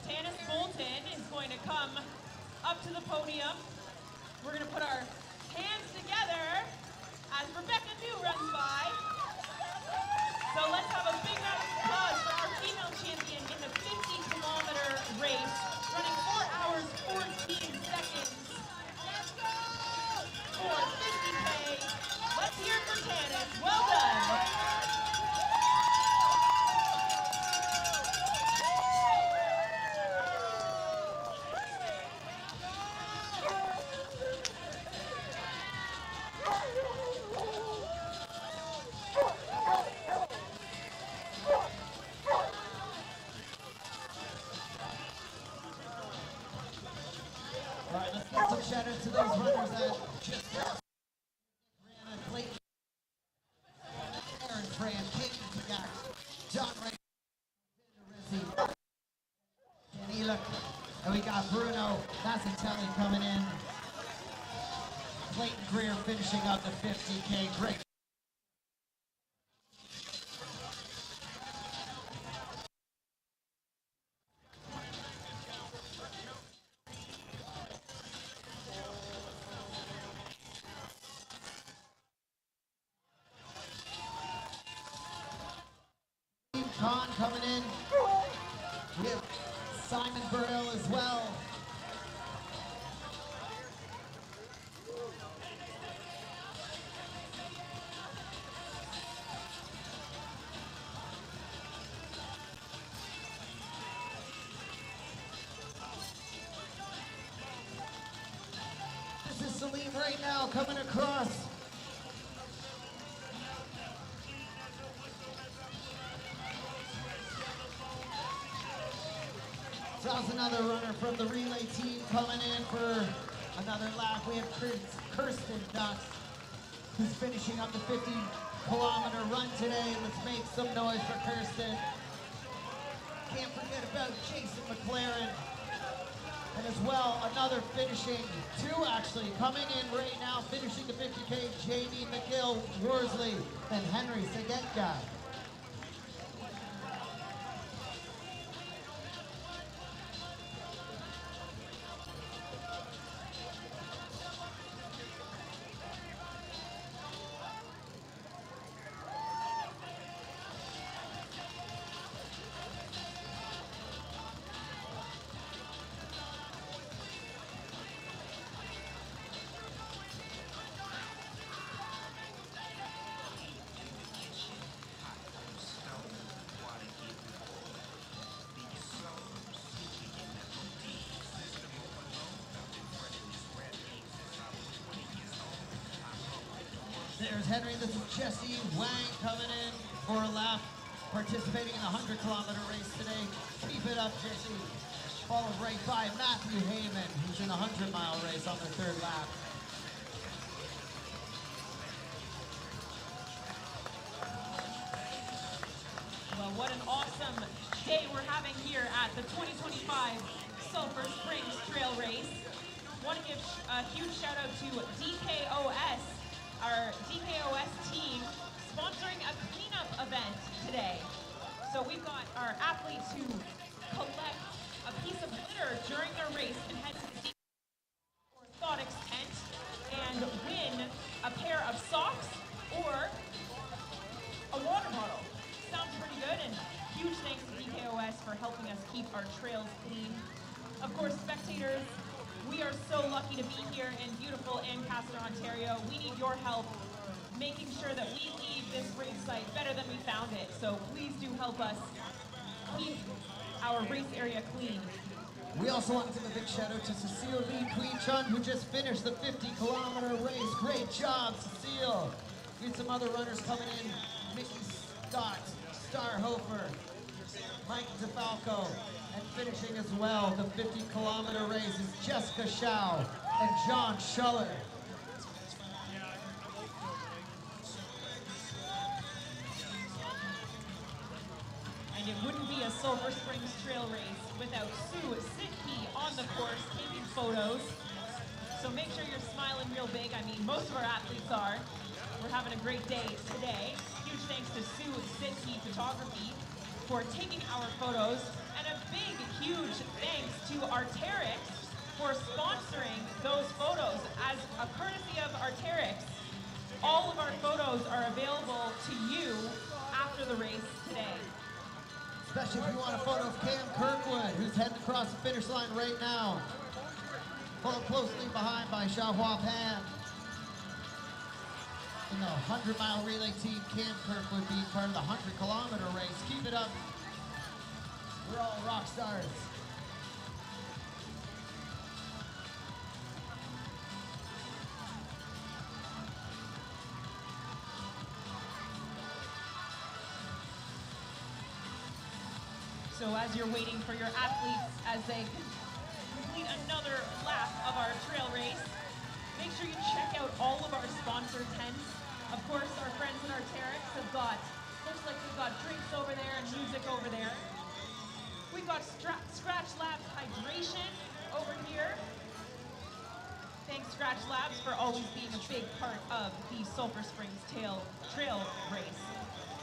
Tanis Bolton is going to come up to the podium. We're going to put our hands together as Rebecca New runs by. So let's have a big round of applause for our female champion in the 50-kilometer race, running 4 hours, 14 seconds. For 50K. Let's hear it for Tanis. Well done. All right, let's give some shout out to those runners that just Brianna Clayton, Aaron Fran, Katie Pagak, John Ray, Danila, and we got Bruno Massatelli coming in. Clayton Greer finishing up the 50K. Great. Khan coming in. We have Simon Burrell as well. This is Salim right now coming across. So that's another runner from the relay team coming in for another lap. We have Kirsten Dux, who's finishing up the 50-kilometer run today. Let's make some noise for Kirsten. Can't forget about Jason McLaren. And as well, another finishing, two actually, coming in right now, finishing the 50K, Jamie McGill Worsley and Henry Segetka. There's Henry. This is Jesse Wang coming in for a lap, participating in the 100-kilometer race today. Keep it up, Jesse. Followed right by Matthew Heyman, who's in the 100-mile race on their third lap. Well, what an awesome day we're having here at the 2025 Sulphur Springs Trail Race. Want to give a huge shout out to DKOS, our DKOS team, sponsoring a cleanup event today. So we've got our athletes who collect a piece of litter during their race and head to the orthotics tent and win a pair of socks or a water bottle. Sounds pretty good, and huge thanks to DKOS for helping us keep our trails clean. Of course, spectators, we are so lucky to be here in beautiful Ancaster, Ontario. We need your help making sure that we leave this race site better than we found it. So please do help us keep our race area clean. We also want to give a big shout out to Cecile Lee Queen Chun, who just finished the 50-kilometer race. Great job, Cecile. We had some other runners coming in. Mickey Scott, Star Hofer, Mike DeFalco, and finishing as well the 50-kilometer race is Jessica Shao and John Schuller. And it wouldn't be a Sulphur Springs Trail Race without Sue Sitke on the course taking photos. So make sure you're smiling real big. I mean, most of our athletes are. We're having a great day today. Huge thanks to Sue Sitke Photography for taking our photos. And a big, huge thanks to Arterix for sponsoring those photos. As a courtesy of Arterix, all of our photos are available to you after the race today. Especially if you want a photo of Cam Kirkwood, who's heading across the finish line right now. Followed closely behind by Xiaohua Pan. In the 100-mile relay team, Cam Kirkwood being part of the 100-kilometer race. Keep it up. We're all rock stars. So as you're waiting for your athletes as they complete another lap of our trail race, make sure you check out all of our sponsor tents. Of course, our friends at Arterix have got, looks like they've got drinks over there and music over there. We've got Scratch Labs Hydration over here. Thanks, Scratch Labs, for always being a big part of the Sulphur Springs Trail Race.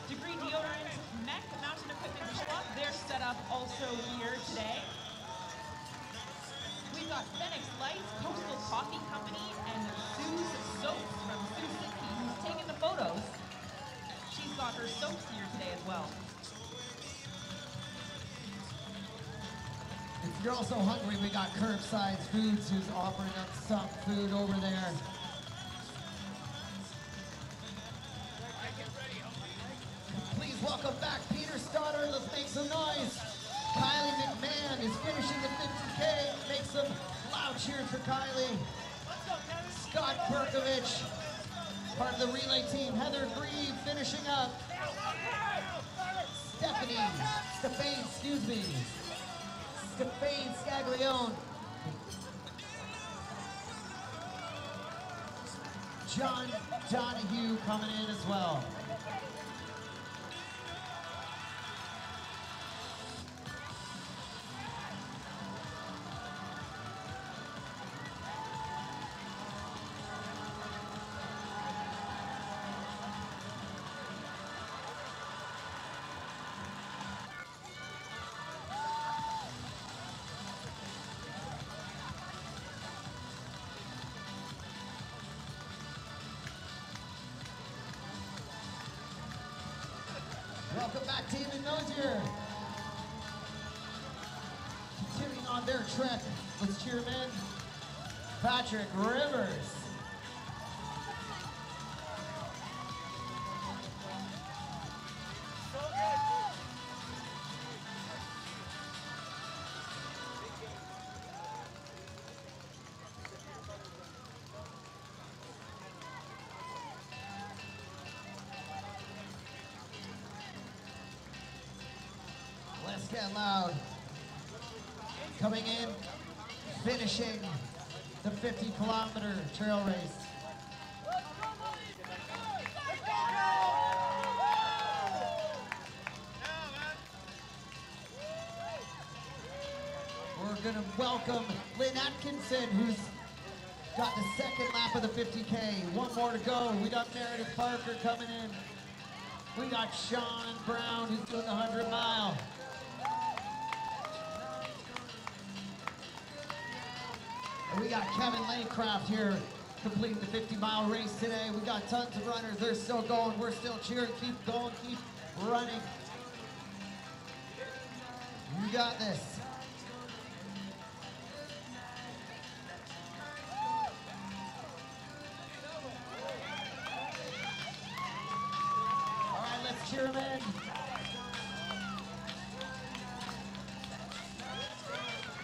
Degree Deodorant, Mech Mountain Equipment Shop, they're set up also here today. We've got Phoenix Lights, Coastal Coffee Company, and Sue's Soaps from Sue Sitke, who's taking the photos. She's got her soaps here today as well. If you're also hungry, we got Curbside Foods, who's offering up some food over there. Please welcome back Peter Stoddard. Let's make some noise. Kylie McMahon is finishing the 50K. Make some loud cheers for Kylie. Scott Berkovich, part of the relay team. Heather Grieve finishing up. Stefane Scaglione. John Donahue coming in as well. Welcome back, David Nozier. Continuing on their trek, let's cheer him in. Patrick Rivers. Let's get loud. Coming in, finishing the 50-kilometer trail race. We're going to welcome Lynn Atkinson, who's got the second lap of the 50K. One more to go. We got Meredith Parker coming in. We got Sean Brown, who's doing the 100-mile. And we got Kevin Laycraft here completing the 50-mile race today. We got tons of runners. They're still going. We're still cheering. Keep going. Keep running. You got this. All right, let's cheer them in.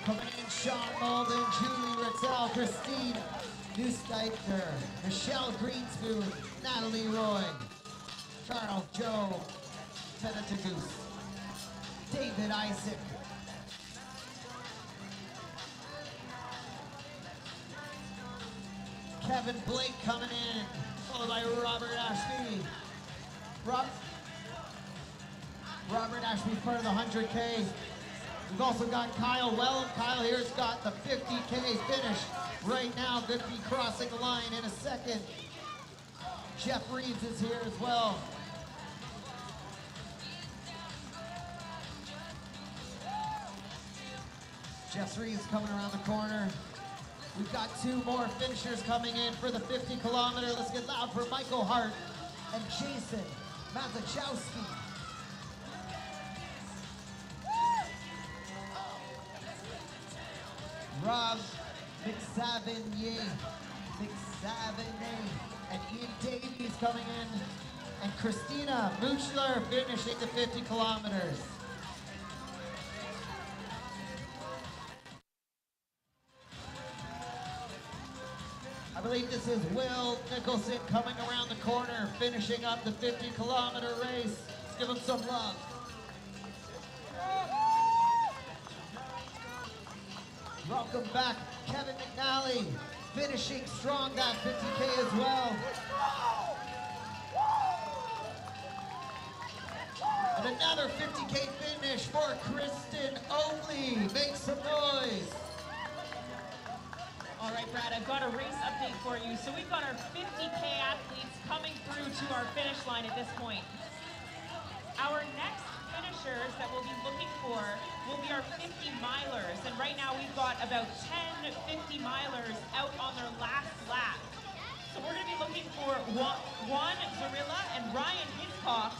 Coming in, Sean Malden, Julie Ritzel, Christine Newsteicher, Michelle Greenspoon, Natalie Roy, Charles Joe Penatagoose, David Isaac, Kevin Blake coming in, followed by Robert Ashby. Robert Ashby for the 100K. We've also got Kyle Wellham. Kyle here's got the 50K finish right now. Going to be crossing the line in a second. Jeff Reeves is here as well. Jeff Reeves coming around the corner. We've got two more finishers coming in for the 50-kilometer. Let's get loud for Michael Hart and Jason Mazachowski. Rob McSavigny, and Ian Davies coming in, and Christina Muchler finishing the 50 kilometers. I believe this is Will Nicholson coming around the corner, finishing up the 50-kilometer race. Let's give him some love. Welcome back, Kevin McNally, finishing strong that 50K as well. And another 50K finish for Kristen Oakley. Make some noise. All right, Brad, I've got a race update for you. So we've got our 50K athletes coming through to our finish line at this point. Our next finishers that we'll be looking for will be our 50-milers. And right now we've got about 10 50-milers out on their last lap. So we're going to be looking for Juan Zarilla and Ryan Hiscox,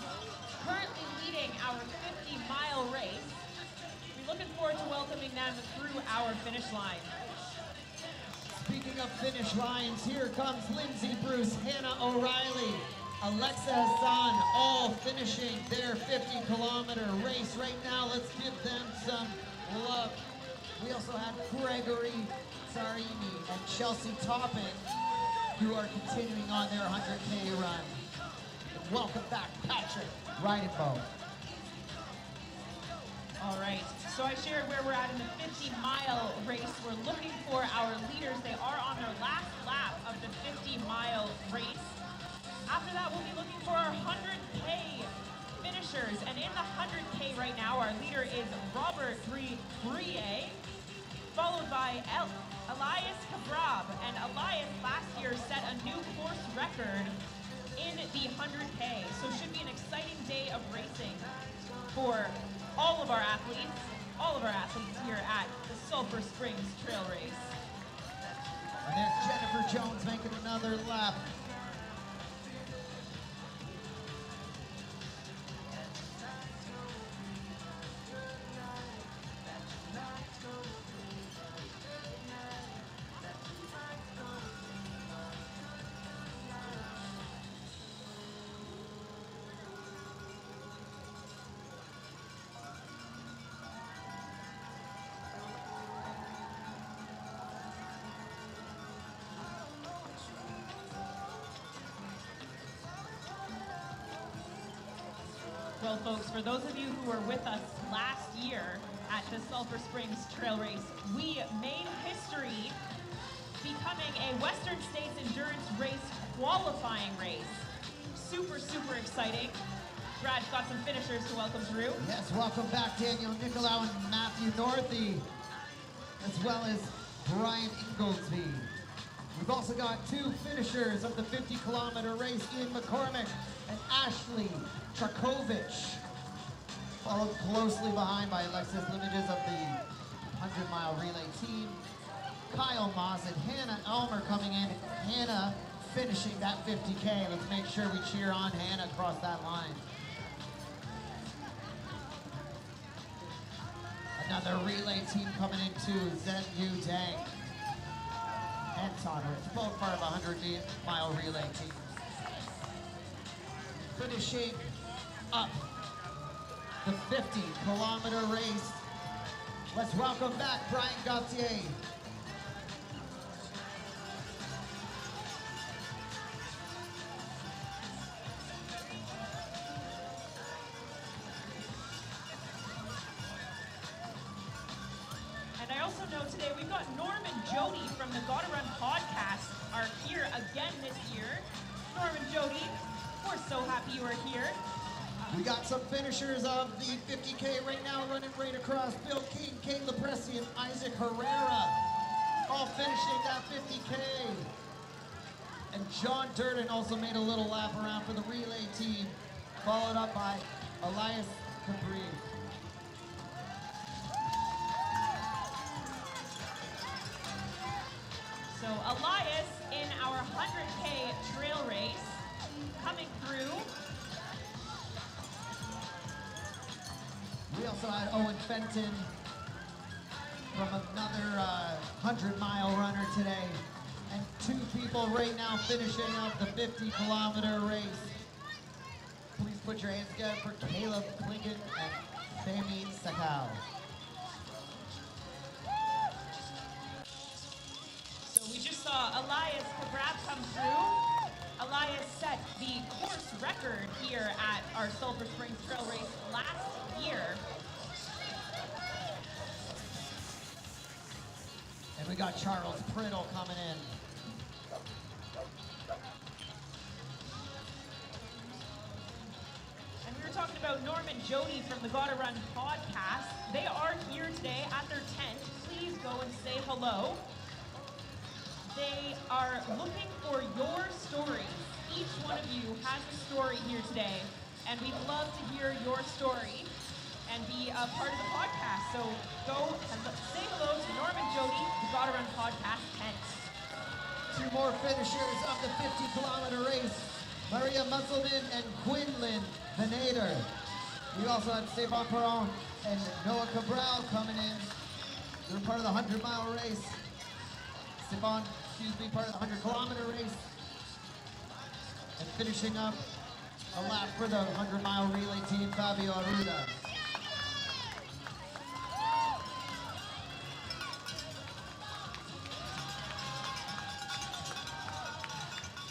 currently leading our 50-mile race. We're looking forward to welcoming them through our finish line. Speaking of finish lines, here comes Lindsay Bruce, Hannah O'Reilly, Alexa Hassan, all finishing their 50-kilometer race right now. Let's give them some love. We also have Gregory Zarini and Chelsea Toppin, who are continuing on their 100K run. And welcome back, Patrick Ridenbow. All right, so I shared where we're at in the 50-mile race. We're looking for our leaders. They are on their last lap of the 50-mile race. After that, we'll be looking for our 100K finishers. And in the 100K right now, our leader is Robert Brie, followed by Elias Cabrab. And Elias last year set a new course record in the 100K. So it should be an exciting day of racing for all of our athletes here at the Sulphur Springs Trail Race. And there's Jennifer Jones making another lap. Well, folks, for those of you who were with us last year at the Sulphur Springs Trail Race, we made history becoming a Western States Endurance Race qualifying race. Super, super exciting. Brad's got some finishers to welcome through. Yes, welcome back Daniel Nicolau and Matthew Northey, as well as Brian Ingoldsby. We've also got two finishers of the 50-kilometer race, Ian McCormick and Ashley Trakovich, followed closely behind by Alexis Limiges of the 100-mile relay team. Kyle Moss and Hannah Elmer coming in. Hannah finishing that 50K. Let's make sure we cheer on Hannah across that line. Another relay team coming into Zhen Yu Dang and Sonrich, both part of a 100-mile relay team. Finishing up the 50-kilometer race, let's welcome back Brian Gauthier. And I also know today we've got Norm and Jody from the Gotta Run podcast are here again this year. Norm and Jody, we're so happy you are here. We got some finishers of the 50K right now, running right across. Bill King, Kate Lepresti, and Isaac Herrera, all finishing that 50K. And John Durden also made a little lap around for the relay team, followed up by Elias Cabri. So Elias in our 100K trail race coming through. We also had Owen Fenton from another 100-mile runner today. And two people right now finishing up the 50-kilometer race. Please put your hands together for Caleb Klingon and Fahmi Sakau. So we just saw Elias Cabrab come through. Elias set the course record here at our Sulphur Springs Trail Race last year. And we got Charles Priddle coming in. And we were talking about Norm and Jody from the Gotta Run podcast. They are here today at their tent. Please go and say hello. They are looking for your stories. Each one of you has a story here today, and we'd love to hear your story and be a part of the podcast. So go and say hello to Norm and Jody, the Gotta Run podcast tent. Two more finishers of the 50-kilometer race, Maria Musselman and Quinlan Venator. We also had Stefan Perron and Noah Cabral coming in. They're part of the 100-mile race. Stefan, part of the 100-kilometer race. And finishing up a lap for the 100-mile relay team, Fabio Arruda.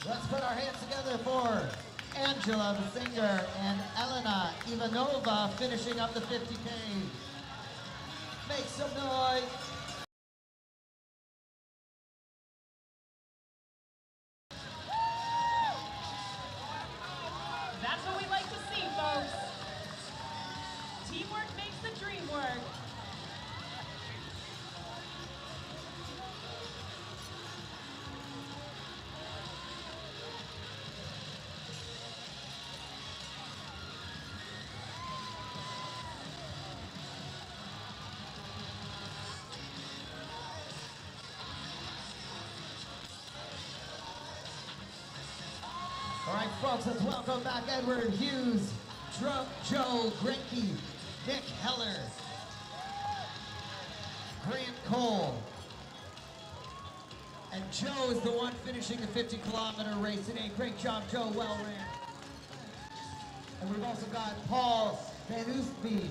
Let's put our hands together for Angela Singer and Elena Ivanova finishing up the 50K. Make some noise. That's what we like to see, folks. Teamwork makes the dream work. All right, folks, let's welcome back Edward Hughes, Joe Grenke, Nick Heller, Grant Cole. And Joe is the one finishing the 50-kilometer race today. Great job, Joe, well ran. And we've also got Paul Van Oostby.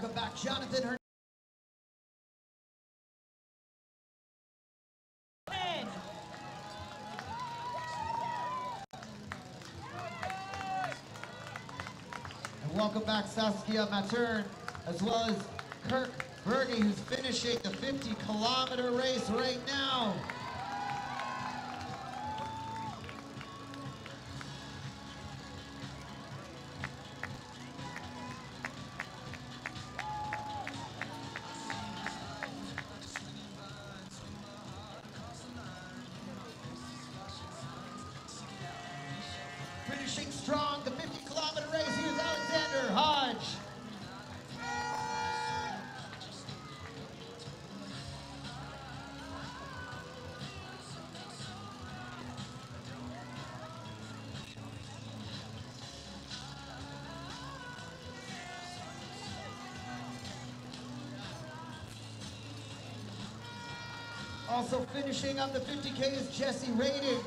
welcome back Jonathan Hernandez. And welcome back Saskia Matern, as well as Kirk Berge, who's finishing the 50-kilometer race right now. Finishing strong, the 50-kilometer race. Here's Alexander Hodge. Also finishing up the 50K is Jesse Radin.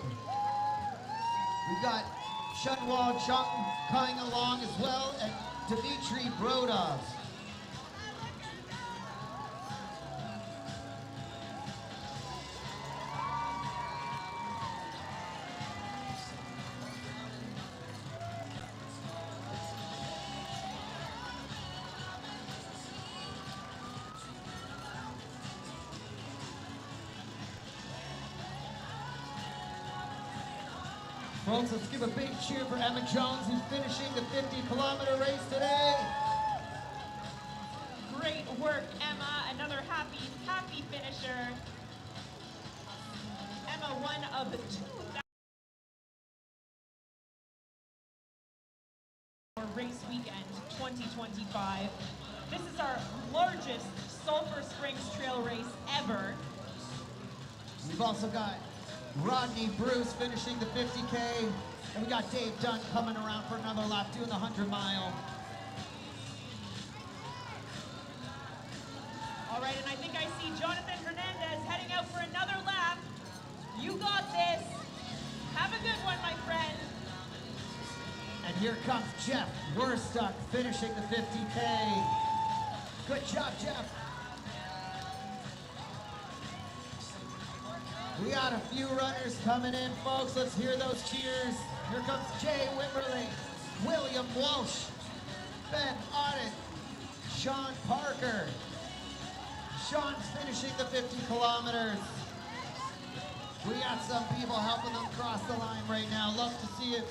We've got Shunwal Chung coming along as well, and Dmitry Brodov. Folks, let's give a big cheer for Emma Jones, who's finishing the 50-kilometer race today. Great work, Emma. Another happy finisher. Emma, one of the 2,000 race weekend 2025. This is our largest Sulphur Springs trail race ever. We've also got Rodney Bruce finishing the 50K, and we got Dave Dunn coming around for another lap doing the 100-mile. All right, and I think I see Jonathan Hernandez heading out for another lap. You got this. Have a good one, my friend. And here comes Jeff Werstuck finishing the 50K. Good job, Jeff. We got a few runners coming in, folks. Let's hear those cheers. Here comes Jay Wimberly, William Walsh, Ben Audit, Sean Parker. Sean's finishing the 50 kilometers. We got some people helping them cross the line right now. Love to see it.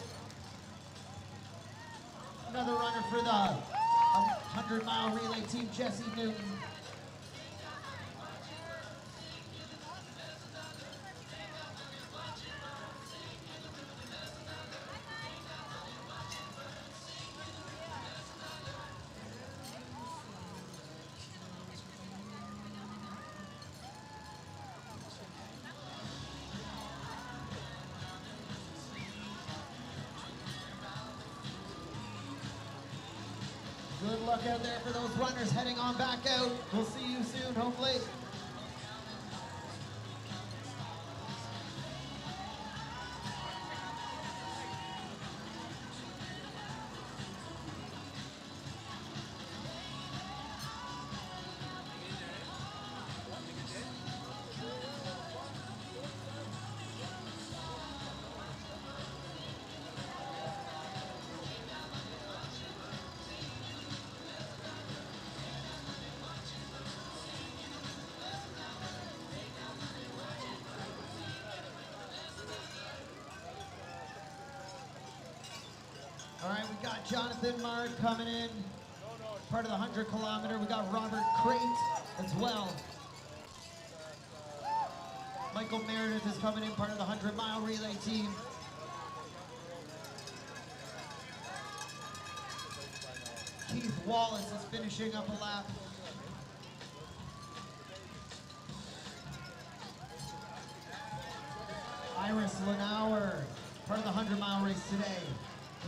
Another runner for the 100-mile relay team, Jesse Newton. Good luck out there for those runners heading on back out. We'll see you soon, hopefully. All right, we got Jonathan Mard coming in, part of the 100-kilometer. We got Robert Crate as well. Michael Meredith is coming in, part of the 100-mile relay team. Keith Wallace is finishing up a lap. Iris Lanauer, part of the 100-mile race today.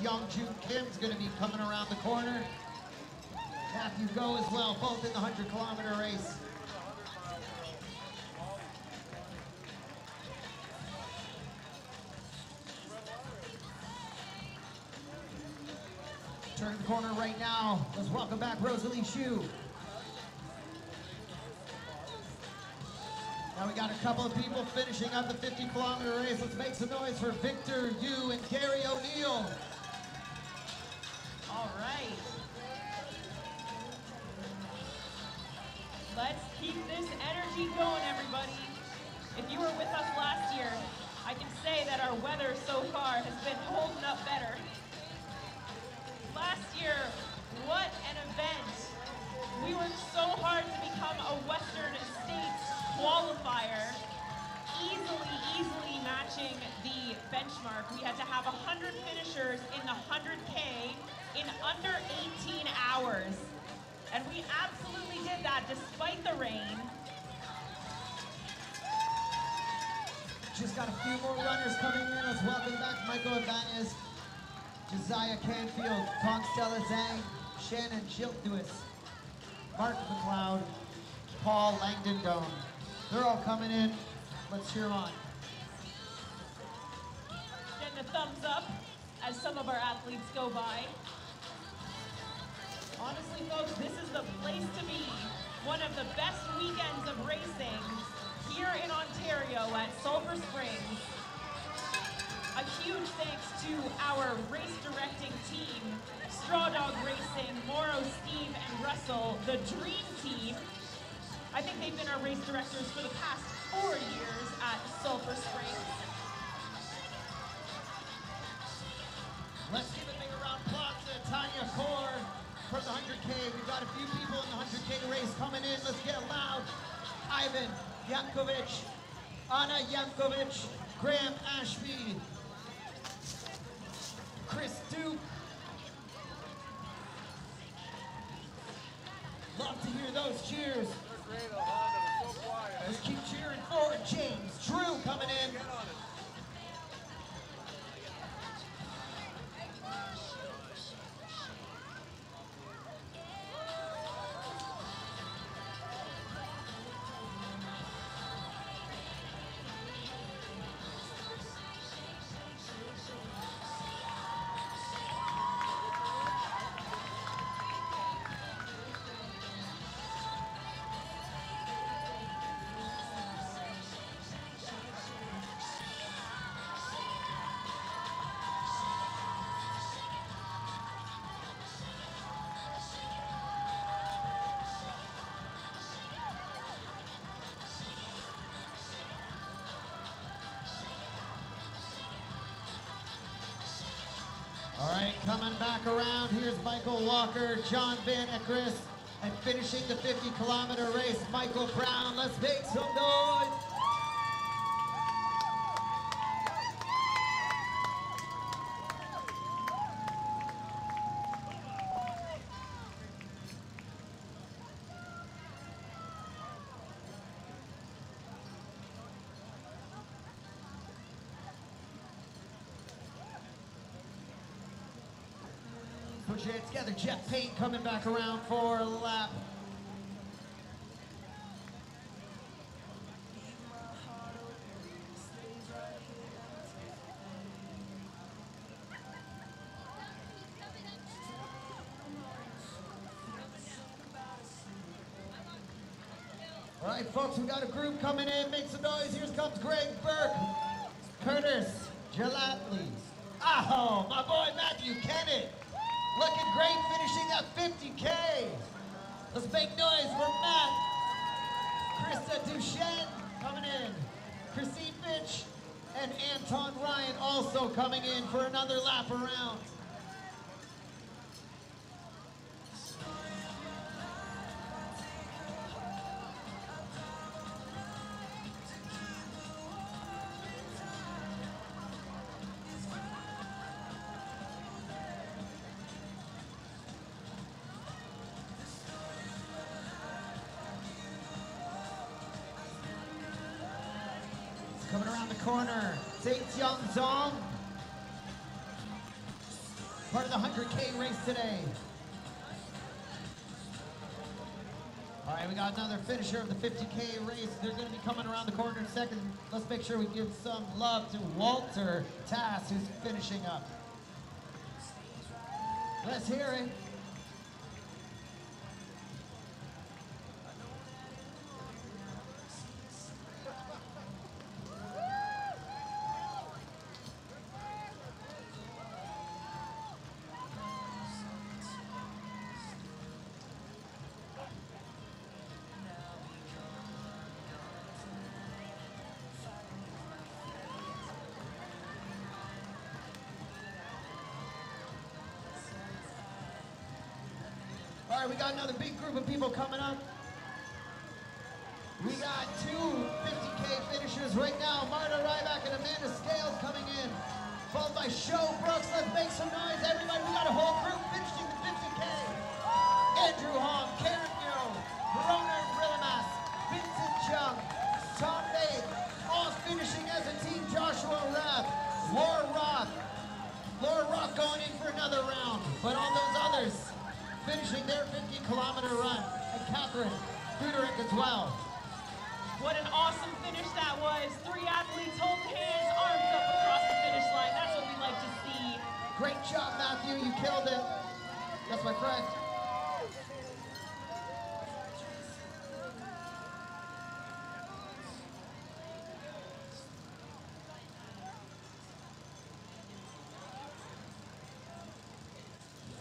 Young June Kim's going to be coming around the corner. Matthew Go as well, both in the 100-kilometer race. Turn the corner right now. Let's welcome back Rosalie Hsu, We got a couple of people finishing up the 50-kilometer race. Let's make some noise for Victor, you, and Gary O'Neill. All right. Let's keep this energy going, everybody. If you were with us last year, I can say that our weather so far has been holding up better. Last year, what an event. We worked so hard to become a Western States qualifier, easily matching the benchmark. We had to have 100 finishers in the 100K in under 18 hours. And we absolutely did that despite the rain. Just got a few more runners coming in. Let's welcome back Michael Ibanez, Josiah Canfield, Constella Zhang, Shannon Schilthuis, Mark McLeod, Paul Langdon Doan. They're all coming in. Let's cheer them on. Getting a thumbs up as some of our athletes go by. Honestly, folks, this is the place to be. One of the best weekends of racing here in Ontario at Sulphur Springs. A huge thanks to our race directing team, Straw Dog Racing, Morrow, Steve, and Russell, the Dream Team. I think they've been our race directors for the past 4 years at Sulphur Springs. Let's give a big round of applause to Tanya Kaur for the 100K. We've got a few people in the 100K race coming in. Let's get loud. Ivan Yankovic, Anna Yankovic, Graham Ashby, Chris Duke. Love to hear those cheers. They're great, Alana. They're so quiet. Let's keep cheering for James Drew coming in. Get on it. All right, coming back around, here's Michael Walker, John Van Ekris, and finishing the 50-kilometer race, Michael Brown. Let's make some noise. Put your hands together. Jeff Payne coming back around for a lap. All right, folks, we got a group coming in. Make some noise. Here comes Greg Burke, Curtis Gelatly. Oh, my boy Matthew Kennett. Looking great, finishing that 50K. Let's make noise for Matt. Krista Duchesne coming in. Christine Fitch and Anton Ryan also coming in for another lap around. Coming around the corner, Zhang Zong, part of the 100K race today. All right, we got another finisher of the 50K race. They're going to be coming around the corner in a second. Let's make sure we give some love to Walter Tass, who's finishing up. Let's hear it. All right, we got another big group of people coming up. We got two 50K finishers right now. Marta Ryback and Amanda Scales coming in, followed by Show Brooks. Let's make some noise, everybody. We got a whole group finishing the 50K. Andrew Hong, Karen Miro, Verona Rillamas, Vincent Chung, Tom Bay, all finishing as a team. Joshua Rath, Laura Roth going in for another round. But all those others finishing their 50-kilometer run. And Catherine Fuderick as well. What an awesome finish that was. 3 athletes holding hands, arms up across the finish line. That's what we like to see. Great job, Matthew. You killed it. That's my friend.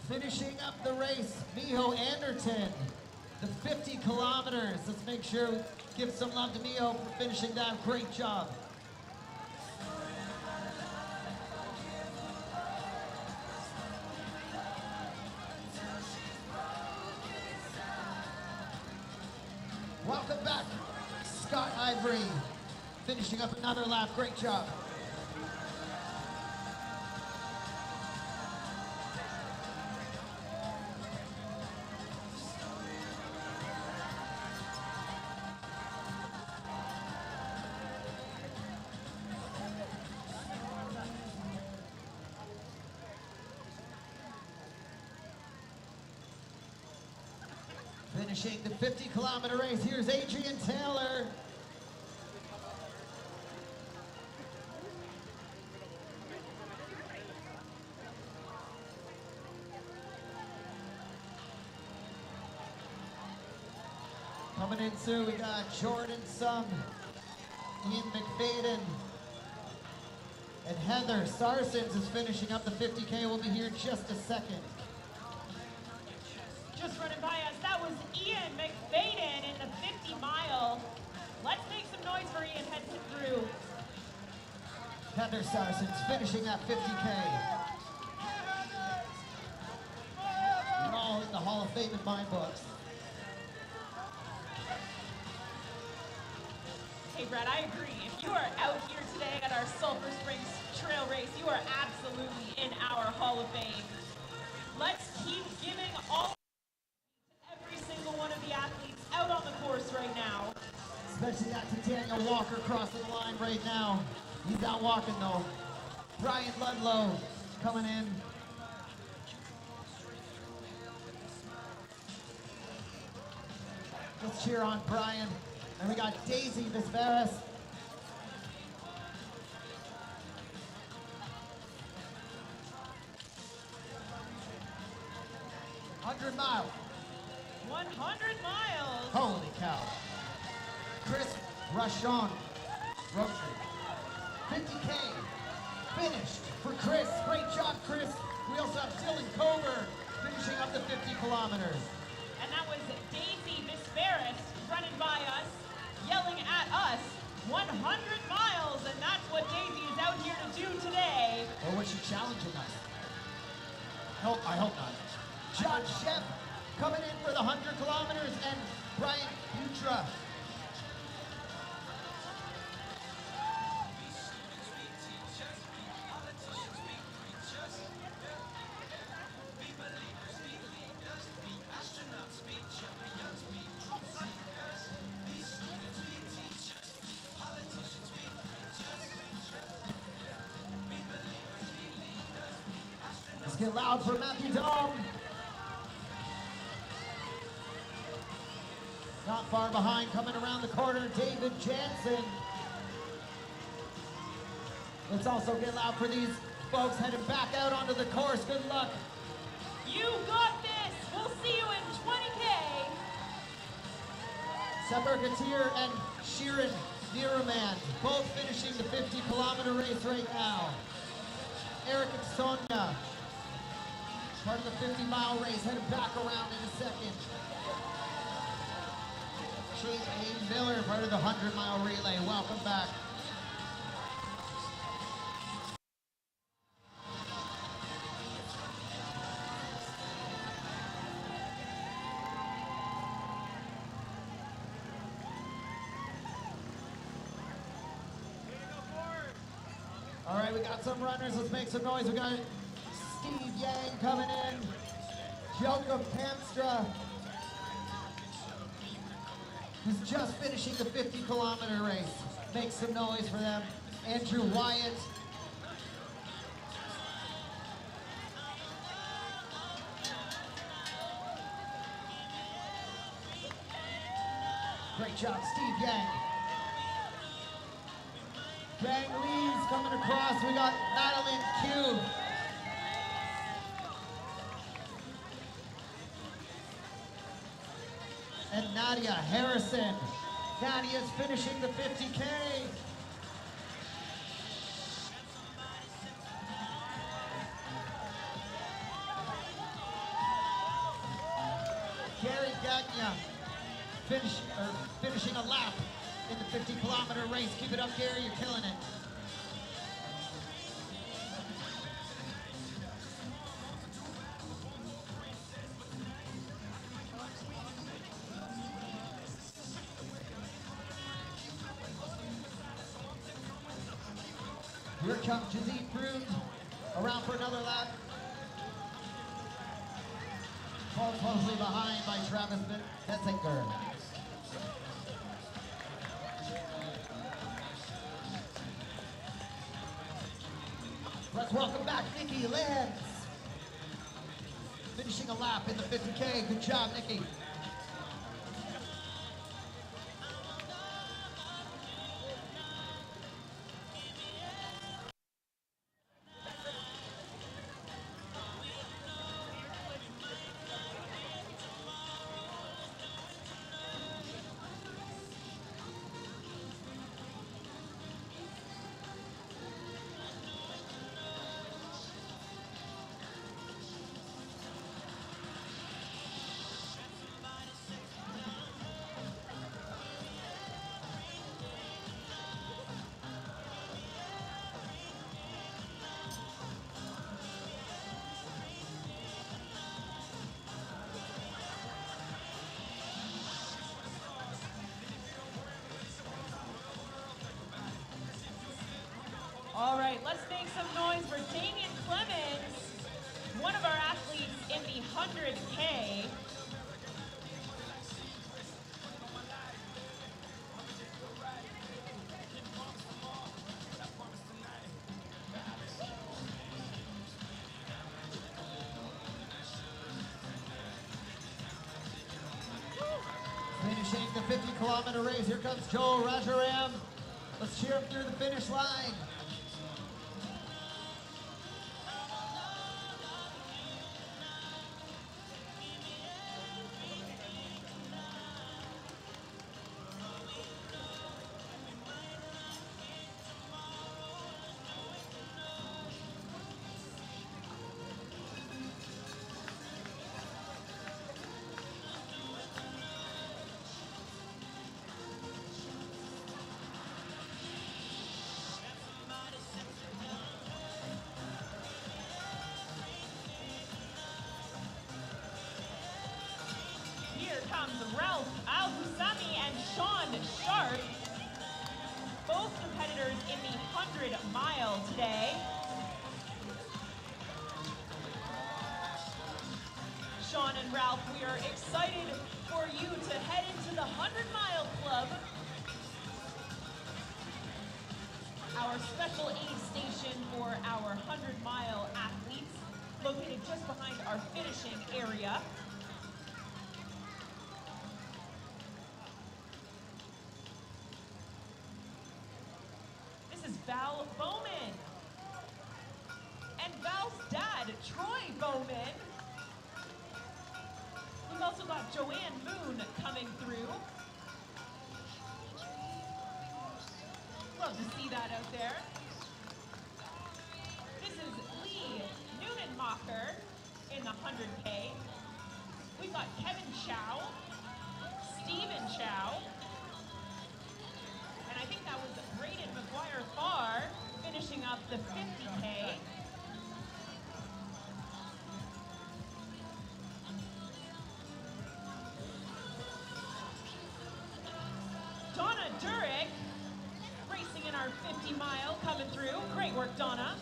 Finishing up the race, Miho Anderton, the 50 kilometers. Let's make sure we give some love to Miho for finishing that. Great job. Welcome back, Scott Ivory, finishing up another lap. Great job. Finishing the 50-kilometer race, here's Adrian Taylor. Coming in soon, we got Jordan Sum, Ian McFadden, and Heather Sarsens is finishing up the 50K. We'll be here in just a second. Just running by us, that was Ian McFadden in the 50 mile. Let's make some noise for Ian heading through. Heather Sarsens finishing that 50K. You're all in the Hall of Fame in my books. Hey Brad, I agree. If you are out here today at our Sulphur Springs Trail Race, you are absolutely in our Hall of Fame. Let's keep giving all every single one of the athletes out on the course right now. Especially that to Daniel Walker crossing the line right now. He's out walking though. Brian Ludlow coming in. Let's cheer on Brian. And we got Daisy Visveras. $100 miles. 100 miles. Holy cow. Chris Rashon. Roche. 50K. Finished for Chris. Great job, Chris. We also have Dylan Cover finishing up the 50 kilometers. And that was Daisy Visveras running by us, yelling at us, 100 miles, and that's what Daisy is out here to do today. Or was she challenging us? I hope not. John Shep coming in for the 100 kilometers, and Brian Putra. Let's get loud for Matthew Dome. Not far behind, coming around the corner, David Jansen. Let's also get loud for these folks heading back out onto the course. Good luck. You got this. We'll see you in 20K. Semper Gatir and Sheeran Niraman, both finishing the 50-kilometer race right now. Eric and Sonia, part of the 50-mile race, headed back around in a second. Chase A. Miller, part of the 100-mile relay. Welcome back. All right, we got some runners. Let's make some noise. We got Steve Yang coming in. Jacob Hamstra, who's just finishing the 50-kilometer race. Make some noise for them. Andrew Wyatt. Great job, Steve Yang. Bang Lee's coming across. We got Madeline Q. And Nadia Harrison. Nadia's finishing the 50K. Gary Gagna finishing a lap in the 50-kilometer race. Keep it up, Gary, you're killing it. Here comes Jazeen Brood, around for another lap. Followed closely behind by Travis Betzinger. Let's welcome back Nikki Lenz. Finishing a lap in the 50K. Good job, Nikki. All right, let's make some noise for Damian Clemens, one of our athletes in the 100K. Finishing the 50-kilometer race. Here comes Joe Rajaram. Let's cheer him through the finish line. Here comes Ralph Al-Husami and Sean Sharp, both competitors in the 100-mile today. Sean and Ralph, we are excited for you to head into the 100-mile club, our special aid station for our 100-mile athletes, located just behind our finishing area. This is Val Bowman and Val's dad, Troy Bowman. We've also got Joanne Moon coming through. Love to see that out there. This is Lee Neunenmacher in the 100K. We've got Kevin Chow, Stephen Chow, and I think that was Braden McGuire Farr finishing up the 50K. Donna Durick racing in our 50-mile mile coming through. Great work, Donna.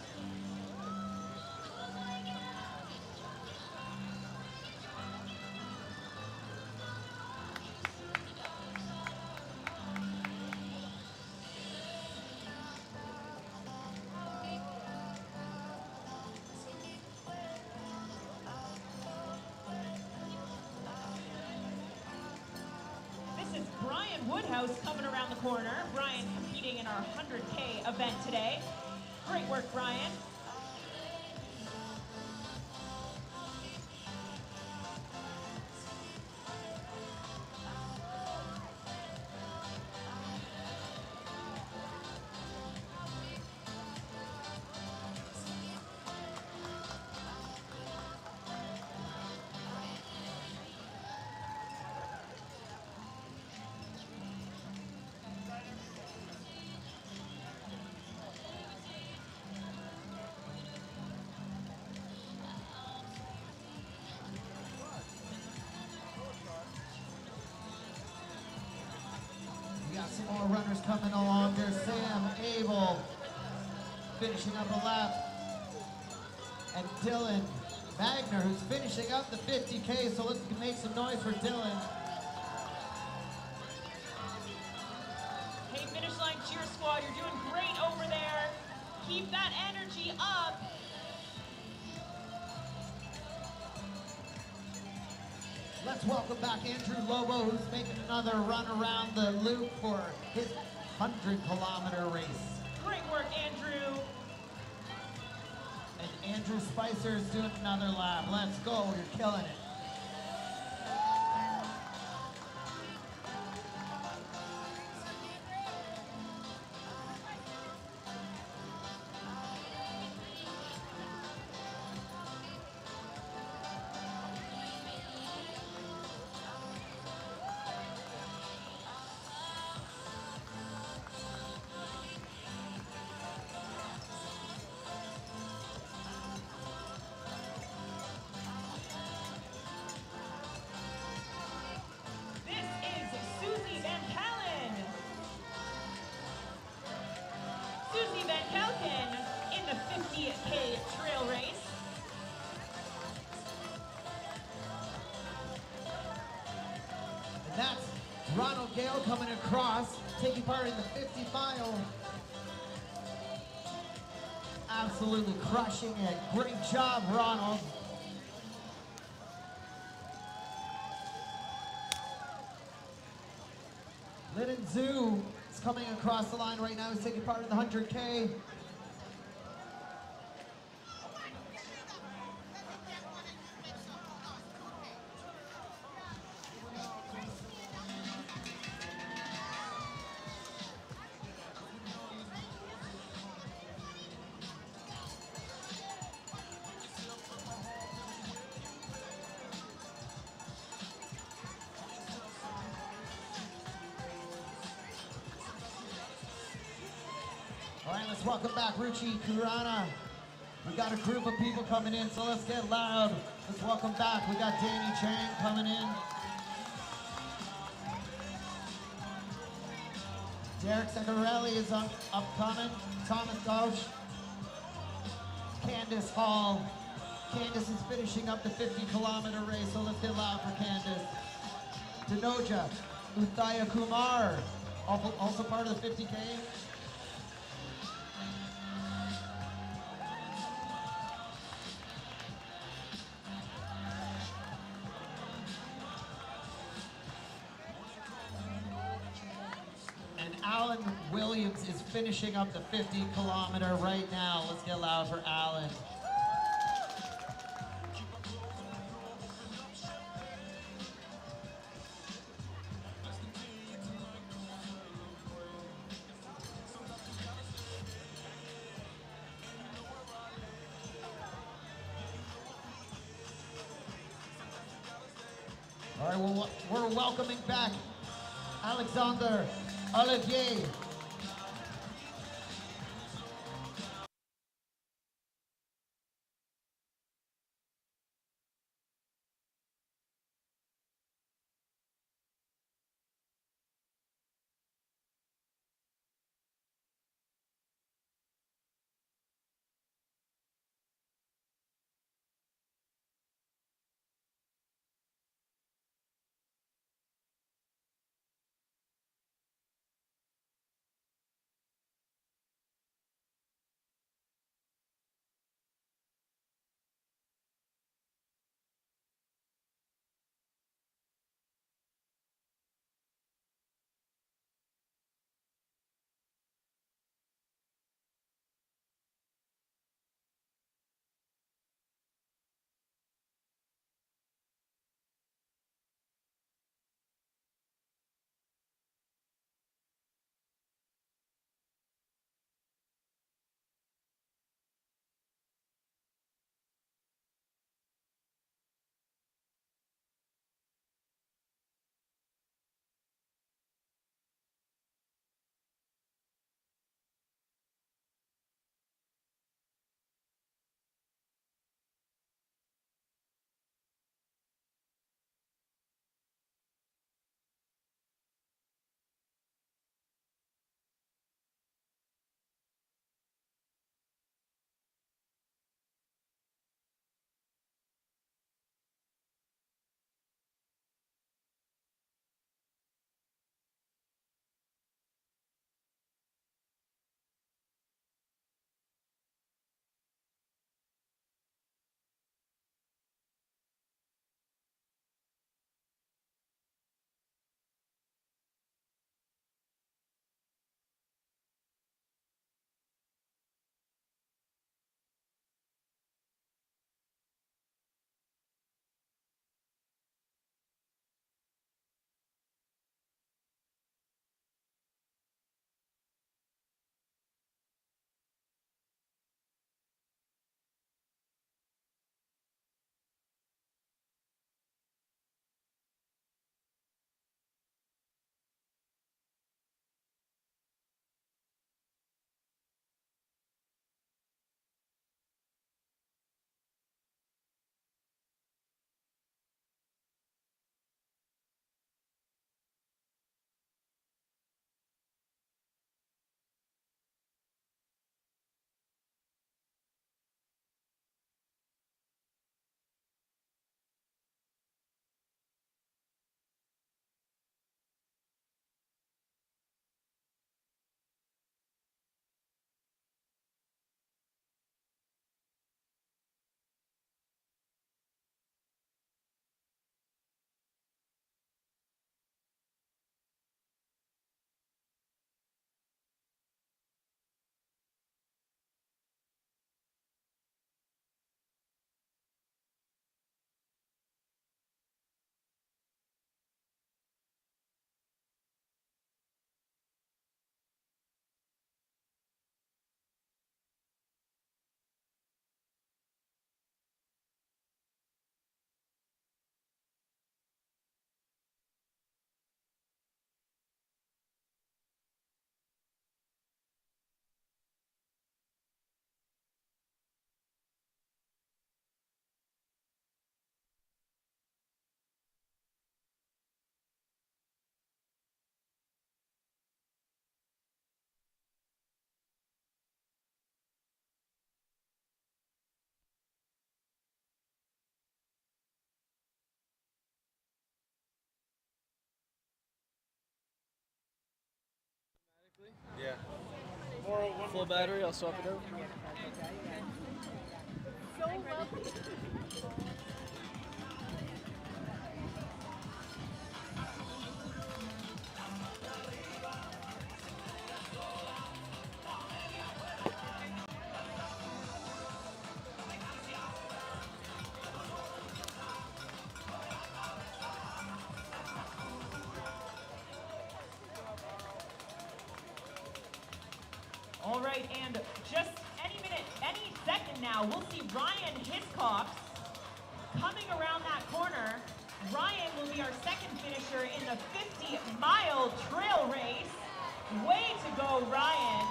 This is Brian Woodhouse coming around the corner. Brian competing in our 100K event today. Great work, Brian. We got some more runners coming along. There's Sam Abel finishing up a lap. And Dylan Magner, who's finishing up the 50K. So let's make some noise for Dylan. Hey, Finish Line Cheer Squad, you're doing great over there. Keep that energy up. Let's welcome back Andrew Lobo, who's making another run around the loop for his 100-kilometer race. Great work, Andrew. And Andrew Spicer is doing another lap. Let's go, you're killing it. Susie Van Kalken in the 50K trail race. And that's Ronald Gale coming across, taking part in the 50-mile. Absolutely crushing it. Great job, Ronald. Lyndon Zhu is coming across the line right now. He's taking part in the 100K. All right, let's welcome back Ruchi Kurana. We got a group of people coming in, so let's get loud. Let's welcome back. We got Danny Chang coming in. Derek Secarelli is upcoming. Thomas Gauch. Candace Hall. Candace is finishing up the 50-kilometer race, so let's get loud for Candace. Danoja Uthaya Kumar, also part of the 50K. Alan Williams is finishing up the 50-kilometer right now. Let's get loud for Alan. All right, well, we're welcoming back Alexander Olivier. battery, I'll swap it out. So well. All right, and just any minute, any second now, we'll see Ryan Hiscox coming around that corner. Ryan will be our second finisher in the 50-mile trail race. Way to go, Ryan.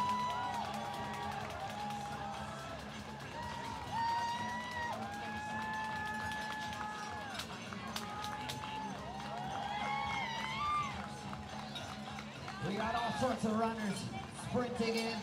We got all sorts of runners sprinting in.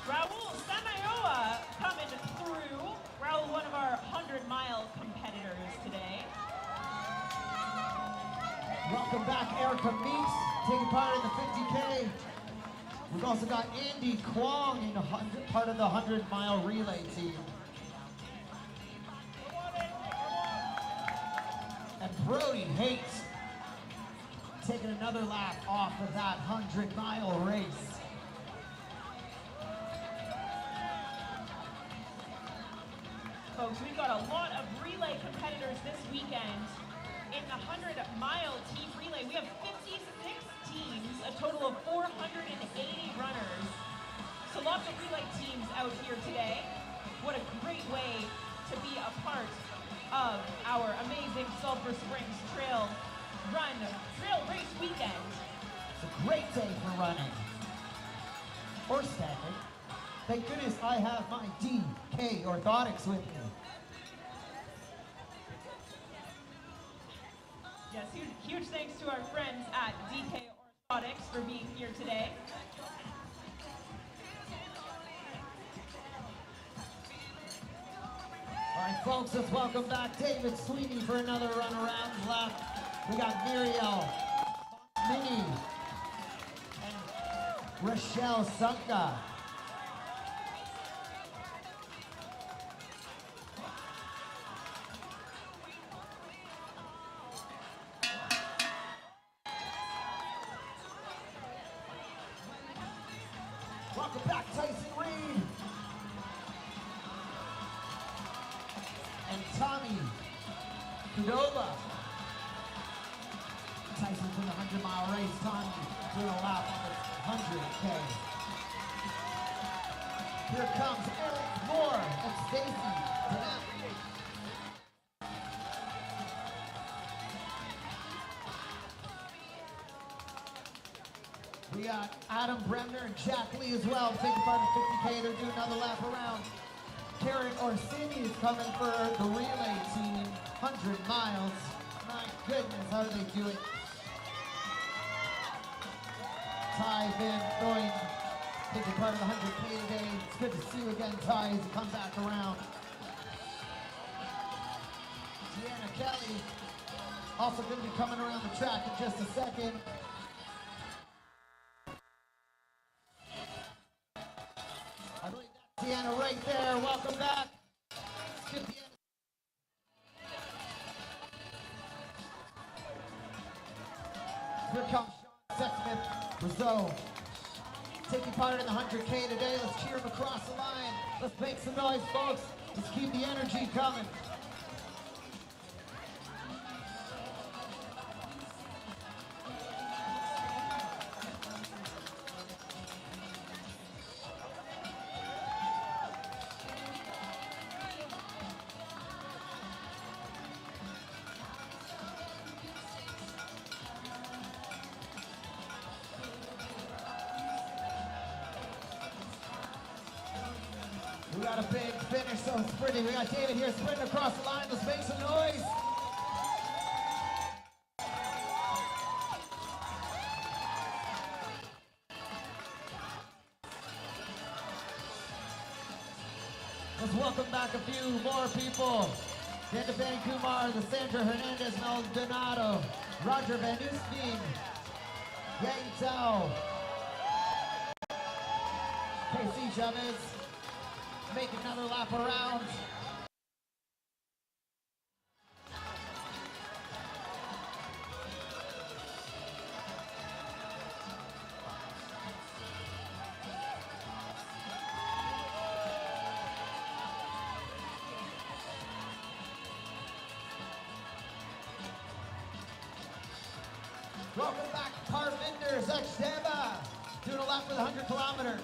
Raul Samayoa coming through. Raul, one of our 100-mile competitors today. Welcome back, Erica Meeks, taking part in the 50K. We've also got Andy Kwong in part of the 100-mile relay team. And Brody Hates taking another lap off of that 100-mile race. Folks, we've got a lot of relay competitors this weekend. In the 100-mile team relay, we have 56 teams, a total of 480 runners. So lots of relay teams out here today. What a great way to be a part of our amazing Sulphur Springs Trail Race weekend. It's a great day for running. Or standing. Thank goodness I have my DK orthotics with me. Yes, huge thanks to our friends at DK Orthotics for being here today. All right, folks, let's welcome back David Sweeney for another run around lap. We got Muriel, Minnie, and Rochelle Sunka. Welcome back, Tyson Reed. And Tommy Cordova. Tyson's in the 100-mile race. Tommy doing a lap on the 100K. Here comes Eric Moore and Stacy Danette. We got Adam Bremner and Jack Lee as well taking part in 50K. They're doing another lap around. Karen Orsini is coming for the relay team, 100 miles. My goodness, how do they do it? Ty Van Doyen taking part of the 100K today. It's good to see you again, Ty, as you come back around. Deanna Kelly also going to be coming around the track in just a second. I believe that's Deanna right there. Welcome back. Let's get Deanna. Here comes Sean Sexsmith, Rizzo. Taking part in the 100K today. Let's cheer him across the line. Let's make some noise, folks. Let's keep the energy coming. got a big finish, so sprinting. We got David here sprinting across the line. Let's make some noise. Let's welcome back a few more people. Danda Van Kumar, the Sandra Hernandez Maldonado, Roger Van Oostveen, Yang Zhao, Casey Chavez, make another lap around. Welcome back, Parvinder Sachdeva, doing a lap for the 100 kilometer.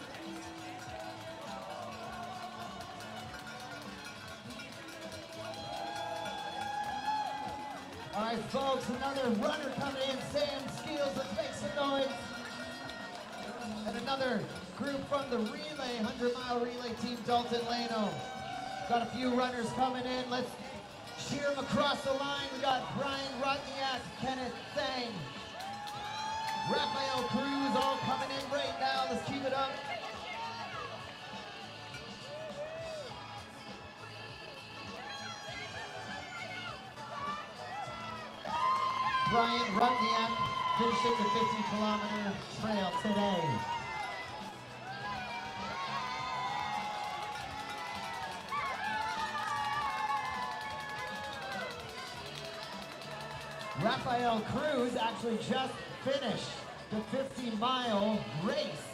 All right, folks, another runner coming in, Sam Skeels, let's make some noise. And another group from the relay, 100-mile relay team, Dalton Lano. Got a few runners coming in, let's cheer them across the line. We got Brian Rodniak, Kenneth Thang, Rafael Cruz, all coming in right now. Let's keep it up. Brian Rodniak finishing the 50-kilometer trail today. Rafael Cruz actually just finished the 50-mile race.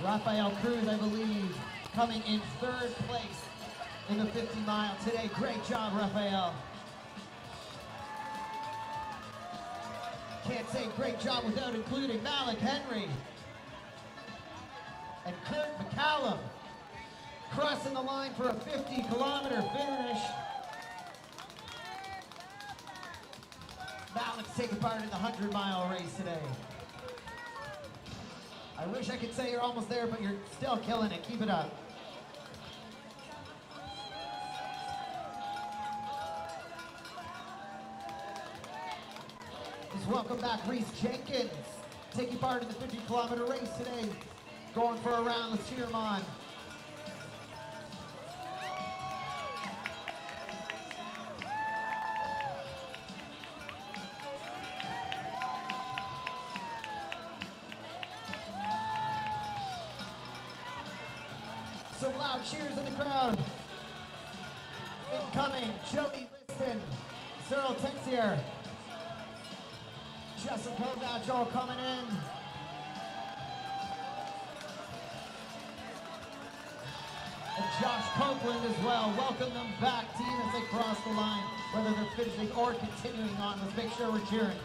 Rafael Cruz, I believe, coming in third place in the 50-mile today. Great job, Rafael. Can't say great job without including Malik Henry and Kurt McCallum, crossing the line for a 50-kilometer finish. Malik's taking part in the 100-mile race today. I wish I could say you're almost there, but you're still killing it. Keep it up. Let's welcome back Reese Jenkins, taking part in the 50-kilometer race today. Going for a round, let's cheer him on. Some loud cheers in the crowd. Incoming, Jody Liston, Cyril Texier, Justin Kovac all coming in. And Josh Copeland as well. Welcome them back, team, as they cross the line, whether they're finishing or continuing on. Let's make sure we're cheering.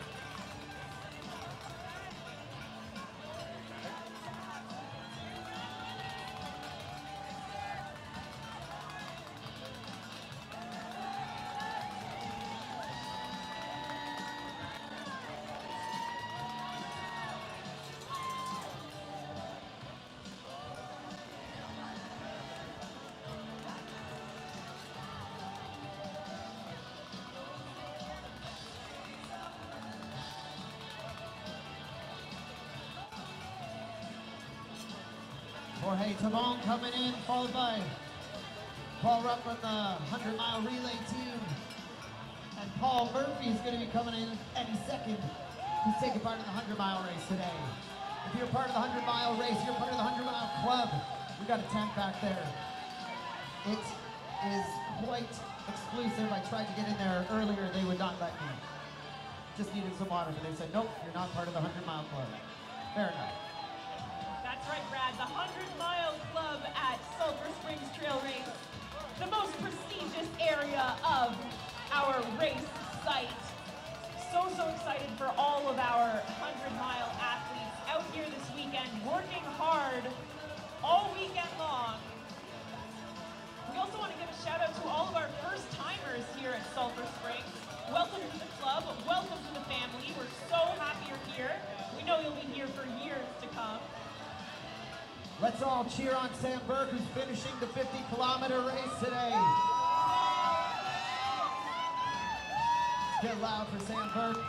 Jorge Tamon coming in, followed by Paul Rupp from the 100-mile relay team. And Paul Murphy is going to be coming in any second. He's taking part in the 100-mile race today. If you're part of the 100-mile race, you're part of the 100-mile club. We got a tent back there. It is quite exclusive. I tried to get in there earlier. They would not let me. Just needed some water, but they said, nope, you're not part of the 100-mile club. Fair enough. That's right, Brad. The 100-mile club at Sulphur Springs Trail Race, the most prestigious area of our race site. So excited for all of our 100-mile athletes out here this weekend, working hard all weekend long. We also want to give a shout out to all of our first-timers here at Sulphur Springs. Welcome to the club, welcome to the family. all cheer on Sam Burke, who's finishing the 50-kilometer race today. Get loud for Sam Burke.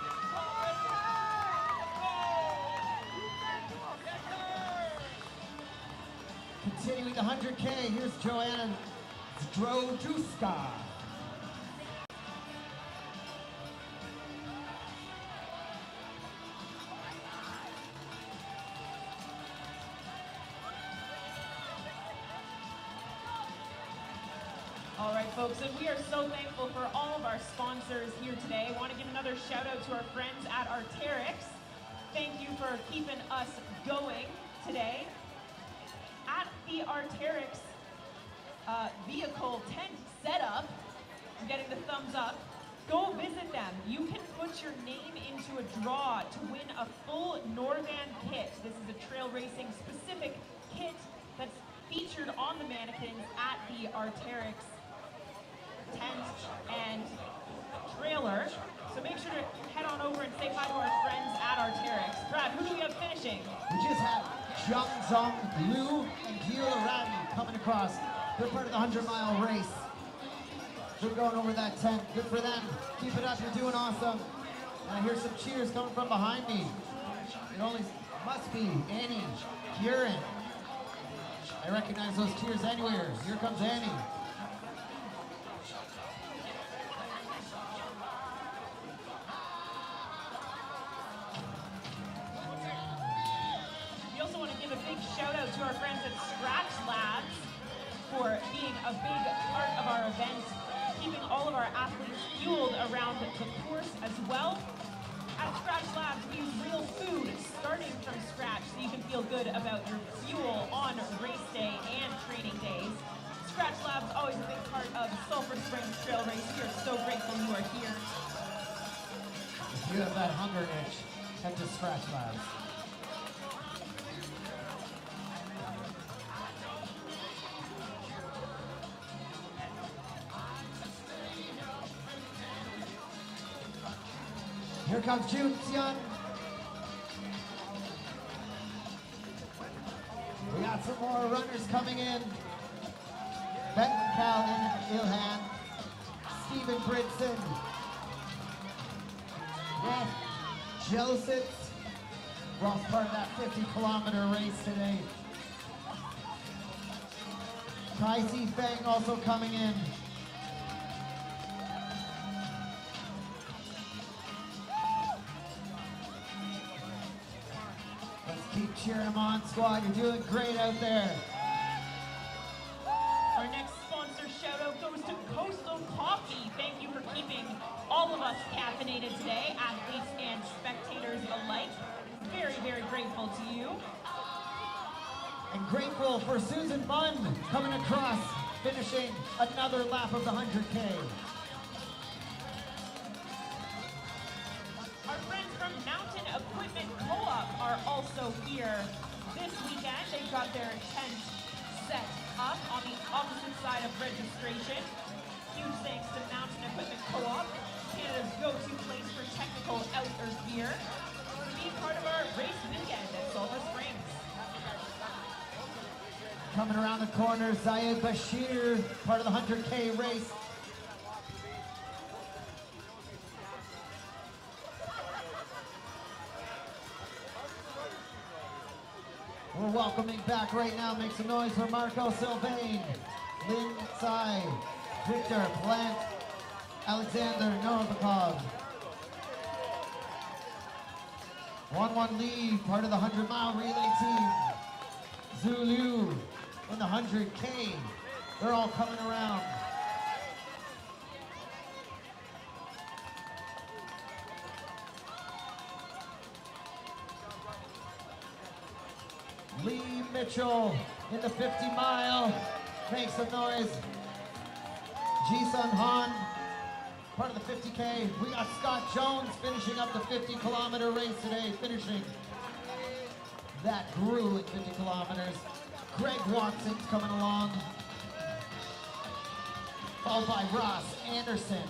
Continuing the 100K, here's Joanna Zdrojuska. All right, folks, and we are so thankful for all of our sponsors here today. I want to give another shout out to our friends at Arc'teryx. Thank you for keeping us going today. At the Arc'teryx vehicle tent setup, I'm getting the thumbs up. Go visit them. You can put your name into a draw to win a full Norvan kit. This is a trail racing specific kit that's featured on the mannequins at the Arc'teryx tent and trailer. So make sure to head on over and say hi to our friends at Arc'teryx. Brad, who do we have finishing? We just had Jung Zong Liu and Gila Radley coming across. They're part of the 100-mile race. They're going over that tent. Good for them. Keep it up. You're doing awesome. And I hear some cheers coming from behind me. It only must be Annie Kieran. I recognize those cheers anywhere. Here comes Annie. We also want to give a big shout out to our friends at Scratch Labs for being a big part of our event, keeping all of our athletes fueled around the course as well. At Scratch Labs, we use real food starting from scratch so you can feel good about your fuel on race day and training days. Scratch Labs always a big part of Sulphur Springs Trail Race. We are so grateful you are here. If you have that hunger itch, head to Scratch Labs. Here comes Jun Xian. We got some more runners coming in. Ben McCall and Ilhan. Stephen Bridson. Jeff Joseph. We're all part of that 50-kilometer race today. Tai Si Feng also coming in. Keep cheering them on, squad. You're doing great out there. Our next sponsor shout out goes to Coastal Coffee. Thank you for keeping all of us caffeinated today, athletes and spectators alike. Very, very grateful to you. And grateful for Susan Bunn coming across, finishing another lap of the 100K. Our friends from Mountain Equipment Co-op are also here this weekend. They've got their tent set up on the opposite side of registration. Huge thanks to Mountain Equipment Co-op, Canada's go-to place for technical outdoor gear, for being part of our race weekend at Sulphur Springs. Coming around the corner, Zayed Bashir, part of the 100K race. We're welcoming back right now. Make some noise for Marco Sylvain, Lynn Tsai, Victor Plant, Alexander Novikov. 1-1 lead, part of the 100-mile relay team. Zulu in the 100K. They're all coming around. Lee Mitchell in the 50-mile. Make some noise. Ji-Sun Han, part of the 50K. We got Scott Jones finishing up the 50-kilometer race today, finishing that grueling 50 kilometers. Greg Watson's coming along, followed by Ross Anderson.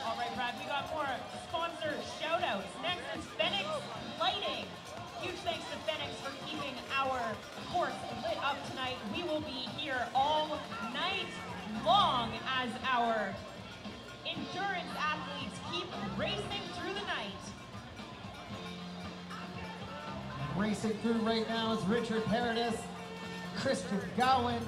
All right, Brad, we got more sponsor shout-outs. Next is Phoenix Lighting. Huge thanks to Phoenix for keeping our course lit up tonight. We will be here all night long as our endurance athletes keep racing through the night. Racing through right now is Richard Paradis, Christian Gowan,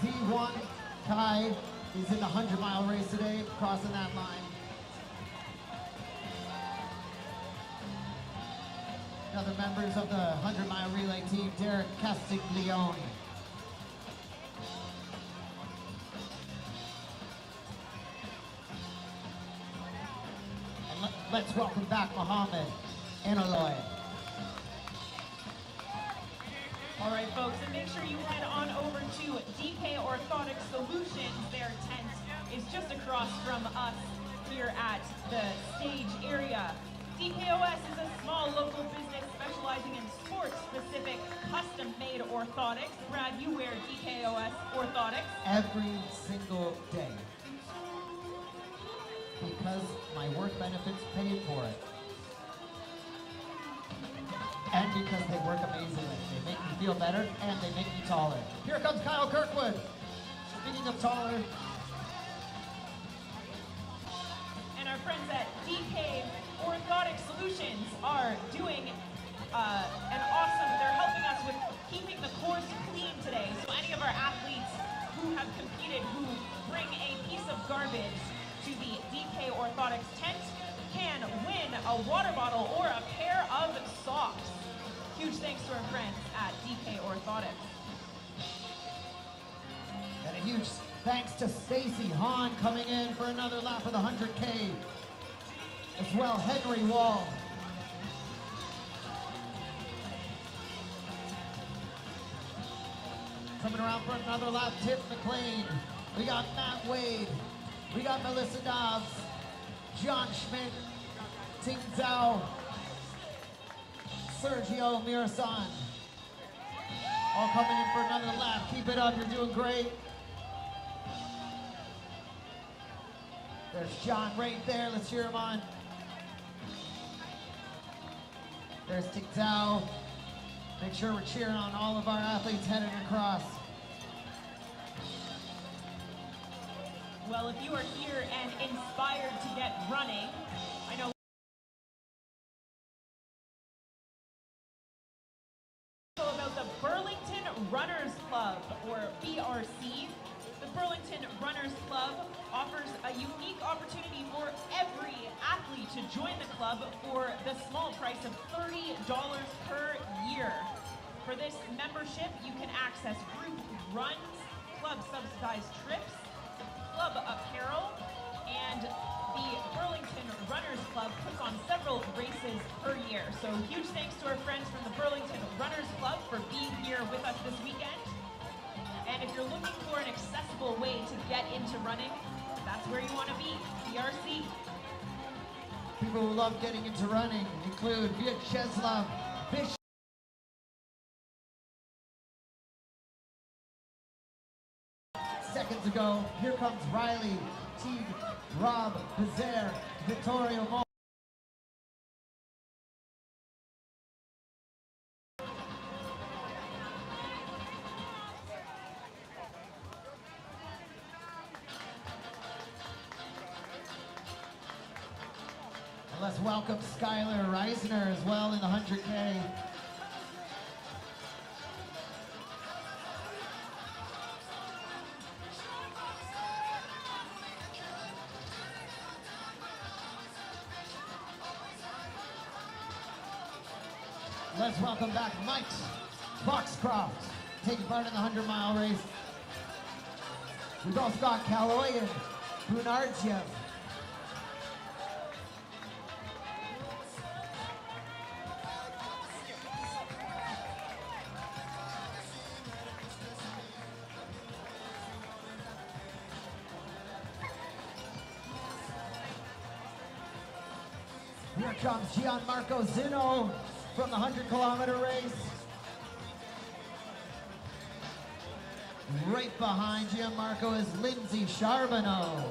Z1 Kai is in the 100-mile race today, crossing that line. Other members of the 100-mile relay team, Derek Castiglione. And let's welcome back Mohammed Enaloy. All right, folks, and make sure you head on over to DK Orthotic Solutions. Their tent is just across from us here at the stage area. DKOS is a small local business specializing in sports-specific, custom-made orthotics. Brad, you wear DKOS orthotics. Every single day. Because my work benefits paid for it. And because they work amazingly. They make me feel better and they make me taller. Here comes Kyle Kirkwood. Speaking of taller. And our friends at DK Orthotic Solutions are doing they're helping us with keeping the course clean today. So any of our athletes who have competed, who bring a piece of garbage to the DK Orthotics tent can win a water bottle or a pair of socks. Huge thanks to our friends at DK Orthotics. And a huge thanks to Stacy Hahn coming in for another lap of the 100K. As well, Henry Wall. Coming around for another lap, Tim McLean. We got Matt Wade. We got Melissa Dobbs, John Schmidt, Ting Zhao, Sergio Mirasan. All coming in for another lap. Keep it up, you're doing great. There's John right there, let's cheer him on. There's Ting Zhao. Make sure we're cheering on all of our athletes heading across. Well, if you are here and inspired to get running, I know about the Burlington Runners Club, or BRC. The Burlington Runners Club offers a unique opportunity for every athlete to join the club for the small price of $30 per year. For this membership, you can access group runs, club subsidized trips, club apparel, and the Burlington Runners Club puts on several races per year. So huge thanks to our friends from the Burlington Runners Club for being here with us this weekend. And if you're looking for an accessible way to get into running, that's where you want to be, BRC. People who love getting into running include Vyacheslav Bishop. Seconds ago, here comes Riley, Teague, Rob, Bizaire, Vittorio Mo. Let's welcome Skylar Reisner as well in the 100K. Let's welcome back Mike Foxcroft, taking part in the 100-mile race. We've also got Kaloyan Bunardjev. Here comes Gianmarco Zino from the 100-kilometer race. Right behind Gianmarco is Lindsay Charbonneau.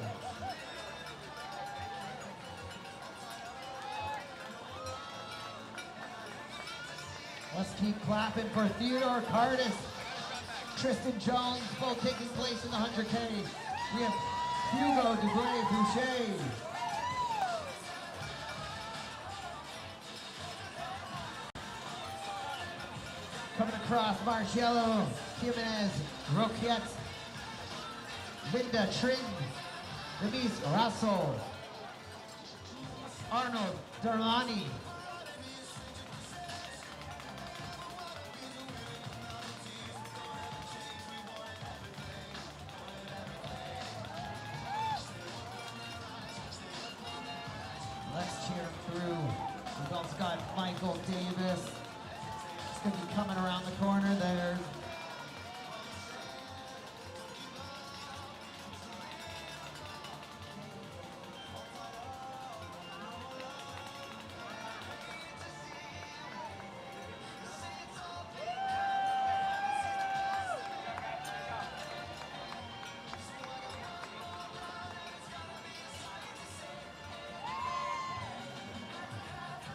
Let's keep clapping for Theodore Cardis, Tristan Jones, both taking place in the 100K. We have Hugo DeBray Boucher. Coming across, Marcello Jimenez, Roquette, Linda Tring, Remise Rasso, Arnold Darlani. Let's cheer him through. We've also got Michael Davis. It's going to be coming around the corner there.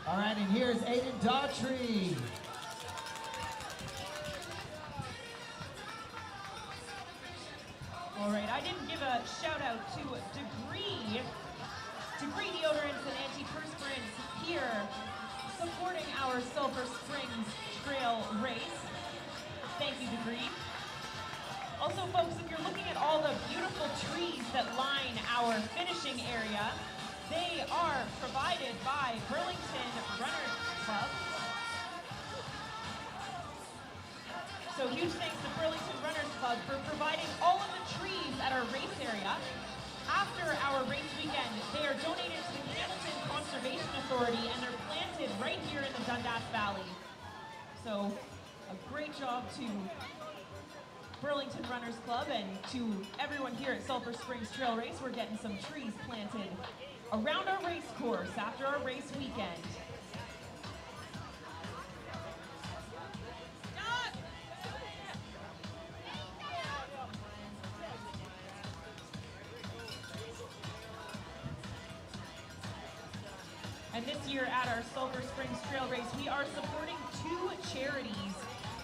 All right, and here's Aiden Daughtry. All right, I didn't give a shout out to Degree Deodorants and Antiperspirants here supporting our Sulphur Springs Trail race. Thank you, Degree. Also, folks, if you're looking at all the beautiful trees that line our finishing area, they are provided by Burlington Runners Club. So huge thanks to Burlington Runners Club for providing all of the trees at our race area. After our race weekend, they are donated to the Hamilton Conservation Authority and they're planted right here in the Dundas Valley. So a great job to Burlington Runners Club and to everyone here at Sulphur Springs Trail Race. We're getting some trees planted around our race course after our race weekend. And this year at our Sulphur Springs Trail Race, we are supporting two charities.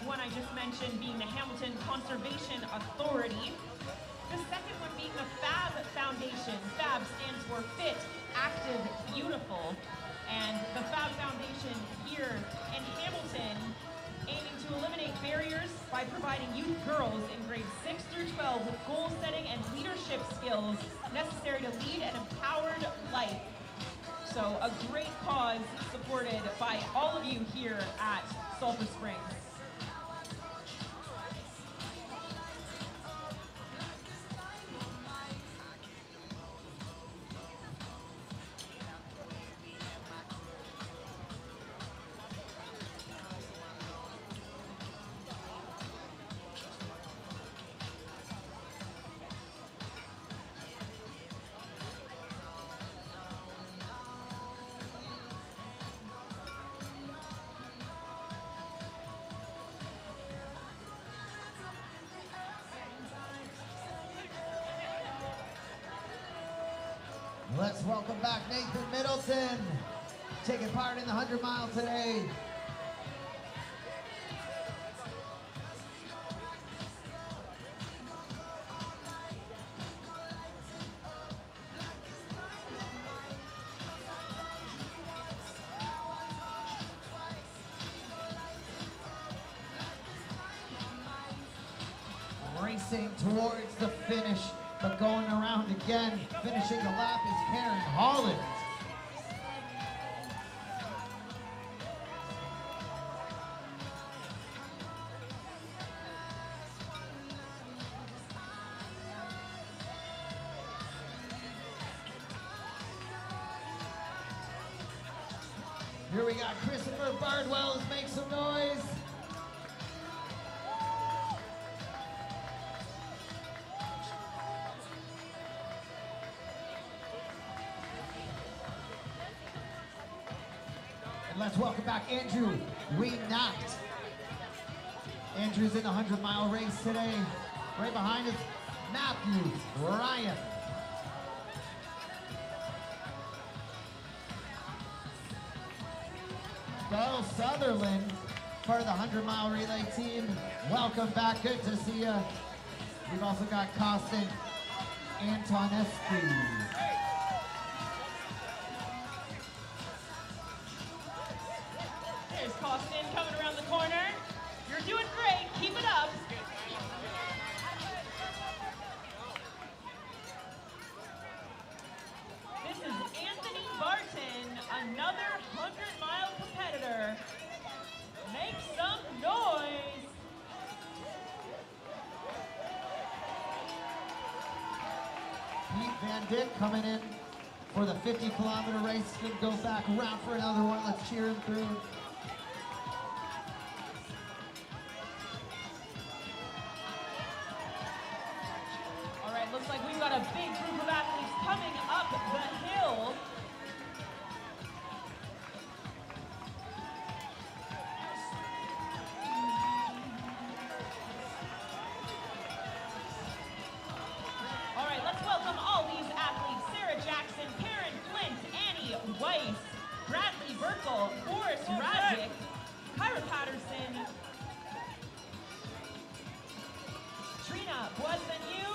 One I just mentioned being the Hamilton Conservation Authority. The second one being the FAB Foundation. FAB stands for Fit, Active, Beautiful. And the FAB Foundation here in Hamilton aiming to eliminate barriers by providing youth girls in grades 6 through 12 with goal setting and leadership skills necessary to lead an empowered life. So a great cause supported by all of you here at Sulphur Springs. Let's welcome back Nathan Middleton, taking part in the 100 mile today. Racing towards the finish, but going around again, finishing the lap is Karen Holland. Here we got Christopher Bardwell, make some noise. And let's welcome back Andrew Weenacht. Andrew's in the 100 mile race today. Right behind is Matthew Ryan. Bo Sutherland, part of the 100-mile relay team. Welcome back, good to see you. We've also got Costin Antonescu. There's Costin coming around the corner. You're doing great, keep it up. This is Anthony Barton, another 100-mile competitor. Make some noise. Pete Van Dyck coming in for the 50-kilometer race. Gonna go back around for another one. Let's cheer him through. All right, looks like we've got a big group of athletes coming up the hill. All right, let's welcome all these athletes. Sarah Jackson, Karen Flint, Annie Weiss, Bradley Burkle, Boris Rajic, Kyra Patterson, Trina Boisvenu,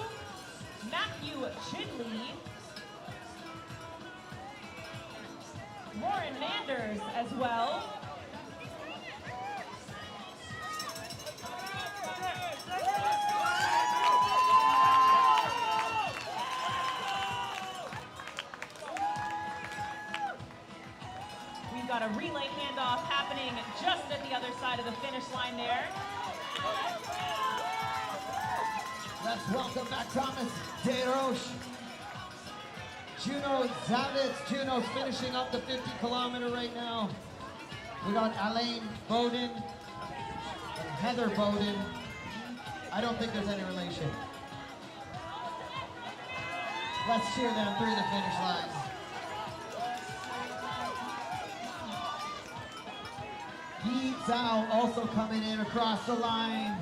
Matthew Chidley, Lauren Manders as well. We've got a relay handoff happening just at the other side of the finish line there. Let's welcome back Thomas DeRoche. Juno Zavitz. Juno's finishing up the 50-kilometer right now. We got Alain Bowden and Heather Bowden. I don't think there's any relation. Let's cheer them through the finish line. Yi Zhao also coming in across the line.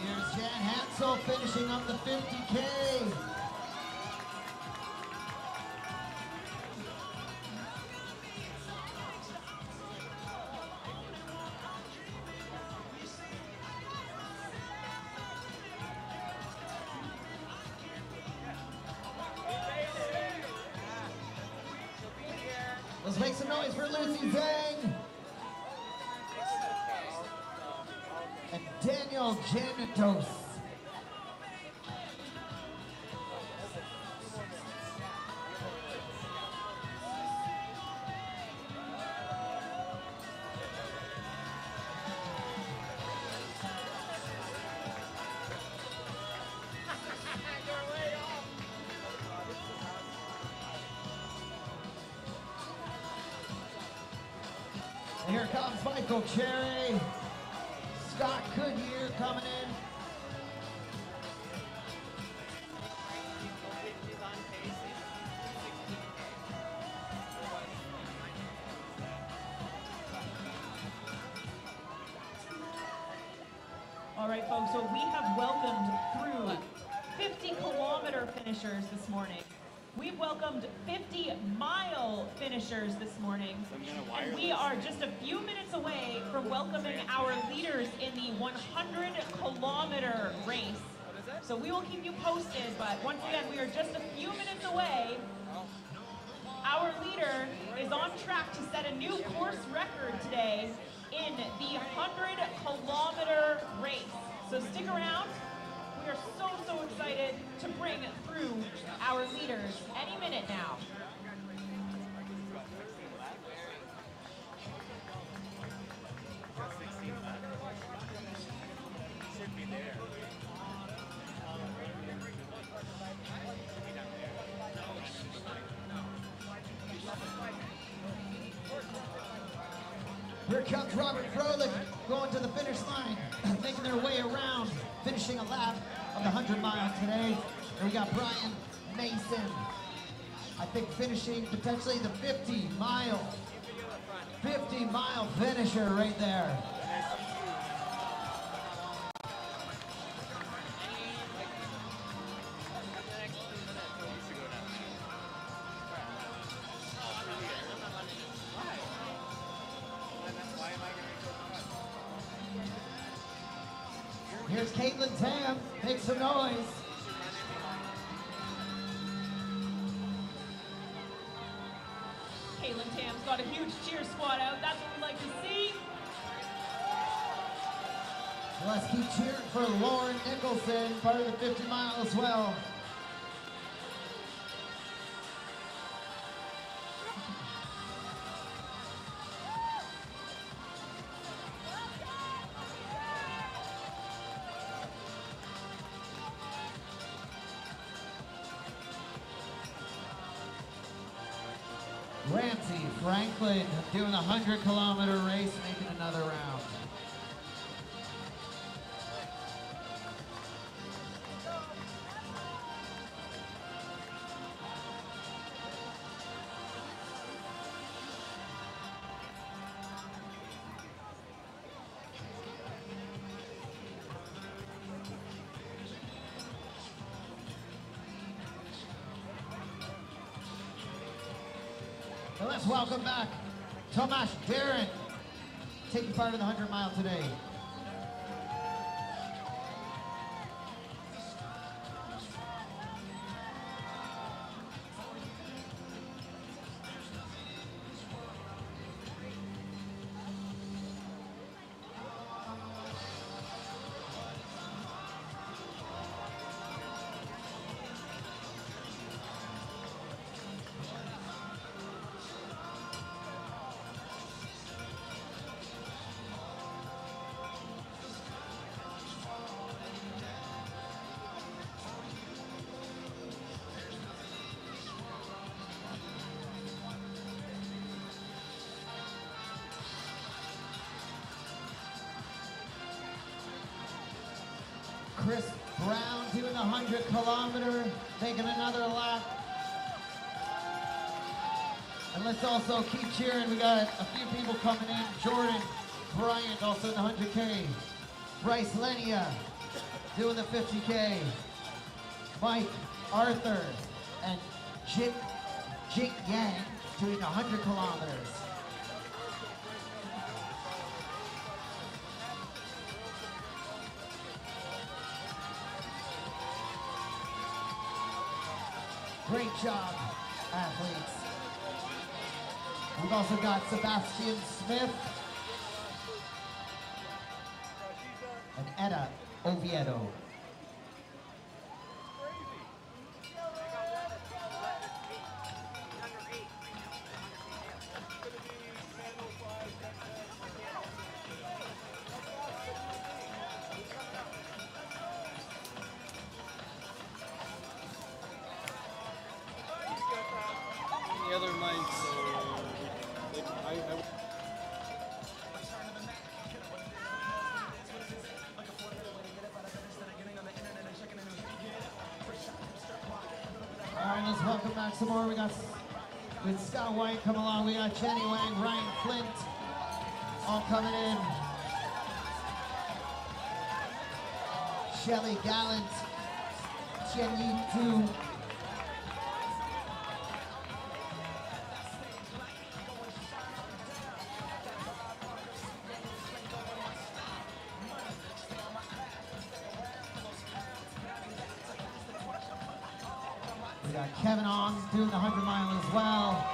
Here's Jan Hansel finishing up the 50K. Let's make some noise for Lucy Zhang. And Daniel Janitos. And here comes Michael Cherry. Scott Goodyear coming in. All right, folks, so we have welcomed through 50-kilometer finishers this morning. We've welcomed 50-mile finishers this morning. And we are just a few minutes away from welcoming our leaders in the 100-kilometer race. So we will keep you posted, but once again, we are just a few minutes away. Our leader is on track to set a new course record today in the 100-kilometer race. So stick around. We are so excited to bring through our leaders any minute now. Should be there. Here comes Robert Froelich going to the finish line, making their way around, finishing a lap of the 100-mile today. And we got Brian Mason, I think finishing potentially the 50-mile finisher right there. Here's Caitlin Tam, make some noise. Caitlin Tam's got a huge cheer squad out. That's what we like to see. Let's keep cheering for Lauren Nicholson, part of the 50 mile as well. Ramsey Franklin doing a 100-kilometer race, making another round. Now let's welcome back Tomasz Darren, taking part in the 100-mile today. Chris Brown doing the 100-kilometer, making another lap. And let's also keep cheering. We got a few people coming in. Jordan Bryant also in the 100K. Bryce Lenia doing the 50K. Mike Arthur and Jit Yang doing 100 kilometers. Great job, athletes. We've also got Sebastian Smith and Etta Oviedo. The other mics, All right, let's welcome back some more. We got with Scott White coming along. We got Jenny Wang, Ryan Flint, all coming in. Shelly Gallant, Chen Yi Tu. We got Kevin On doing the 100-mile as well.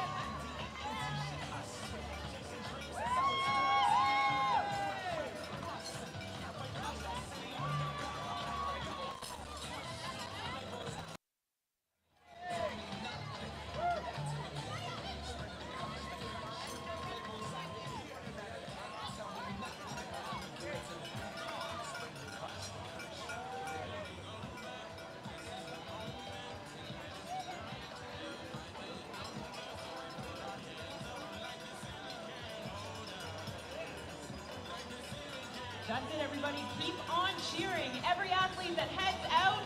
That's it, everybody. Keep on cheering. Every athlete that heads out,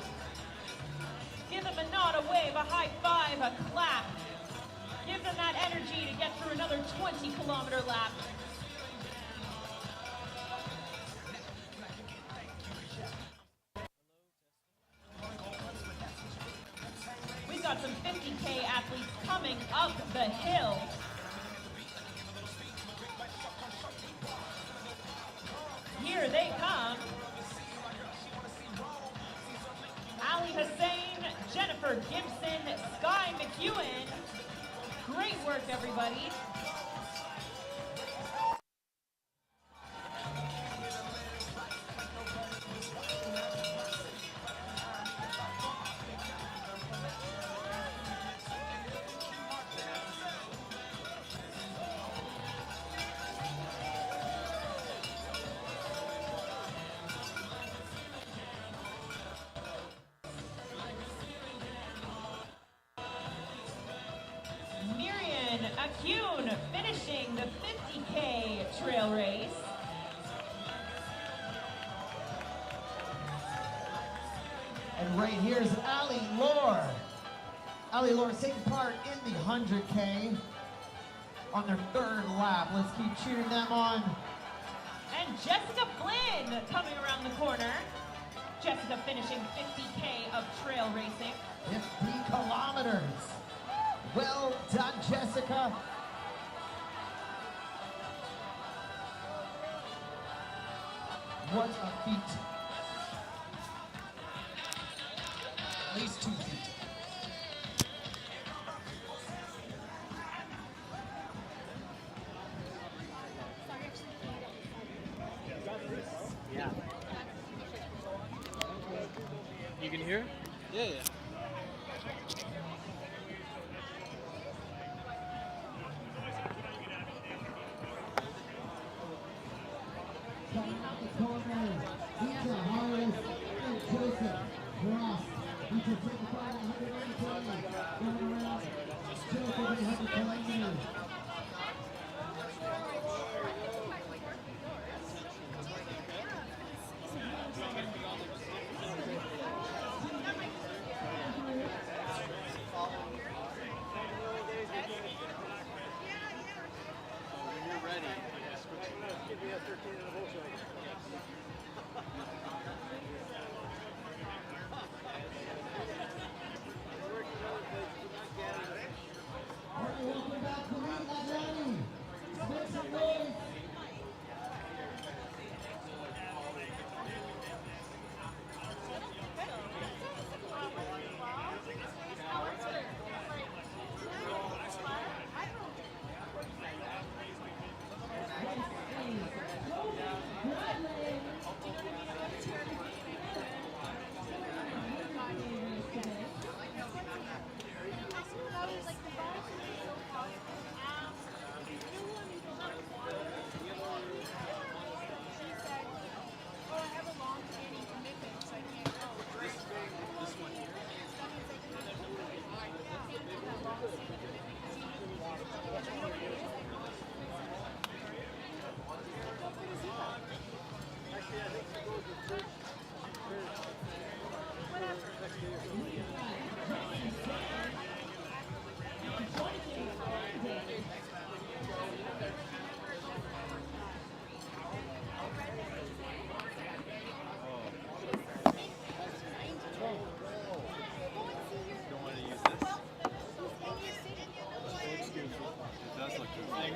give them a nod, a wave, a high five, a clap. Give them that energy to get through another 20-kilometer lap. We've got some 50K athletes coming up the hill. Here they come. Ali Hussein, Jennifer Gibson, Sky McEwen. Great work, everybody. Akun finishing the 50K trail race. And right here's Ali Lore. Ali Lore taking part in the 100K on their third lap. Let's keep cheering them on. And Jessica Flynn coming around the corner. Jessica finishing 50K of trail racing. 50 kilometers. Well done, Jessica. What a feat. At least 2 feet. Yeah. You can hear? Yeah, yeah.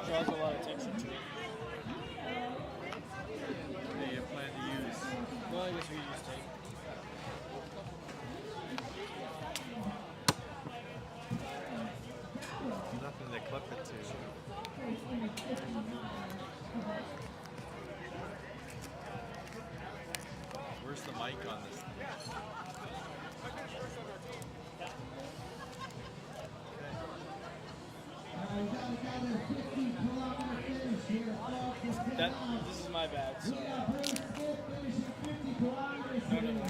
Draws a lot of attention to it. Do you plan to use? Well, I guess we use tape. Nothing to clip it to. Where's the mic on this thing? This is my bad. So. No,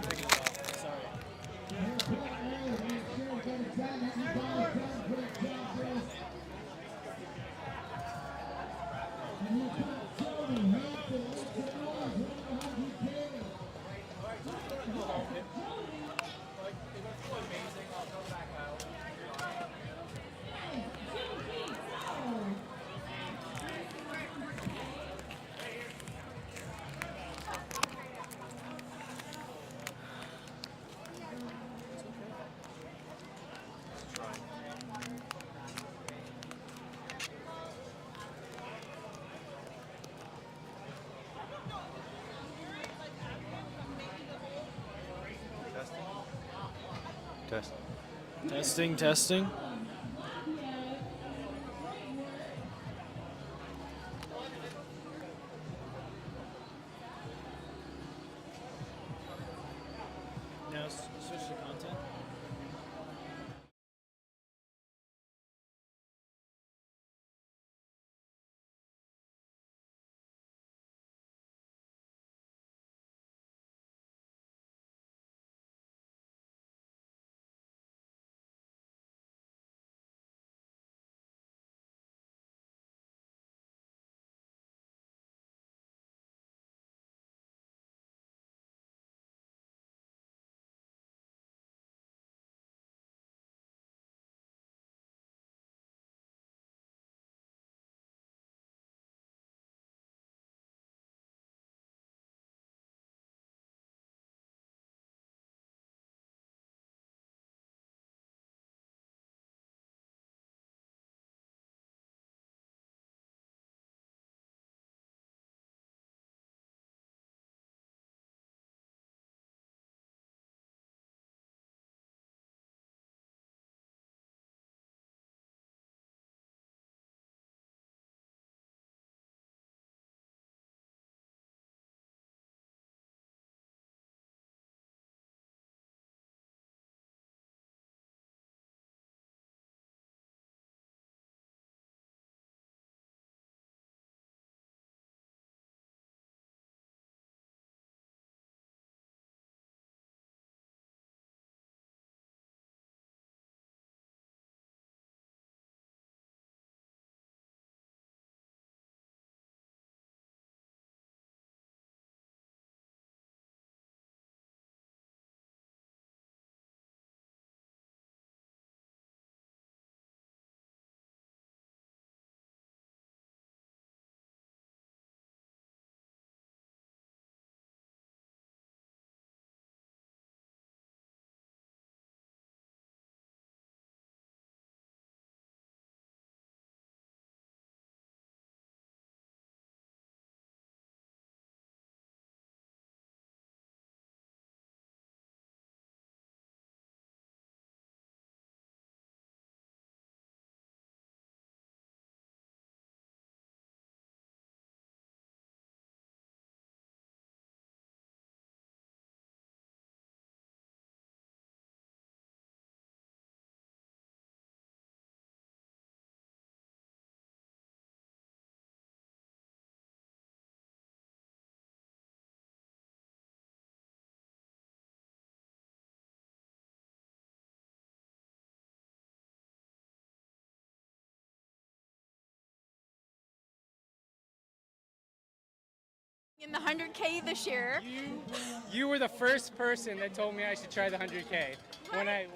take it off. Sorry. Test. Testing, testing. Now switch to content. In the 100K this year. You were the first person that told me I should try the 100K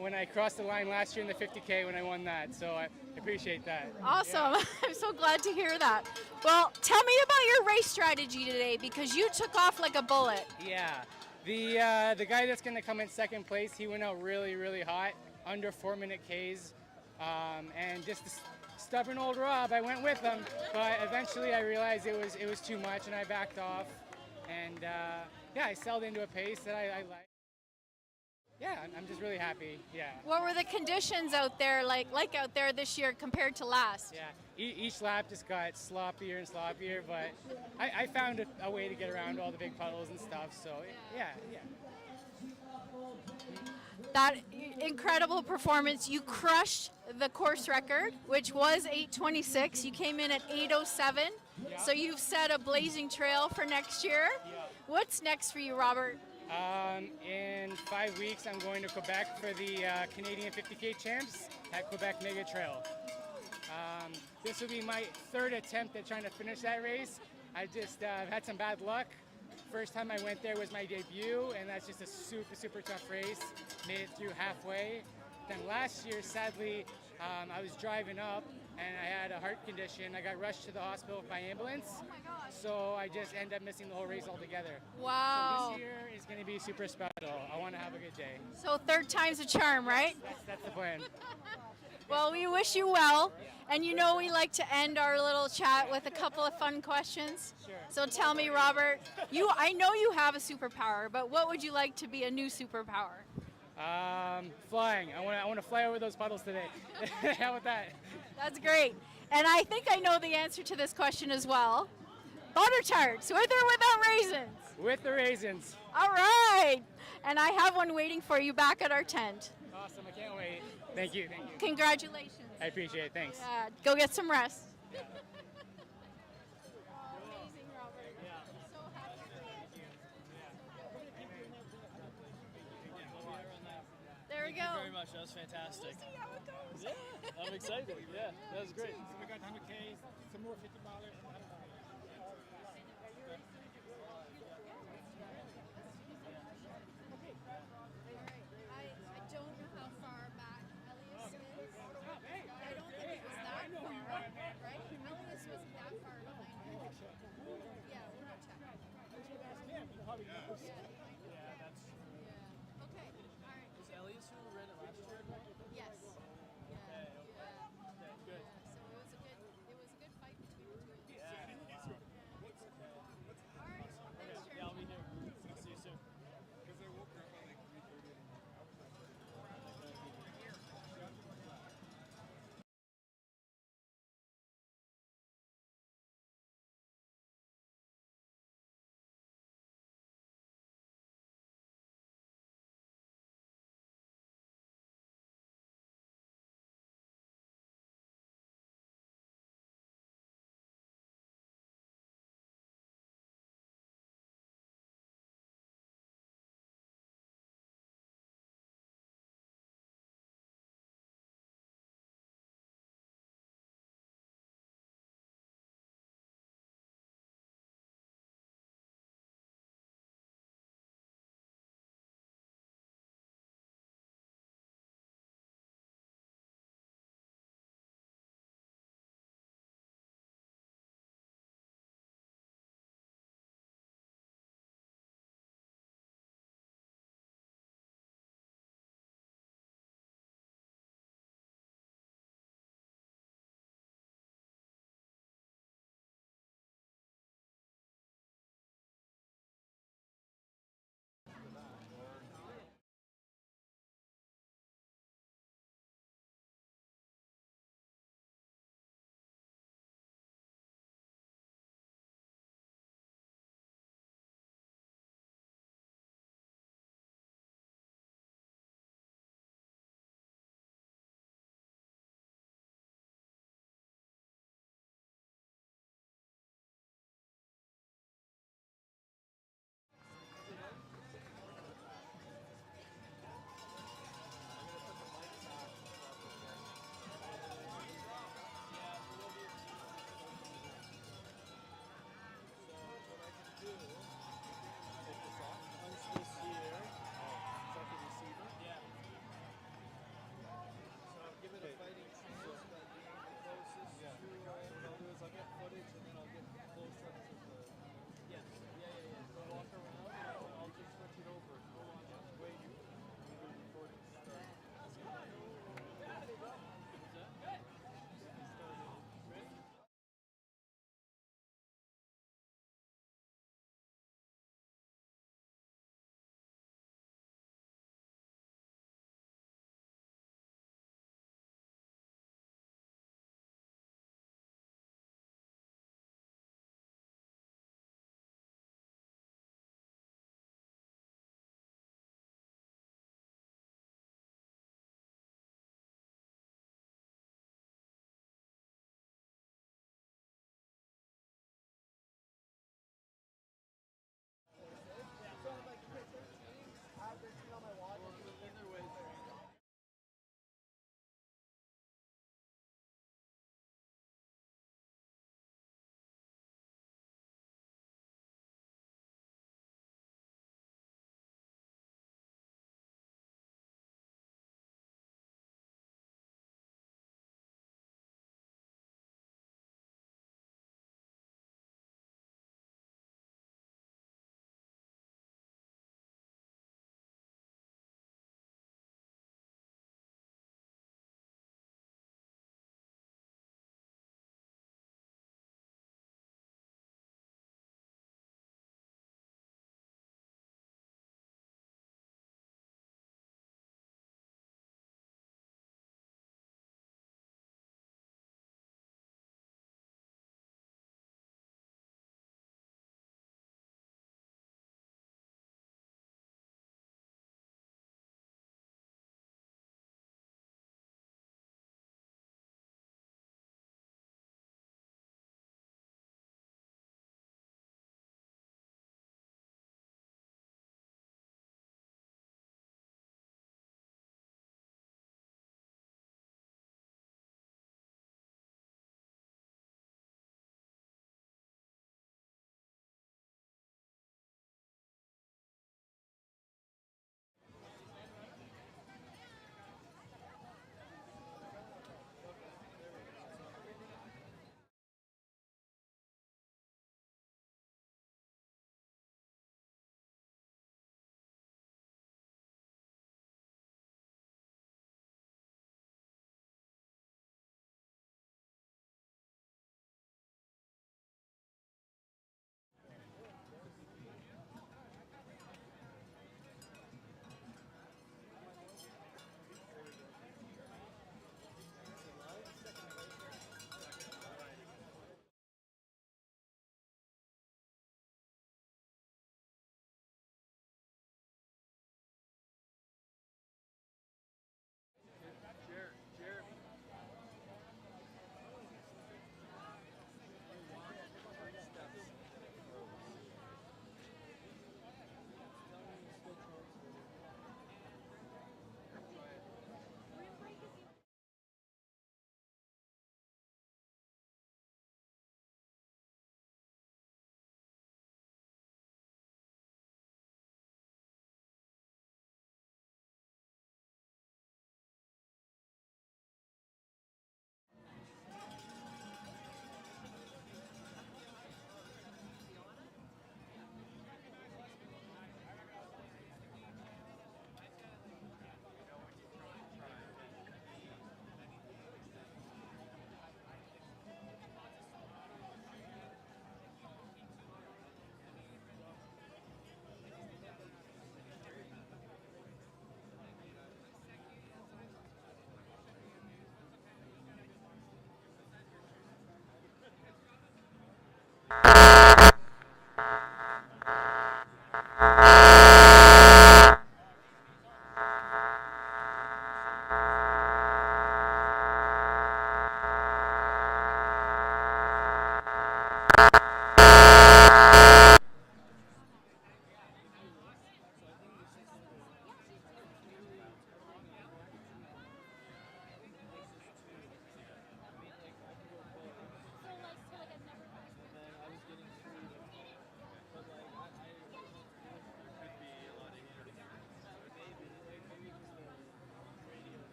when I crossed the line last year in the 50K when I won that. So I appreciate that. Awesome. Yeah. I'm so glad to hear that. Well, tell me about your race strategy today because you took off like a bullet. Yeah. The guy that's going to come in second place, he went out really, really hot, under 4-minute Ks. And just stubborn old Rob, I went with him, but eventually I realized it was too much and I backed off. And yeah, I settled into a pace that I like. Yeah, I'm just really happy. Yeah. What were the conditions out there like out there this year compared to last? Yeah, each lap just got sloppier and sloppier, but I found a way to get around all the big puddles and stuff. So yeah. That incredible performance. You crushed the course record, which was 8:26. You came in at 8:07. Yeah. So you've set a blazing trail for next year. Yeah. What's next for you, Robert? In 5 weeks, I'm going to Quebec for the Canadian 50K champs at Quebec Mega Trail. This will be my third attempt at trying to finish that race. I just had some bad luck. First time I went there was my debut, and that's just a super, super tough race. Made it through halfway. Then last year, sadly, I was driving up, and I had a heart condition. I got rushed to the hospital by ambulance. Oh my gosh. So I just ended up missing the whole race altogether. Wow. So this year is going to be super special. I want to have a good day. So third time's a charm, right? That's the plan. Well, we wish you well. And you know we like to end our little chat with a couple of fun questions. Sure. So tell me, Robert, I know you have a superpower, but what would you like to be a new superpower? Flying. I want to fly over those puddles today. How about that? That's great. And I think I know the answer to this question as well. Butter tarts, with or without raisins? With the raisins. All right. And I have one waiting for you back at our tent. Awesome. I can't wait. Thank you. Thank you. Congratulations. I appreciate it. Thanks. Go get some rest. Amazing, Robert. So happy. There we go. Thank you very much. That was fantastic. See how it goes. Yeah, I'm excited. Yeah, that was great. So we got 100Ks, some more $50. I don't know how far back Elias is. I don't think it was that far, right? Elias wasn't that far behind him. Yeah, we're gonna check. Yeah, that's true. Yeah. Okay. All right. Was Elias who ran it last year? Yes. Yeah. Okay. Yeah. Okay, good. So it was a good fight between the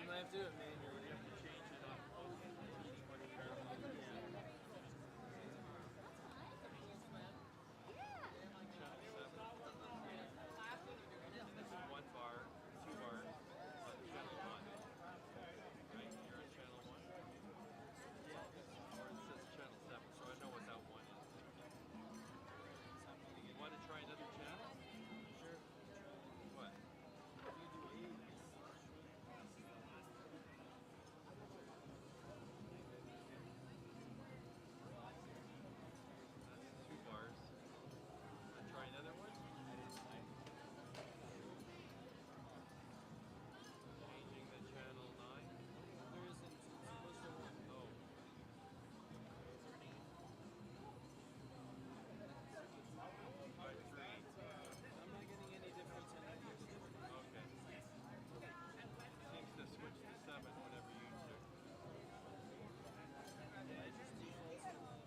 You might have to do it manually. You have to change it up. This is one bar, 2 bars on channel 1. Right? You're on channel 1? Yeah. Or it says channel 7, so I know what that one is. You want to try another channel? Sure. What? You do 8. That's 2 bars. Want to try another one? Changing the channel 9. There isn't. It's supposed to work. Oh. By 3. I'm not getting any difference in it. Okay. Seems to switch to 7 whenever you do. Yeah, it just defaults to that.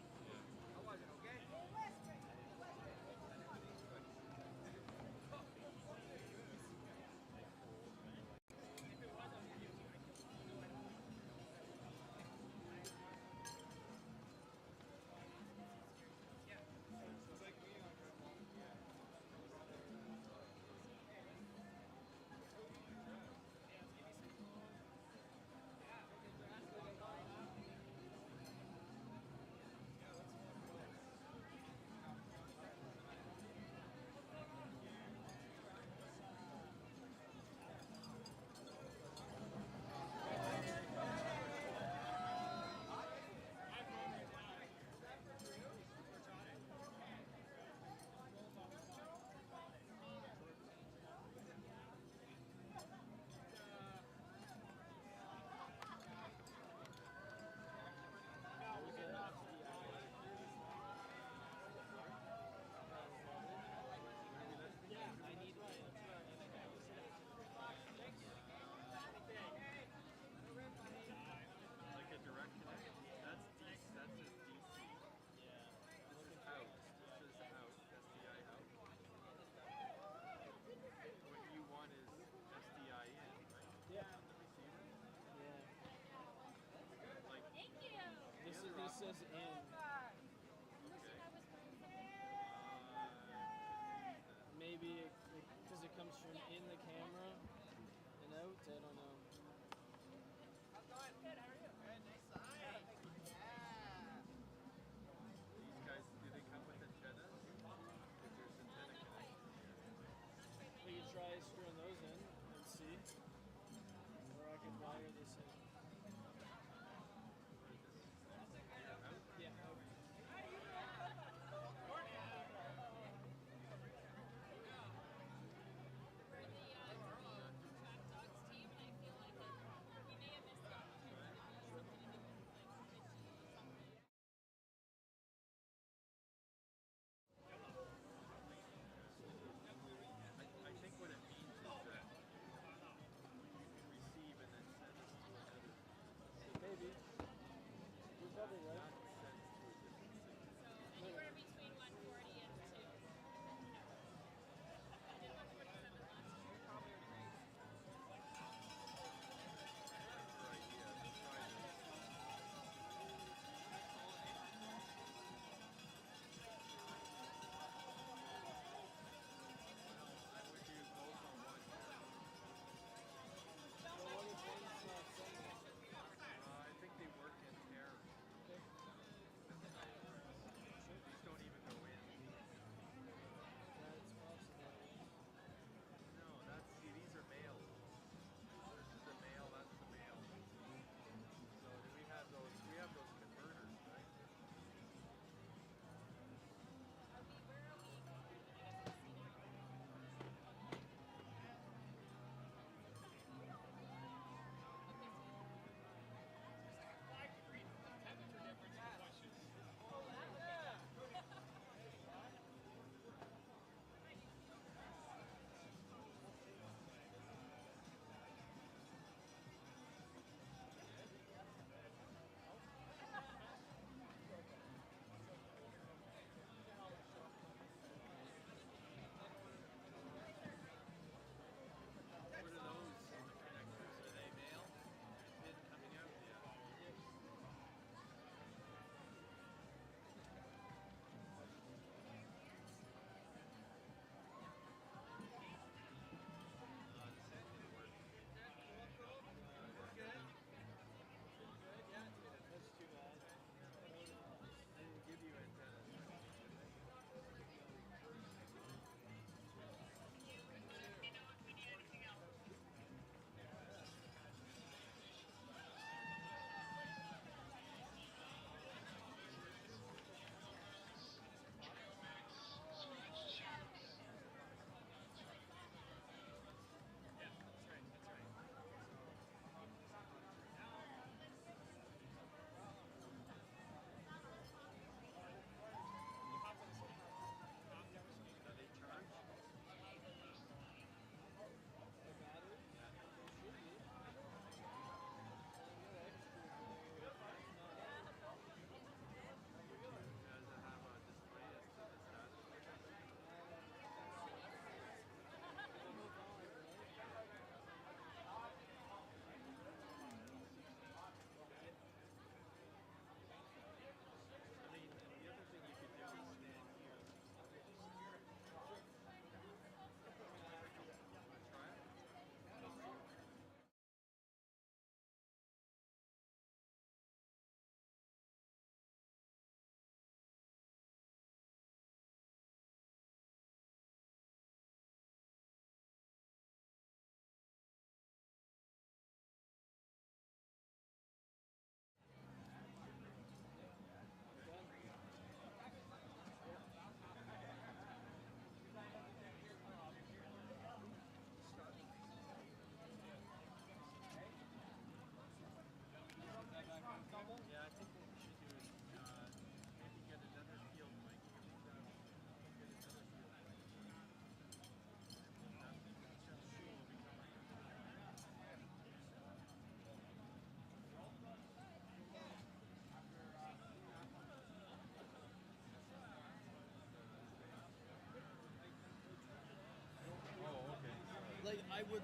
Like a direct connect? That's his DC. This is out. This is out. SDI out. What you want is SDI in, right? Yeah. On the receiver? Yeah. Like, This says in. okay. Maybe because it comes from in the camera and out. I don't know. These guys, do they come with antennas? Because there's antenna connections here. We could try screwing those in and see. Or I could wire this in. Yeah.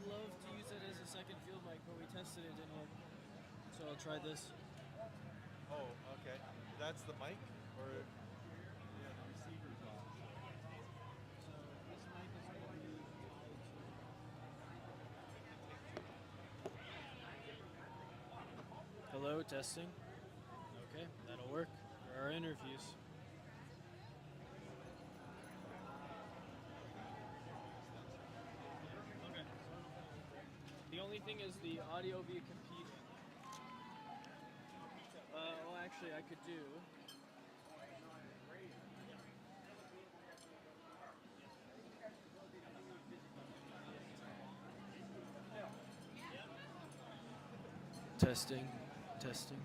would love to use it as a second field mic, but we tested it, didn't work. So I'll try this. Oh, okay. That's the mic, or yeah, the receiver's off. So this mic is going to be Hello, testing. Okay, that'll work for our interviews. Okay. The only thing is the audio be competing. Well, actually, I could do. Testing, testing.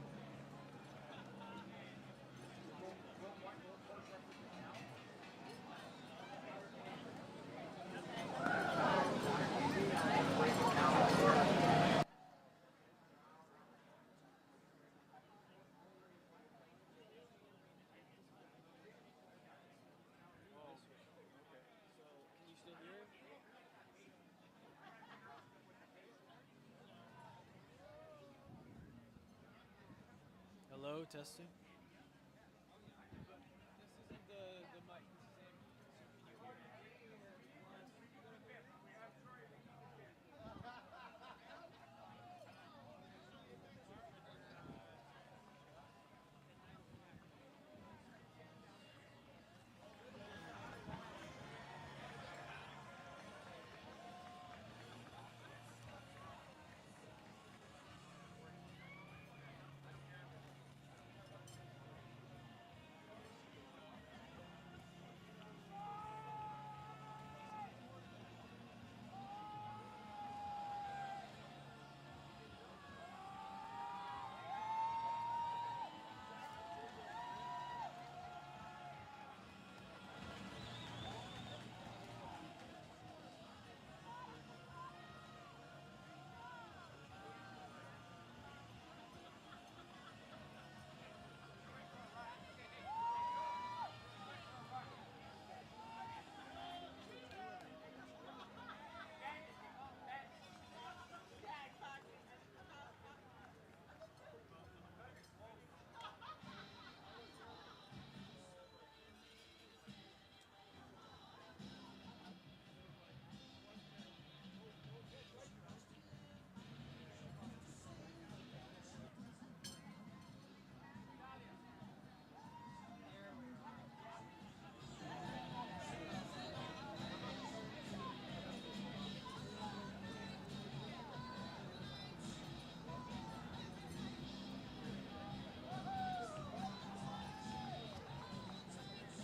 Can you still hear it? Hello, testing. This isn't the mic.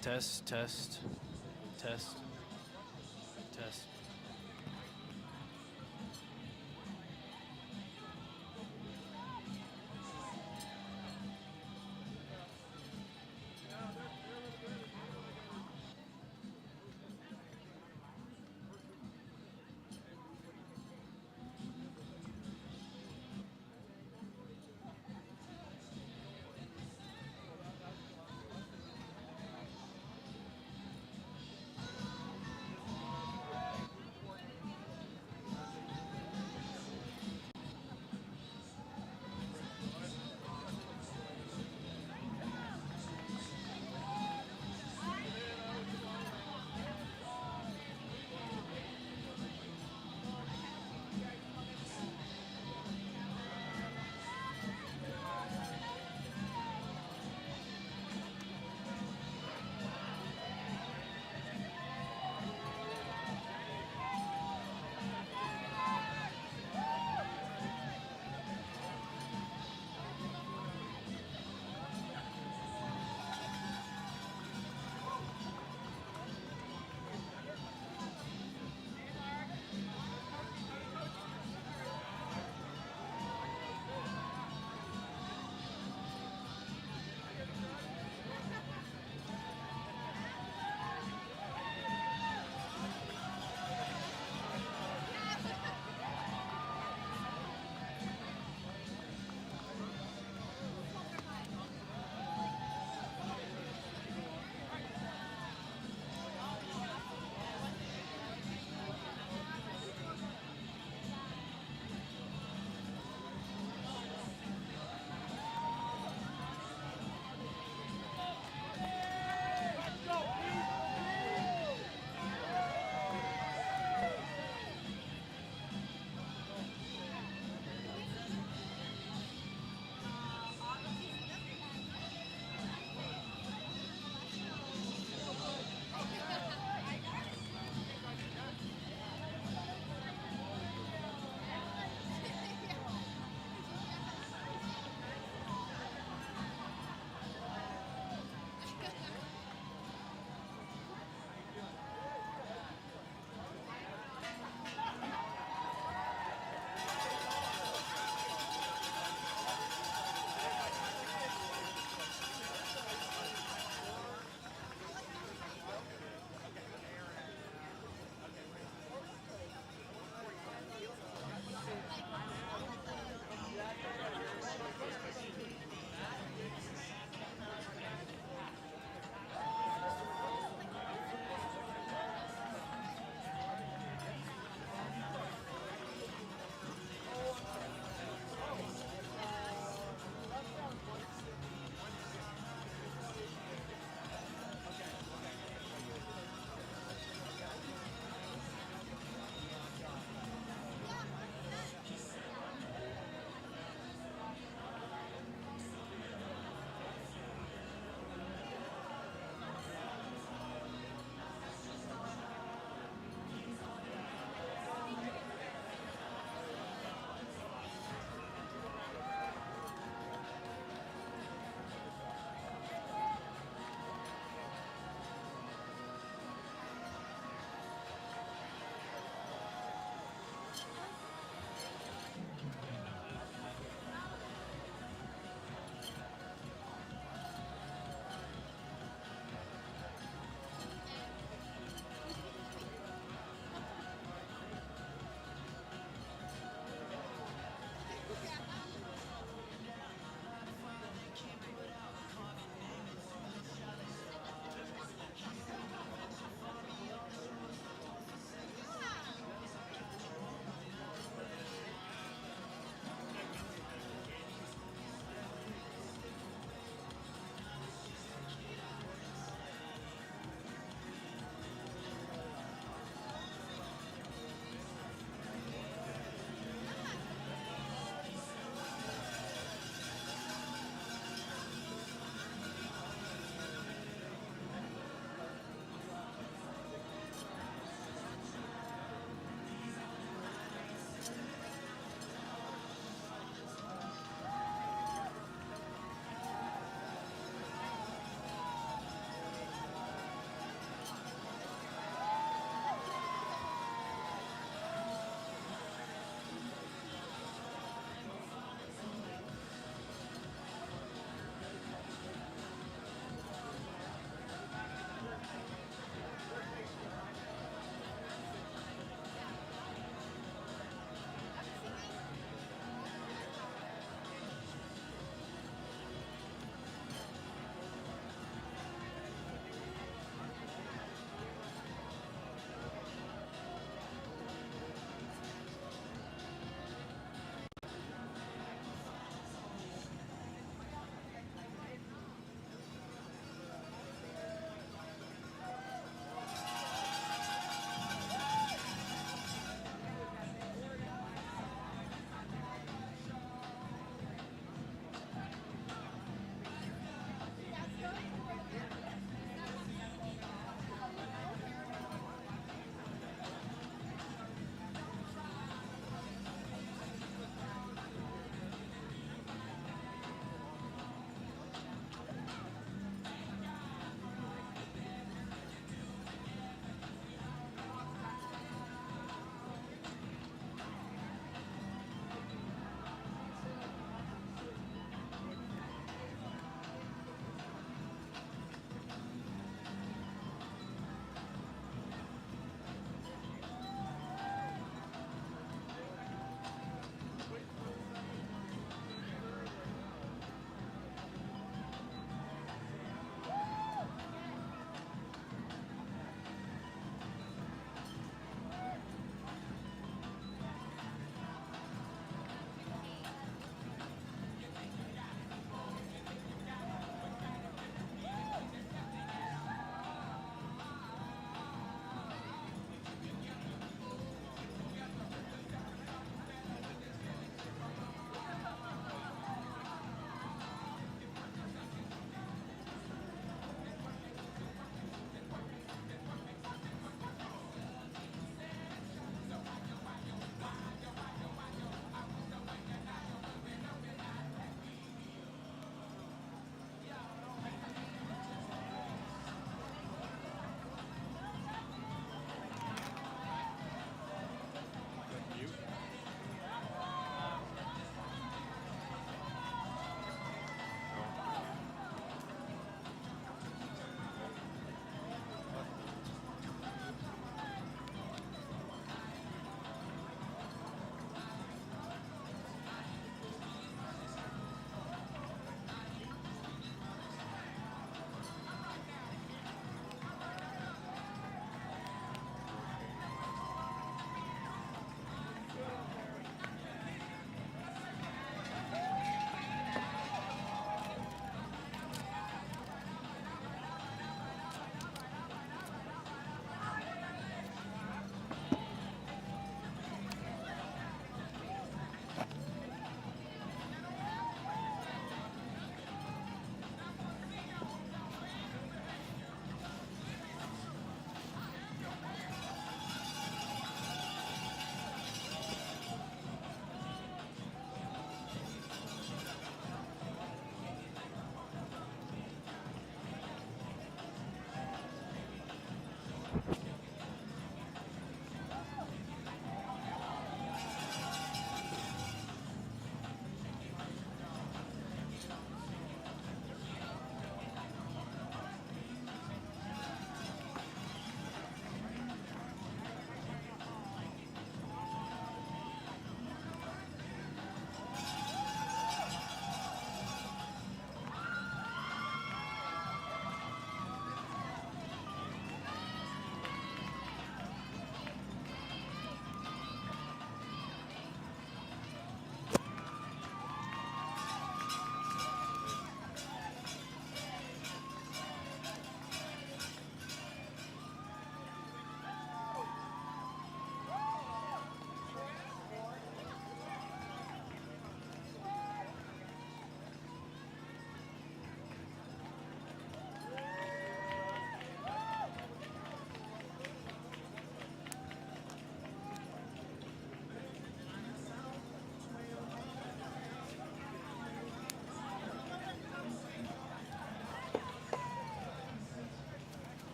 Test, test, test, test.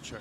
Sure.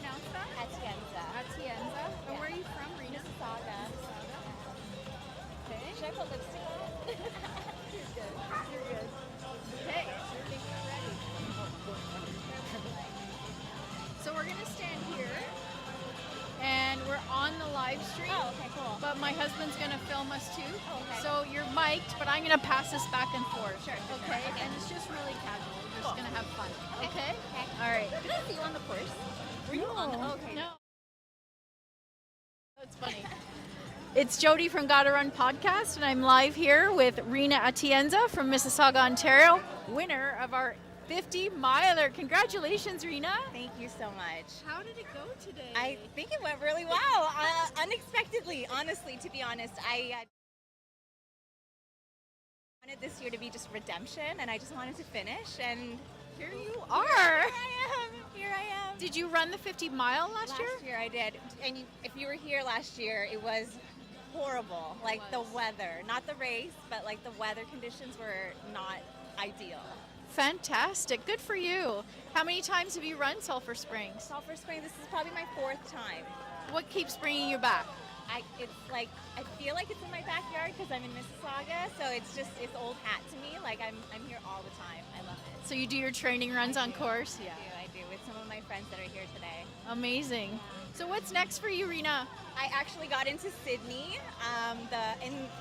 pronounce that? Atienza. Atienza. And where are you from, Rena? Mississauga. Okay. Should I put lipstick on? You're good. You're good. Okay. I think we're ready. So we're gonna stand here, and we're on the live stream. Oh, okay, cool. But my husband's gonna film us too. Oh, okay. So you're mic'd, but I'm gonna pass this back and forth. Sure. Okay. Okay. And it's just really casual. We're just Cool. gonna have fun. Okay. Okay. Okay. All right. Did I see you on the course? Were you on the? Okay. No. That's funny. It's Jody from Gotta Run Podcast, and I'm live here with Rena Atienza from Mississauga, Ontario, winner of our 50 miler. Congratulations, Rena. Thank you so much. How did it go today? I think it went really well. Unexpectedly, honestly, to be honest, I wanted this year to be just redemption, and I just wanted to finish. And here you are. Here I am. Did you run the 50 mile last year? Last year I did. And if you were here last year, it was horrible. Like the weather, not the race, but like the weather conditions were not ideal. Fantastic. Good for you. How many times have you run Sulphur Springs? Sulphur Springs, this is probably my 4th time. What keeps bringing you back? It's like, I feel like it's in my backyard because I'm in Mississauga, so it's old hat to me. Like I'm here all the time. I love it. So you do your training runs on course? Yeah. I do with some of my friends that are here today. Amazing. So what's next for you, Rena? I actually got into Sydney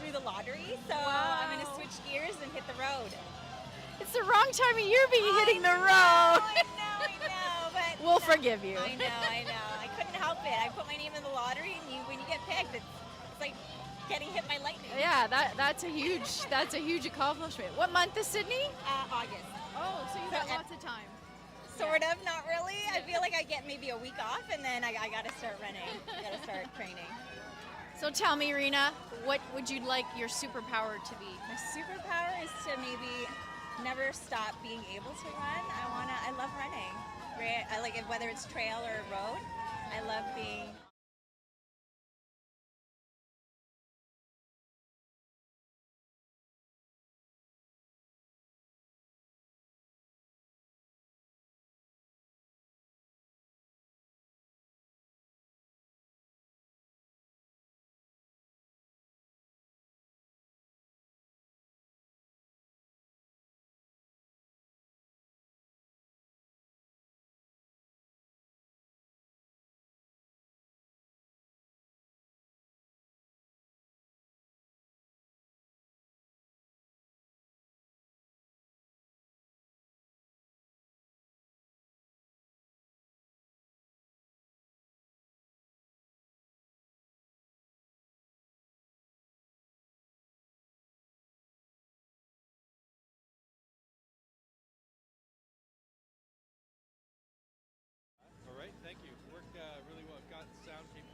through the lottery, so I'm going to switch gears and hit the road. It's the wrong time of year to be hitting the road. I know, but we'll forgive you. I know. I couldn't help it. I put my name in the lottery, and when you get picked, it's like getting hit by lightning. Yeah, that's a huge accomplishment. What month is Sydney? August. Oh, so you got lots of time. Sort of, not really. I feel like I get maybe a week off, and then I got to start running. I got to start training. So tell me, Rena, what would you like your superpower to be? My superpower is to maybe never stop being able to run. I love running. I like it, whether it's trail or road. I love being. All right, thank you. Worked really well. Got sound came